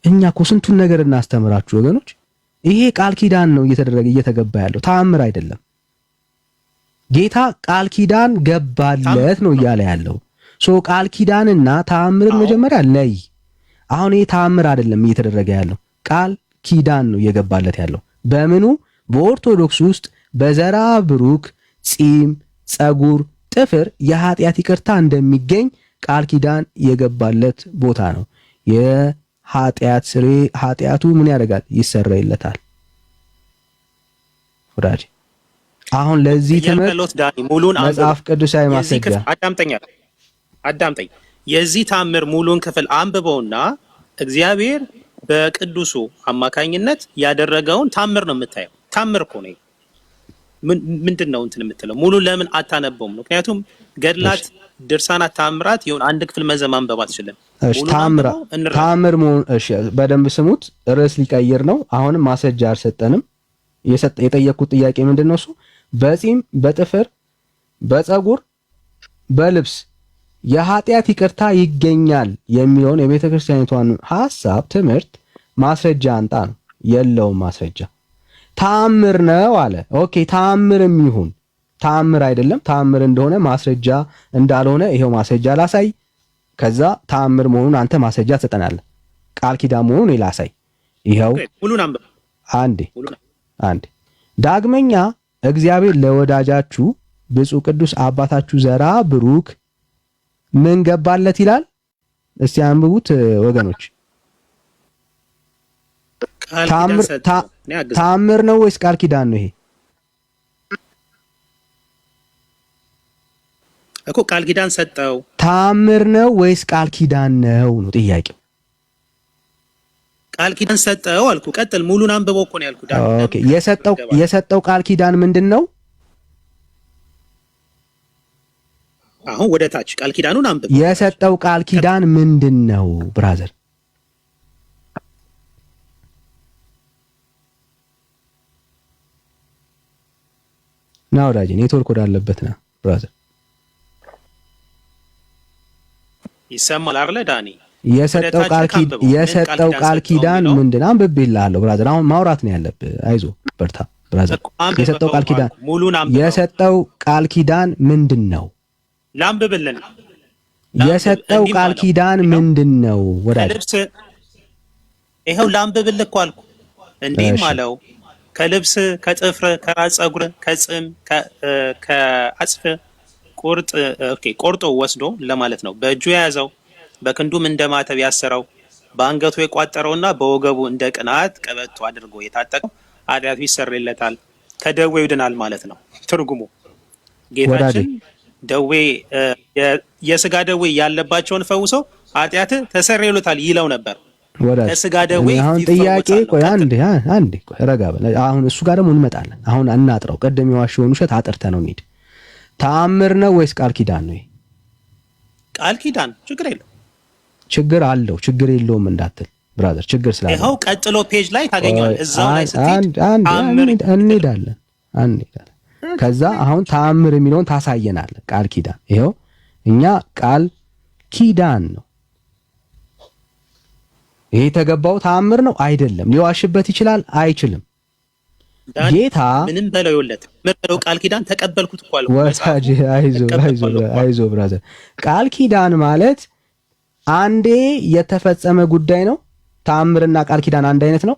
እኛ እኮ ስንቱን ነገር እናስተምራችሁ ወገኖች። ይሄ ቃል ኪዳን ነው እየተገባ ያለው ታምር አይደለም። ጌታ ቃል ኪዳን ገባለት ነው እያለ ያለው። ቃል ኪዳንና ታምርን መጀመሪያ ለይ። አሁን ይሄ ታምር አይደለም እየተደረገ ያለው፣ ቃል ኪዳን ነው እየገባለት ያለው። በምኑ? በኦርቶዶክስ ውስጥ በዘራ ብሩክ ጺም፣ ፀጉር፣ ጥፍር የኃጢአት ይቅርታ እንደሚገኝ ቃል ኪዳን የገባለት ቦታ ነው። ኃጢአቱ ምን ያደርጋል? ይሰረይለታል። ወዳጅ አሁን ለዚህ ትምህርት መጽሐፍ ቅዱሳዊ ማስረጃ አዳምጠኝ። የዚህ ታምር ሙሉን ክፍል አንብበውና እግዚአብሔር በቅዱሱ አማካኝነት ያደረገውን ታምር ነው የምታየው። ታምር እኮ ነው። ምንድን ነው እንትን የምትለው? ሙሉ ለምን አታነበውም? ምክንያቱም ገድላት፣ ድርሳናት፣ ታምራት ይሁን አንድ ክፍል ማንበብ አትችልም። እሺ ታምር መሆን እሺ፣ በደንብ ስሙት። ርዕስ ሊቀይር ነው። አሁንም ማስረጃ አልሰጠንም። የጠየቅኩት ጥያቄ ምንድን ነው? እሱ በጺም በጥፍር በፀጉር በልብስ የኃጢአት ይቅርታ ይገኛል የሚለውን የቤተ ክርስቲያኒቷን ሐሳብ ትምህርት ማስረጃ አንጣ ነው። የለውም ማስረጃ። ተአምር ነው አለ። ኦኬ ተአምርም ይሁን ተአምር አይደለም ተአምር እንደሆነ ማስረጃ እንዳልሆነ ይሄው ማስረጃ ላሳይ። ከዛ ተአምር መሆኑን አንተ ማስረጃ ትሰጠናለህ። ቃል ኪዳን መሆኑን ላሳይ። ይሄው አንዴ ዳግመኛ እግዚአብሔር ለወዳጃችሁ ብፁዕ ቅዱስ አባታችሁ ዘራ ብሩክ ምን ገባለት ይላል። እስቲ አንብቡት ወገኖች። ተአምር ነው ወይስ ቃል ኪዳን ነው? ይሄ እኮ ቃል ኪዳን ሰጠው። ተአምር ነው ወይስ ቃል ኪዳን ነው ነው ጥያቄው። ቃል ኪዳን ሰጠው አልኩ። ቀጥል፣ ሙሉን አንብበው እኮ ነው ያልኩት። ኦኬ የሰጠው ቃል ኪዳን ምንድን ነው? አሁን ወደ ታች ቃል ኪዳኑን አንብበው። የሰጠው ቃል ኪዳን ምንድን ነው ብራዘር? ና ወዳጄ ኔትወርክ ወዳለበት ና ብራዘር። ይሰማል አይደል ዳኒ? የሰጠው ቃል ኪዳን ምንድን ነው? አንብቤልሃለሁ ብራዘር። አሁን ማውራት ነው ያለብህ። አይዞህ በርታ ብራዘር። የሰጠው ቃል ኪዳን ምንድን ነው? ላንብብልን። የሰጠው ቃል ኪዳን ምንድን ነው ወዳጄ? ይኸው ላንብብልህ እኮ አልኩ። እንዲህም አለው ከልብስ ከጥፍር ከራስ ፀጉር ከጽም ከአጽፍ ቆርጦ ወስዶ ለማለት ነው። በእጁ የያዘው በክንዱም እንደ ማተብ ያሰረው በአንገቱ የቋጠረውና በወገቡ እንደ ቅንዓት ቀበቶ አድርጎ የታጠቀው ኃጢአቱ ይሰረይለታል፣ ከደዌው ይድናል ማለት ነው። ትርጉሙ ጌታችን ደዌ የስጋ ደዌ ያለባቸውን ፈውሶ ኃጢአት ተሰረይሎታል ይለው ነበር። ከስጋ ደዌ አሁን ጥያቄ ቆይ አንዴ ቆይ ረጋ በል። አሁን እሱ ጋር ደግሞ እንመጣለን። አሁን እናጥረው። ቀደም የዋሸውን ውሸት አጥርተህ ነው እንሂድ። ተአምር ነው ወይስ ቃል ኪዳን ነው? ቃል ኪዳን ችግር የለው። ችግር አለው ችግር የለውም እንዳትል ብራዘር። ችግር ስላለ ይኸው ቀጥሎ ፔጅ ላይ ታገኘዋለህ። እዛው ላይ ስትሄድ እንሄዳለን። ከዛ አሁን ተአምር የሚለውን ታሳየናለህ። ቃል ኪዳን ይኸው እኛ ቃል ኪዳን ነው ይሄ የተገባው ተአምር ነው አይደለም። ሊዋሽበት ይችላል አይችልም። ጌታ ምንም በለው ይወለት ምንም ቃል ኪዳን ተቀበልኩት እኮ አልኩ። ወዳጅ አይዞ ብራዘር። ቃል ኪዳን ማለት አንዴ የተፈጸመ ጉዳይ ነው። ተአምርና ቃል ኪዳን አንድ አይነት ነው።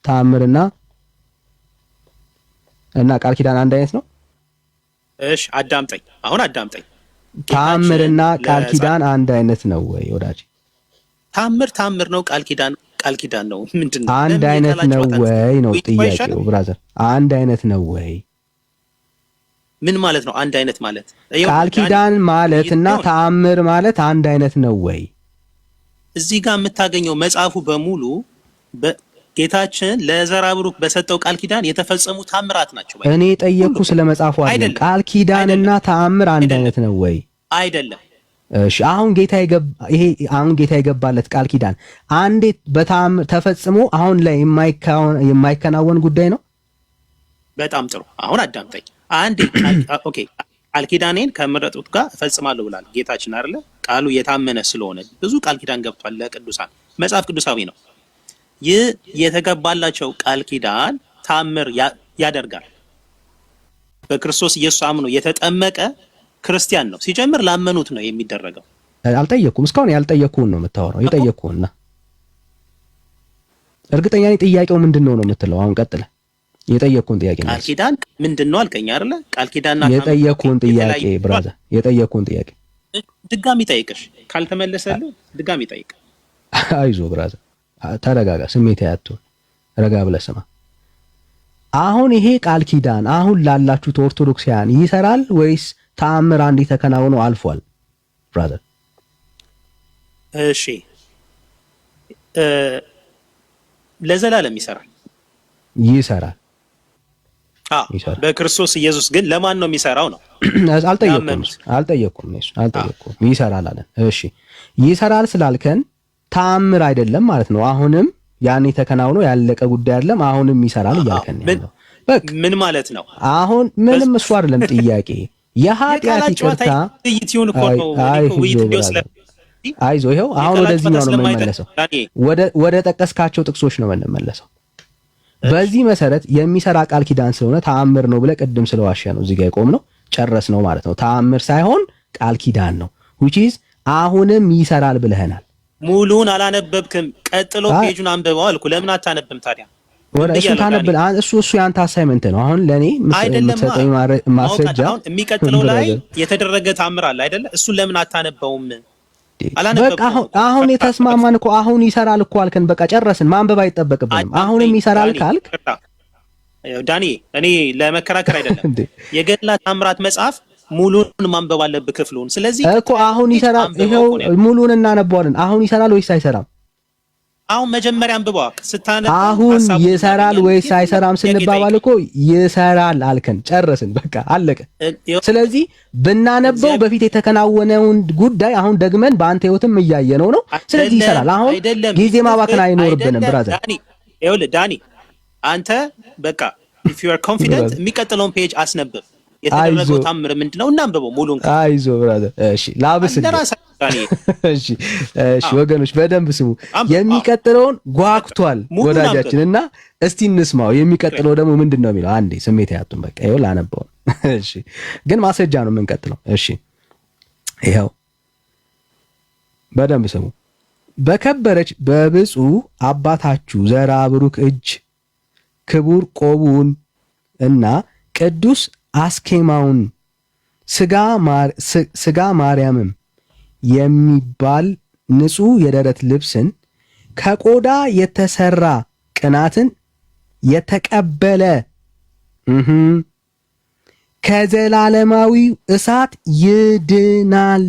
ተአምርና ቃል ኪዳን አንድ አይነት ነው። እሺ አዳምጠኝ፣ አሁን አዳምጠኝ። ተአምርና ቃል ኪዳን አንድ አይነት ነው ወይ ወዳጅ? ተአምር ነው፣ ቃል ኪዳን ነው። ምንድነው? አንድ አይነት ነው ወይ ነው ጥያቄው ብራዘር። አንድ አይነት ነው ወይ? ምን ማለት ነው አንድ አይነት ማለት? ቃል ኪዳን ማለትና ተአምር ማለት አንድ አይነት ነው ወይ? እዚህ ጋር የምታገኘው መጽሐፉ በሙሉ ጌታችን ለዘራ ብሩክ በሰጠው ቃል ኪዳን የተፈጸሙ ተአምራት ናቸው። እኔ ጠየቅኩ ስለ መጽሐፉ አይደለም። ቃል ኪዳንና ተአምር አንድ አይነት ነው ወይ? አይደለም። እሺ አሁን ጌታ የገባለት ቃል ኪዳን አንዴ በተአምር ተፈጽሞ አሁን ላይ የማይከናወን ጉዳይ ነው። በጣም ጥሩ። አሁን አዳምጠኝ አንዴ። ኦኬ ቃል ኪዳኔን ከመረጡት ጋር እፈጽማለሁ ብሏል ጌታችን አይደለ? ቃሉ የታመነ ስለሆነ ብዙ ቃል ኪዳን ገብቷል ለቅዱሳን። መጽሐፍ ቅዱሳዊ ነው። ይህ የተገባላቸው ቃል ኪዳን ታምር ያደርጋል። በክርስቶስ ኢየሱስ አምኖ የተጠመቀ ክርስቲያን ነው። ሲጀምር ላመኑት ነው የሚደረገው። አልጠየኩም። እስካሁን ያልጠየኩህን ነው የምታወራው። የጠየኩህና እርግጠኛ ነኝ ጥያቄው ምንድነው ነው የምትለው። አሁን ቀጥለ የጠየኩህን ጥያቄ ነው። ቃል ኪዳን ምንድነው አልከኝ አይደለ? ቃል ኪዳንና የጠየኩህን ጥያቄ ብራዘር፣ የጠየኩህን ጥያቄ ድጋሚ ጠይቅሽ። ካልተመለሰልህ ድጋሚ ጠይቅ። አይዞ ብራዘር ተረጋጋ። ስሜት ያያቱን ረጋ ብለህ ስማ። አሁን ይሄ ቃል ኪዳን አሁን ላላችሁት ኦርቶዶክሳውያን ይሰራል ወይስ ተአምር አንዴ ተከናውኖ አልፏል ብራዘር? እሺ ለዘላለም ይሰራል። በክርስቶስ ኢየሱስ ግን ለማን ነው የሚሰራው ነው? አልጠየኩም። ይሰራል አለን። እሺ ይሰራል ስላልከን ተአምር አይደለም ማለት ነው። አሁንም ያኔ ተከናውኖ ያለቀ ጉዳይ አይደለም። አሁንም ይሰራል እያልከን ነው። ምን ማለት ነው? አሁን ምንም እሱ አይደለም ጥያቄ። የኃጢአት ይቅርታ አይዞ ይኸው አሁን ወደዚህኛው ነው የምንመለሰው። ወደ ጠቀስካቸው ጥቅሶች ነው የምንመለሰው። በዚህ መሰረት የሚሰራ ቃል ኪዳን ስለሆነ ተአምር ነው ብለህ ቅድም ስለዋሸ ነው እዚህ ጋር የቆም ነው ጨረስ ነው ማለት ነው። ተአምር ሳይሆን ቃል ኪዳን ነው which is አሁንም ይሰራል ብለህናል። ሙሉን አላነበብክም። ቀጥሎ ፔጁን አንብበው አልኩ። ለምን አታነብም ታዲያ? ወደ እሱ ታነብል እሱ ያንተ አሳይመንት ነው። አሁን ለኔ የምትሰጠኝ ማስረጃ የሚቀጥለው ላይ የተደረገ ተአምር አለ አይደለ? እሱን ለምን አታነበውም? በቃ አሁን የተስማማን እኮ አሁን ይሰራል እኮ አልከን። በቃ ጨረስን። ማንበብ አይጠበቅብንም። አሁንም ይሰራል ካልክ ዳኒ፣ እኔ ለመከራከር አይደለም። የገድላ ተአምራት መጽሐፍ ሙሉን ማንበብ አለብህ ክፍሉን። ስለዚህ እኮ አሁን ይሰራል። ይሄው ሙሉን እናነበዋለን። አሁን ይሰራል ወይስ አይሰራም? አሁን መጀመሪያ አንብበዋ ስታነብ አሁን ይሰራል ወይስ አይሰራም ስንባባል እኮ ይሰራል አልከን። ጨረስን። በቃ አለቀ። ስለዚህ ብናነበው በፊት የተከናወነውን ጉዳይ አሁን ደግመን በአንተ ህይወትም እያየነው ነው። ስለዚህ ይሰራል። አሁን ጊዜ ማባከን አይኖርብንም ብራዘር። ይኸውልህ ዳኒ፣ አንተ በቃ if you are confident የሚቀጥለውን ፔጅ አስነብብ። የተደረገው ታምር ምንድነው? እናንብበው ሙሉን። አይዞ ብራዘር። እሺ ላብስልህ። እሺ ወገኖች በደንብ ስሙ። የሚቀጥለውን ጓግቷል ወዳጃችንና እስቲ እንስማው። የሚቀጥለው ደግሞ ምንድነው የሚለው? አንዴ ስሜት ያጡን። በቃ ይኸው ላነበው። እሺ ግን ማስረጃ ነው የምንቀጥለው። እሺ ይኸው በደንብ ስሙ። በከበረች በብፁዕ አባታችሁ ዘራ ብሩክ እጅ ክቡር ቆቡን እና ቅዱስ አስኬማውን ስጋ ማርያምም የሚባል ንጹሕ የደረት ልብስን ከቆዳ የተሰራ ቅናትን የተቀበለ ከዘላለማዊ እሳት ይድናል።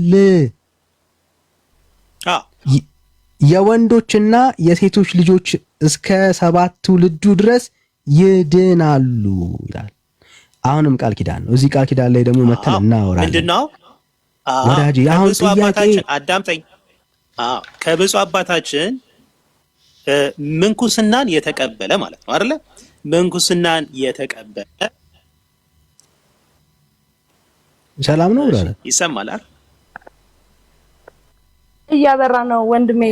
የወንዶችና የሴቶች ልጆች እስከ 7 ትውልዱ ድረስ ይድናሉ ይላል። አሁንም ቃል ኪዳን ነው። እዚህ ቃል ኪዳን ላይ ደግሞ መተን እናወራለን። ምንድነው ወዳጅ? አሁን ጥያቄ አዳምጠኝ። ከብፁዕ አባታችን ምንኩስናን የተቀበለ ማለት ነው አይደለ? ምንኩስናን የተቀበለ ሰላም ነው ብራለ ይሰማል አይደል? እያበራ ነው ወንድሜ።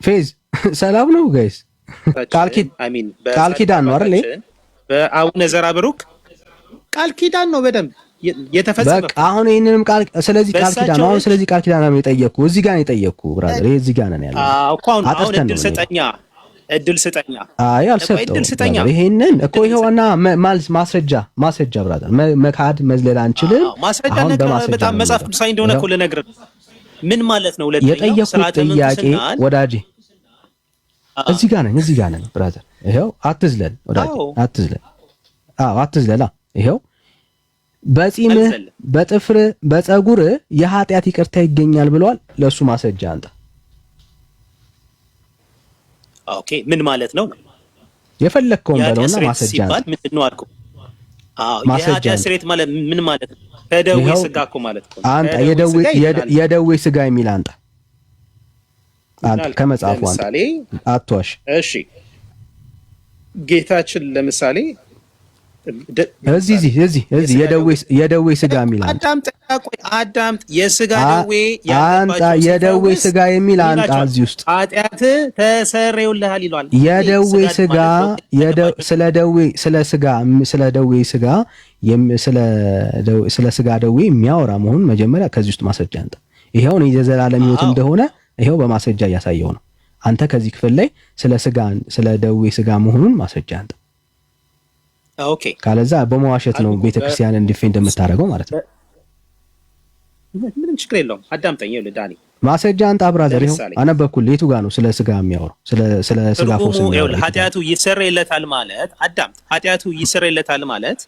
ፌዝ ሰላም ነው ጋይስ። ቃል ኪዳን ነው አይደል? በአቡነ ዘራ ብሩክ ቃል ኪዳን ነው በደንብ የተፈጸመ። በቃ አሁን ይሄንንም ቃል ስለዚህ ቃል ኪዳን ነው። አሁን ስለዚህ ቃል ኪዳን ነው የጠየቅኩ። እዚህ ጋር ነው የጠየቅኩ ብራዘር። ይሄ እዚህ ጋር ነው ያለው። እኮ አሁን እድል ስጠኛ። አይ አልሰጠውም። ይሄንን እኮ ይሄውና ማስረጃ ብራዘር፣ መካድ መዝለል አንችልም። አሁን በጣም መጽሐፍ ቅዱሳዊ እንደሆነ እኮ ልነግርህ። ምን ማለት ነው? የጠየቁት ጥያቄ ወዳጄ እዚህ ጋር ነኝ ብራዘር። ይሄው አትዝለል ወዳጄ፣ አትዝለል። አትዝለላ። ይሄው በጺምህ በጥፍር በፀጉር የኃጢአት ይቅርታ ይገኛል ብለዋል። ለሱ ማስረጃ አንተ። ኦኬ ምን ማለት ነው? የፈለግከውን በለውና ማስረጃ አንተ። ምንድን ነው አልኩህ? የኃጢአት ስርየት ማለት ምን ማለት ነው? ከደዌ ስጋ እኮ ማለት ነው። አንተ የደዌ ስጋ የሚል አንተ ከመጽሐፉ አንተ አትዋሽ። እሺ ጌታችን ለምሳሌ እዚህ የደዌ ስጋ የሚል አዳምጥ። የስጋ ደዌ አንተ የደዌ ስጋ የሚል አንተ እዚህ ውስጥ ኃጢአት ተሰረዩልሃል ይሏል። የደዌ ስጋ ስለ ስጋ ደዌ የሚያወራ መሆኑን መጀመሪያ ከዚህ ውስጥ ማስረጃ አንተ። ይሄው ነው የዘላለም ሕይወት እንደሆነ ይሄው በማስረጃ እያሳየው ነው። አንተ ከዚህ ክፍል ላይ ስለ ደዌ ስጋ መሆኑን ማስረጃ አንተ። ኦኬ ካለዛ በመዋሸት ነው ቤተክርስቲያንን ዲፌንድ የምታደርገው ማለት ነው። ምንም ችግር የለውም። አዳምጠኝ ይኸውልህ ዳኒ፣ ማስረጃ አንተ ብራዘር። ይኸው አነበብኩልህ። የቱ ጋር ነው ስለ ስጋ የሚያወራው? ስለ ስጋ ፎስ ነው። ይኸውልህ ኃጢአቱ ይሰረይለታል ማለት ኃጢአቱ ይሰረይለታል ማለት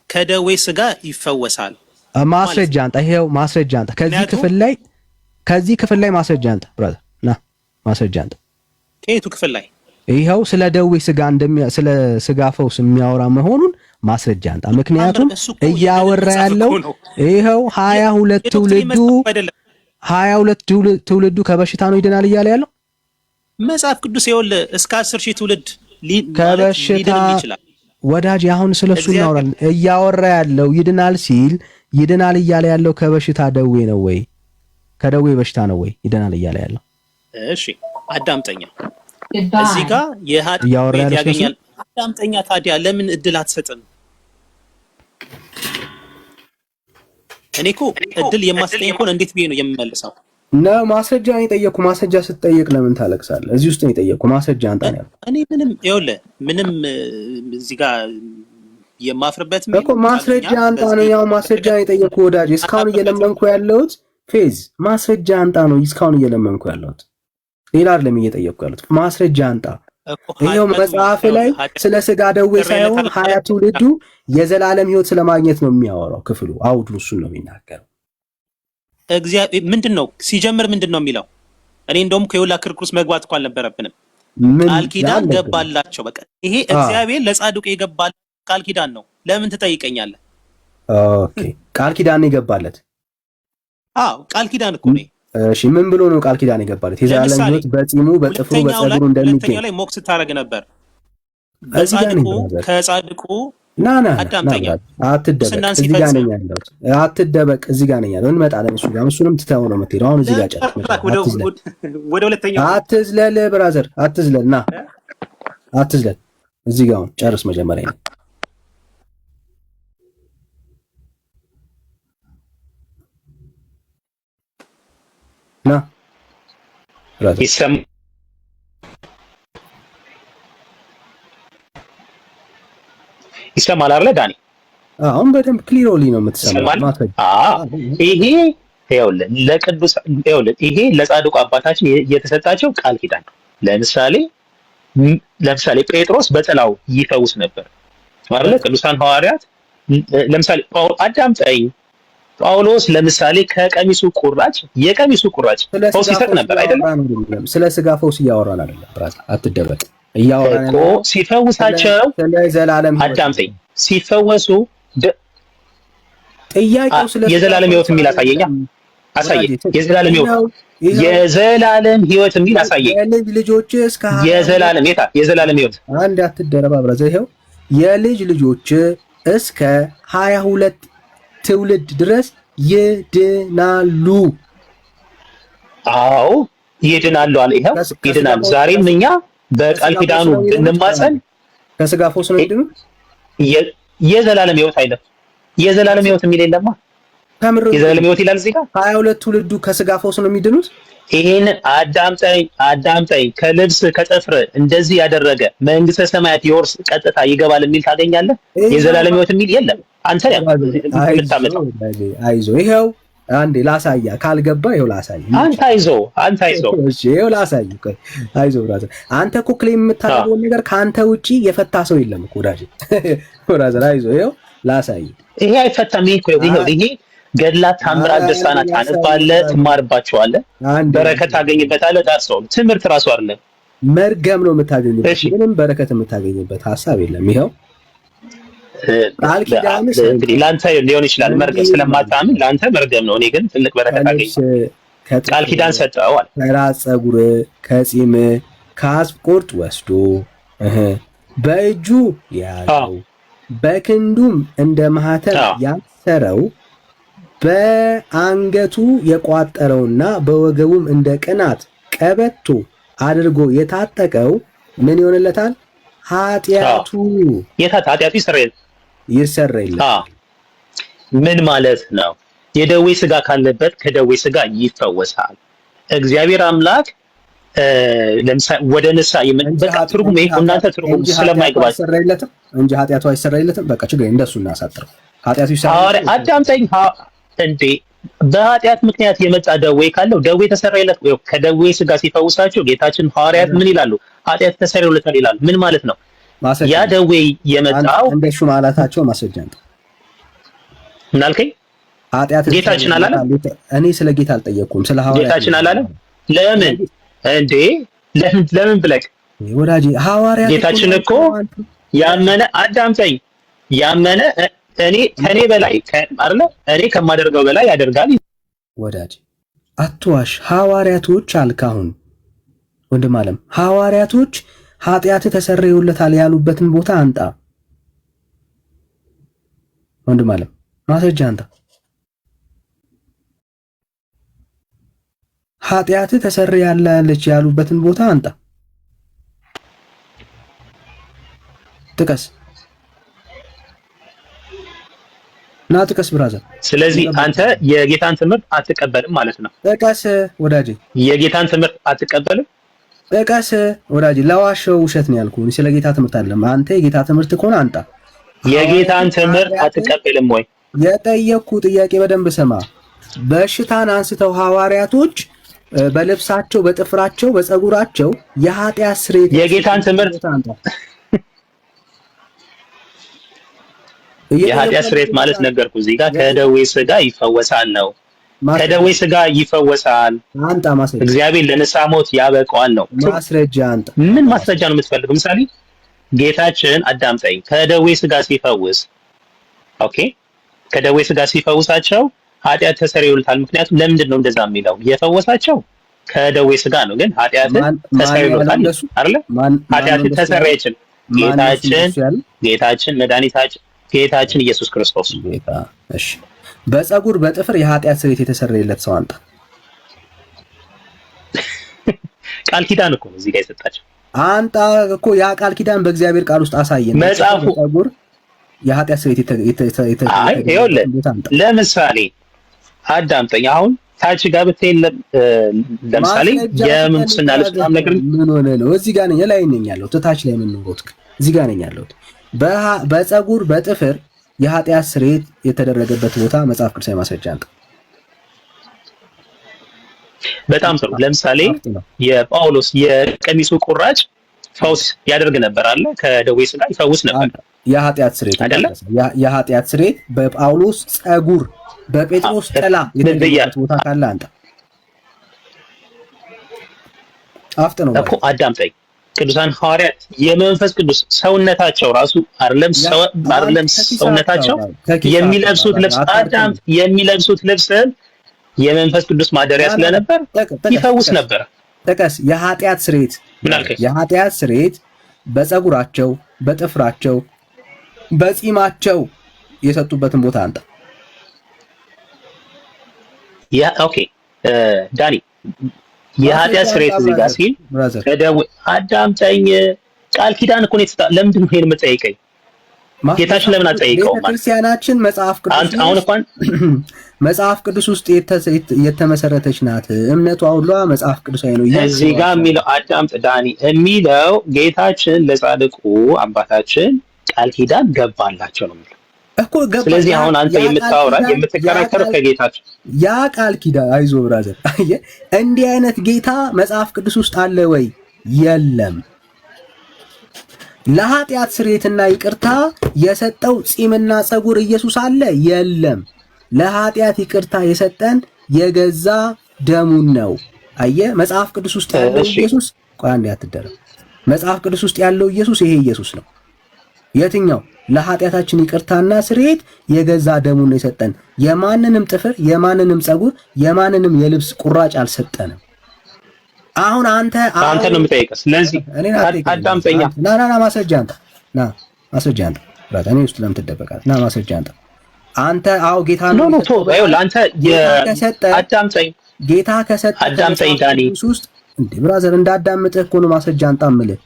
ከደዌ ስጋ ይፈወሳል። ማስረጃ አንተ። ይኸው ማስረጃ አንተ ከዚህ ክፍል ላይ ማስረጃ አንተ ብራዘር። ና ማስረጃ አንተ ከየቱ ክፍል ላይ? ይኸው ስለ ደዌ ስጋ ስለ ስጋ ፈውስ የሚያወራ መሆኑን ማስረጃ አንተ። ምክንያቱም እያወራ ያለው ይኸው 22 ትውልዱ ከበሽታ ነው ይድናል እያለ ያለው መጽሐፍ ቅዱስ። ይኸውልህ እስከ 10,000 ትውልድ ከበሽታ ሊድን ይችላል። ወዳጅ አሁን ስለሱ እናወራለን። እያወራ ያለው ይድናል ሲል ይድናል እያለ ያለው ከበሽታ ደዌ ነው ወይ ከደዌ በሽታ ነው ወይ ይድናል እያለ ያለው? እሺ አዳምጠኛ። እዚህ ጋር የኃጢአት ያገኛል። አዳምጠኛ። ታዲያ ለምን እድል አትሰጥም? እኔ እኮ እድል የማስጠይቅ ከሆነ እንዴት ብዬ ነው የምመልሰው? ማስረጃ ነው የጠየቅኩ። ማስረጃ ስትጠየቅ ለምን ታለቅሳለህ? እዚህ ውስጥ ነው የጠየቅኩ። ማስረጃ አንጣ ነው ያልኩት። እኔ ምንም ይኸውልህ፣ ምንም እዚህ ጋር የማፍርበት እኮ ማስረጃ አንጣ ነው። ያው ማስረጃ ነው የጠየቅኩ ወዳጅ። እስካሁን እየለመንኩ ያለሁት ፌዝ ማስረጃ አንጣ ነው። እስካሁን እየለመንኩ ያለሁት ሌላ አይደለም እየጠየቅኩ ያለሁት። ማስረጃ አንጣ። ይሄው መጽሐፍ ላይ ስለ ስጋ ደዌ ሳይሆን 20 ትውልዱ የዘላለም ሕይወት ስለማግኘት ነው የሚያወራው ክፍሉ። አውዱ እሱን ነው የሚናገረው። እግዚአብሔር ምንድነው ሲጀምር ምንድነው የሚለው? እኔ እንደውም ከዮላ ክርክሩስ መግባት እንኳን አልነበረብንም። ቃል ኪዳን ገባላቸው። በቃ ይሄ እግዚአብሔር ለጻድቁ የገባል ቃል ኪዳን ነው። ለምን ትጠይቀኛለህ? ኦኬ ቃል ኪዳን የገባለት አዎ ቃል ኪዳን እኮ ነው። እሺ ምን ብሎ ነው ቃል ኪዳን የገባለት? የዘላለም ሕይወት በጺሙ በጥፍሩ በጸጉሩ እንደሚገኝ ሁለተኛው ላይ ሞክስ ታረግ ነበር። ከጻድቁ አዳምጠኛ አትደበቅ። እዚህ ጋር ነኝ ያለሁት። አትደበቅ። እዚህ ጋር ነኝ ያለሁት። እንመጣለን እሱ ጋር። እሱንም ትተኸው ነው የምትሄደው። አሁን እዚህ ጋር ጨርስ። ወደ ሁለተኛው አትዝለል ብራዘር፣ አትዝለል። ና አትዝለል። እዚህ ጋር አሁን ጨርስ መጀመሪያ ነው። ና ብራዘር ይሰማል አይደል ዳኒ? አሁን በደንብ ክሊርሊ ነው የምትሰማው። ይሄ ይሄ ለጻድቁ አባታችን የተሰጣቸው ቃል ኪዳን ነው። ለምሳሌ ጴጥሮስ በጥላው ይፈውስ ነበር አይደል? ቅዱሳን ሐዋርያት ለምሳሌ አዳምጠኝ። ጳውሎስ ለምሳሌ የቀሚሱ ቁራጭ ፈውስ ይሰጥ ነበር አይደል? ስለ ስጋ ፈውስ እያወራን አይደለም ብራዘር፣ አትደበቅ። እያወራን እኮ ሲፈውሳቸው አዳምጠኝ። ሲፈወሱ ጥያቄው ስለ የዘላለም ሕይወት የሚል አሳየኝ። የዘላለም ሕይወት የሚል አሳየኝ። የልጅ ልጆች እስከ የዘላለም ሕይወት አንድ አትደረባ ብራዘር። ይኸው የልጅ ልጆች እስከ 22 ትውልድ ድረስ ይድናሉ። አዎ ይድናሉ አለ። ይኸው ይድናሉ። ዛሬም እኛ በቃል ኪዳኑ እንማጸን ከስጋ ፈውስ ነው ይድኑ። የዘላለም ሕይወት አይደለም። የዘላለም ሕይወት የሚል የለማ። የዘላለም ሕይወት ይላል እዚህ ጋር 22 ትውልዱ ከስጋ ፈውስ ነው የሚድኑት። ይሄን አዳምጠኝ። ከልብስ ከጥፍር እንደዚህ ያደረገ መንግስተ ሰማያት የወርስ ቀጥታ ይገባል የሚል ታገኛለህ። የዘላለም ሕይወት የሚል የለም። አንተ የምታመጣው አይዞህ። ይሄው አንዴ ላሳያ። ካልገባ ይሄው ላሳያ። አንተ አይዞህ። እሺ ይሄው ላሳያ። አይዞህ ብራዘር። አንተ እኮ ክሌም የምታደርገው ነገር ከአንተ ውጪ የፈታ ሰው የለም እኮ ወዳጅ። ብራዘር አይዞህ። ይሄው ላሳያ። ይሄ አይፈታም። ይሄ ገድላት ታምራት ደስታና ታነባለህ፣ ትማርባቸዋለህ፣ በረከት ታገኝበታለህ። ዳስው ትምህርት ራሱ አይደለም መርገም ነው የምታገኝበት። ምንም በረከት የምታገኝበት ሐሳብ የለም። ይሄው ቃል ኪዳን እንግዲህ ላንተ ሊሆን ይችላል መርገም ስለማታምን ላንተ መርገም ነው። እኔ ግን ትልቅ በረከት አገኝ። ቃል ኪዳን ሰጠዋል። ከራስ ፀጉር ከጺም ከአጽፍ ቁርጥ ወስዶ በእጁ ያዘው፣ በክንዱም እንደ ማህተም ያሰረው፣ በአንገቱ የቋጠረውና በወገቡም እንደ ቅናት ቀበቶ አድርጎ የታጠቀው ምን ይሆንለታል? ኃጢአቱ ይሰረይለታል። ምን ማለት ነው? የደዌ ስጋ ካለበት ከደዌ ስጋ ይፈወሳል። እግዚአብሔር አምላክ ለምሳሌ ወደ ንስሐ በቃ ትርጉም ይሄ እናንተ ትርጉም ስለማይገባችሁ እንጂ ኃጢአቱ አይሰረይለትም። በቃ ችግር እንደሱ እናሳጥረው። ኃጢአቱ ይሰረይለታል። አዳምጠኝ እንዴ! በኃጢአት ምክንያት የመጣ ደዌ ካለው ደዌ ተሰረይለት። ከደዌ ስጋ ሲፈውሳቸው ጌታችን ሐዋርያት ምን ይላሉ? ኃጢአት ተሰረይለታል ይላሉ። ምን ማለት ነው? ያ ደዌ የመጣው እንደሱ ማለታቸው ማስረጃ ነው። ምን አልከኝ? ኃጢአት ጌታችን አላለም። እኔ ስለ ጌታ አልጠየቅኩም፣ ስለ ሐዋርያት ጌታችን አላለም። ለምን እንዴ? ለምን ብለህ ወዳጄ፣ ሐዋርያት ጌታችን እኮ ያመነ አዳምጠኝ፣ ያመነ ከኔ በላይ አይደለ? እኔ ከማደርገው በላይ ያደርጋል። ወዳጄ አትዋሽ። ሐዋርያቶች አልክ። አሁን ወንድም አለም ሐዋርያቶች ኃጢአት ተሰረዩለታል ያሉበትን ቦታ አንጣ። ወንድም አለም ማስረጃ አንተ ኃጢአት ተሰርያለች ያሉበትን ቦታ አንተ ጥቀስ ና ጥቀስ ብራዘር። ስለዚህ አንተ የጌታን ትምህርት አትቀበልም ማለት ነው። ጥቀስ ወዳጄ። የጌታን ትምህርት አትቀበልም? ጥቀስ ወዳጄ። ለዋሸው ውሸት ነው ያልኩህ። ስለ ጌታ ትምህርት አይደለም። አንተ የጌታ ትምህርት ከሆነ አንተ የጌታን ትምህርት አትቀበልም ወይ? የጠየቅኩ ጥያቄ በደንብ ስማ። በሽታን አንስተው ሐዋርያቶች በልብሳቸው፣ በጥፍራቸው፣ በፀጉራቸው የኃጢአት ስርየት የጌታን ትምህርት የኃጢአት ስርየት ማለት ነገርኩ። እዚህ ጋር ከደዌ ስጋ ይፈወሳል ነው። ከደዌ ስጋ ይፈወሳል። አንተ ማስረጃ እግዚአብሔር ለንስሐ ሞት ያበቃዋል ነው። ማስረጃ አንተ ምን ማስረጃ ነው የምትፈልገው? ምሳሌ ጌታችን አዳምጠኝ፣ ከደዌ ስጋ ሲፈውስ ኦኬ፣ ከደዌ ስጋ ሲፈውሳቸው ኃጢአት ተሰርዮልታል። ምክንያቱም ለምንድን ነው እንደዛ የሚለው? የፈወሳቸው ከደዌ ስጋ ነው፣ ግን ኃጢአትን ተሰርዮልታል አይደል? ኃጢአትን ተሰረየችን ጌታችን መድኃኒታችን ጌታችን ኢየሱስ ክርስቶስ ጌታ። እሺ፣ በፀጉር በጥፍር የኃጢአት ስርየት የተሰረየለት ሰው አንተ ቃል ኪዳን እኮ ነው እዚህ ጋር የሰጣቸው። አንተ እኮ ያ ቃል ኪዳን በእግዚአብሔር ቃል ውስጥ አሳየን። መጽሐፉ ፀጉር የኃጢአት ስርየት ይኸውልህ፣ ለምሳሌ አዳምጠኝ። አሁን ታች ጋር ብትሄድ ለምሳሌ የምንኩስና ልብስ ምናምን ነገር ምን ሆነ ነው? እዚህ ጋር ነኝ፣ ላይ ነኝ ያለሁት። ታች ላይ ምን ኖሮት? እዚህ ጋር ነኝ ያለሁት። በፀጉር በጥፍር የኃጢአት ስርየት የተደረገበት ቦታ መጽሐፍ ቅዱሳዊ ማስረጃ አንተ። በጣም ጥሩ። ለምሳሌ የጳውሎስ የቀሚሱ ቁራጭ ፈውስ ያደርግ ነበር አለ፣ ከደዌ ስጋ ይፈውስ ነበር። የኃጢአት ስርየት አይደለም። የኃጢአት ስርየት በጳውሎስ ፀጉር በጴጥሮስ ጥላ የተደረገበት ቦታ ካለ አንተ አፍጥ ነው እኮ። አዳምጠኝ። ቅዱሳን ሐዋርያት የመንፈስ ቅዱስ ሰውነታቸው ራሱ አይደለም ሰውነታቸው የሚለብሱት ልብስ አዳም የሚለብሱት ልብስ የመንፈስ ቅዱስ ማደሪያ ስለነበር ይፈውስ ነበር። ጥቀስ። የኃጢአት ስርየት የኃጢአት ስርየት በፀጉራቸው፣ በጥፍራቸው፣ በጺማቸው የሰጡበትን ቦታ አንተ ኦኬ ዳኒ የኃጢአት ስርየት እዚህ ጋር ሲል ከደዌ አዳምጠኝ። ቃል ኪዳን እኮ ነው የተሰጠው። ለምንድን ነው ይሄን የምጠይቀኝ? ጌታችን ለምን አትጠይቀውም? ቤተክርስቲያናችን መጽሐፍ ቅዱስ አሁን እንኳን መጽሐፍ ቅዱስ ውስጥ የተመሰረተች ናት። እምነቷ ሁሉ መጽሐፍ ቅዱሳዊ ነው። እዚህ ጋር የሚለው አዳምጥ ዳኒ የሚለው ጌታችን ለጻድቁ አባታችን ቃል ኪዳን ገባላቸው ነው የሚለው እኮ። ስለዚህ አሁን አንተ የምትከራከረው ከጌታችን ያ ቃል ኪዳን አይዞ ብራዘር፣ እንዲህ አይነት ጌታ መጽሐፍ ቅዱስ ውስጥ አለ ወይ? የለም። ለኃጢአት ስርየትና ይቅርታ የሰጠው ጺምና ፀጉር ኢየሱስ አለ? የለም። ለኃጢአት ይቅርታ የሰጠን የገዛ ደሙን ነው። አየ መጽሐፍ ቅዱስ ውስጥ ያለው ኢየሱስ ቆይ አንዴ አትደረም። መጽሐፍ ቅዱስ ውስጥ ያለው ኢየሱስ ይሄ ኢየሱስ ነው። የትኛው? ለኃጢአታችን ይቅርታና ስርየት የገዛ ደሙን የሰጠን። የማንንም ጥፍር፣ የማንንም ፀጉር፣ የማንንም የልብስ ቁራጭ አልሰጠንም። አሁን አንተ ነው የምጠይቀው። ስለዚህ አዳምጠኛ። ና ማስረጃ አንተ ና ማስረጃ አንተ ብራታ እኔ ውስጥ ለምን ትደበቃለህ? ና ማስረጃ አንተ አዎ ጌታ ነው ለአንተ አዳምጠኝ። ጌታ ከሰጠ አዳምጠኝ ዳኒ ውስጥ እንዴ ብራዘር እንዳዳምጥህ እኮ ነው ማስረጃ አምጣምልህ።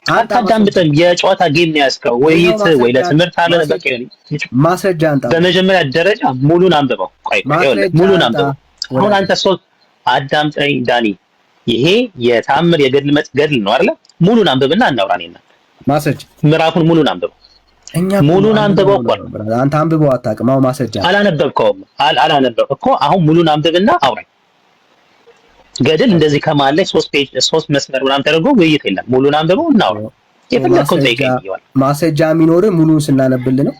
አታዳምጥም። የጨዋታ ጌም ነው ያዝከው። ውይይት ወይ ለትምህርት አለ በቃ ማስረጃ አንተ በመጀመሪያ ደረጃ ሙሉን አንብበው። ቆይ ሙሉን አንብበው። አሁን አንተ አዳምጠኝ ዳኒ። ይሄ የታምር ገድል ነው አይደለ? ሙሉን አንብብና እናውራ። እኔና ማስረጃ ምዕራፉን ሙሉን አንብበው። ሙሉን አንብበው እኮ አንተ አንብበው አታውቅም። አሁን ማስረጃ አላነበብከውም እኮ። አሁን ሙሉን አንብብና አውራኝ። ገድል እንደዚህ ከመሀል ላይ 3 መስመር ምናምን ተደርጎ ውይይት የለም። ሙሉን አንብበው እናውራ። የፈለከውን ጠይቀኝ ይዋል። ማስረጃ የሚኖር ሙሉን ስናነብልህ ነው።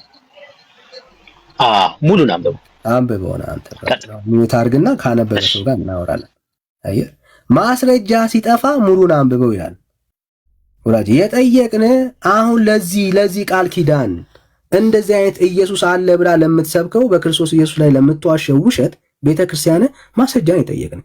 ሙሉን አንብበው ነው አንተ ሚዩት አድርግና ካነበበ ሰው ጋር እናወራለን። አየህ ማስረጃ ሲጠፋ ሙሉን አንብበው ይላል። ወላጅ የጠየቅን አሁን ለዚህ ቃል ኪዳን እንደዚህ አይነት ኢየሱስ አለ ብላ ለምትሰብከው በክርስቶስ ኢየሱስ ላይ ለምትዋሸው ውሸት ቤተክርስቲያን ማስረጃን የጠየቅን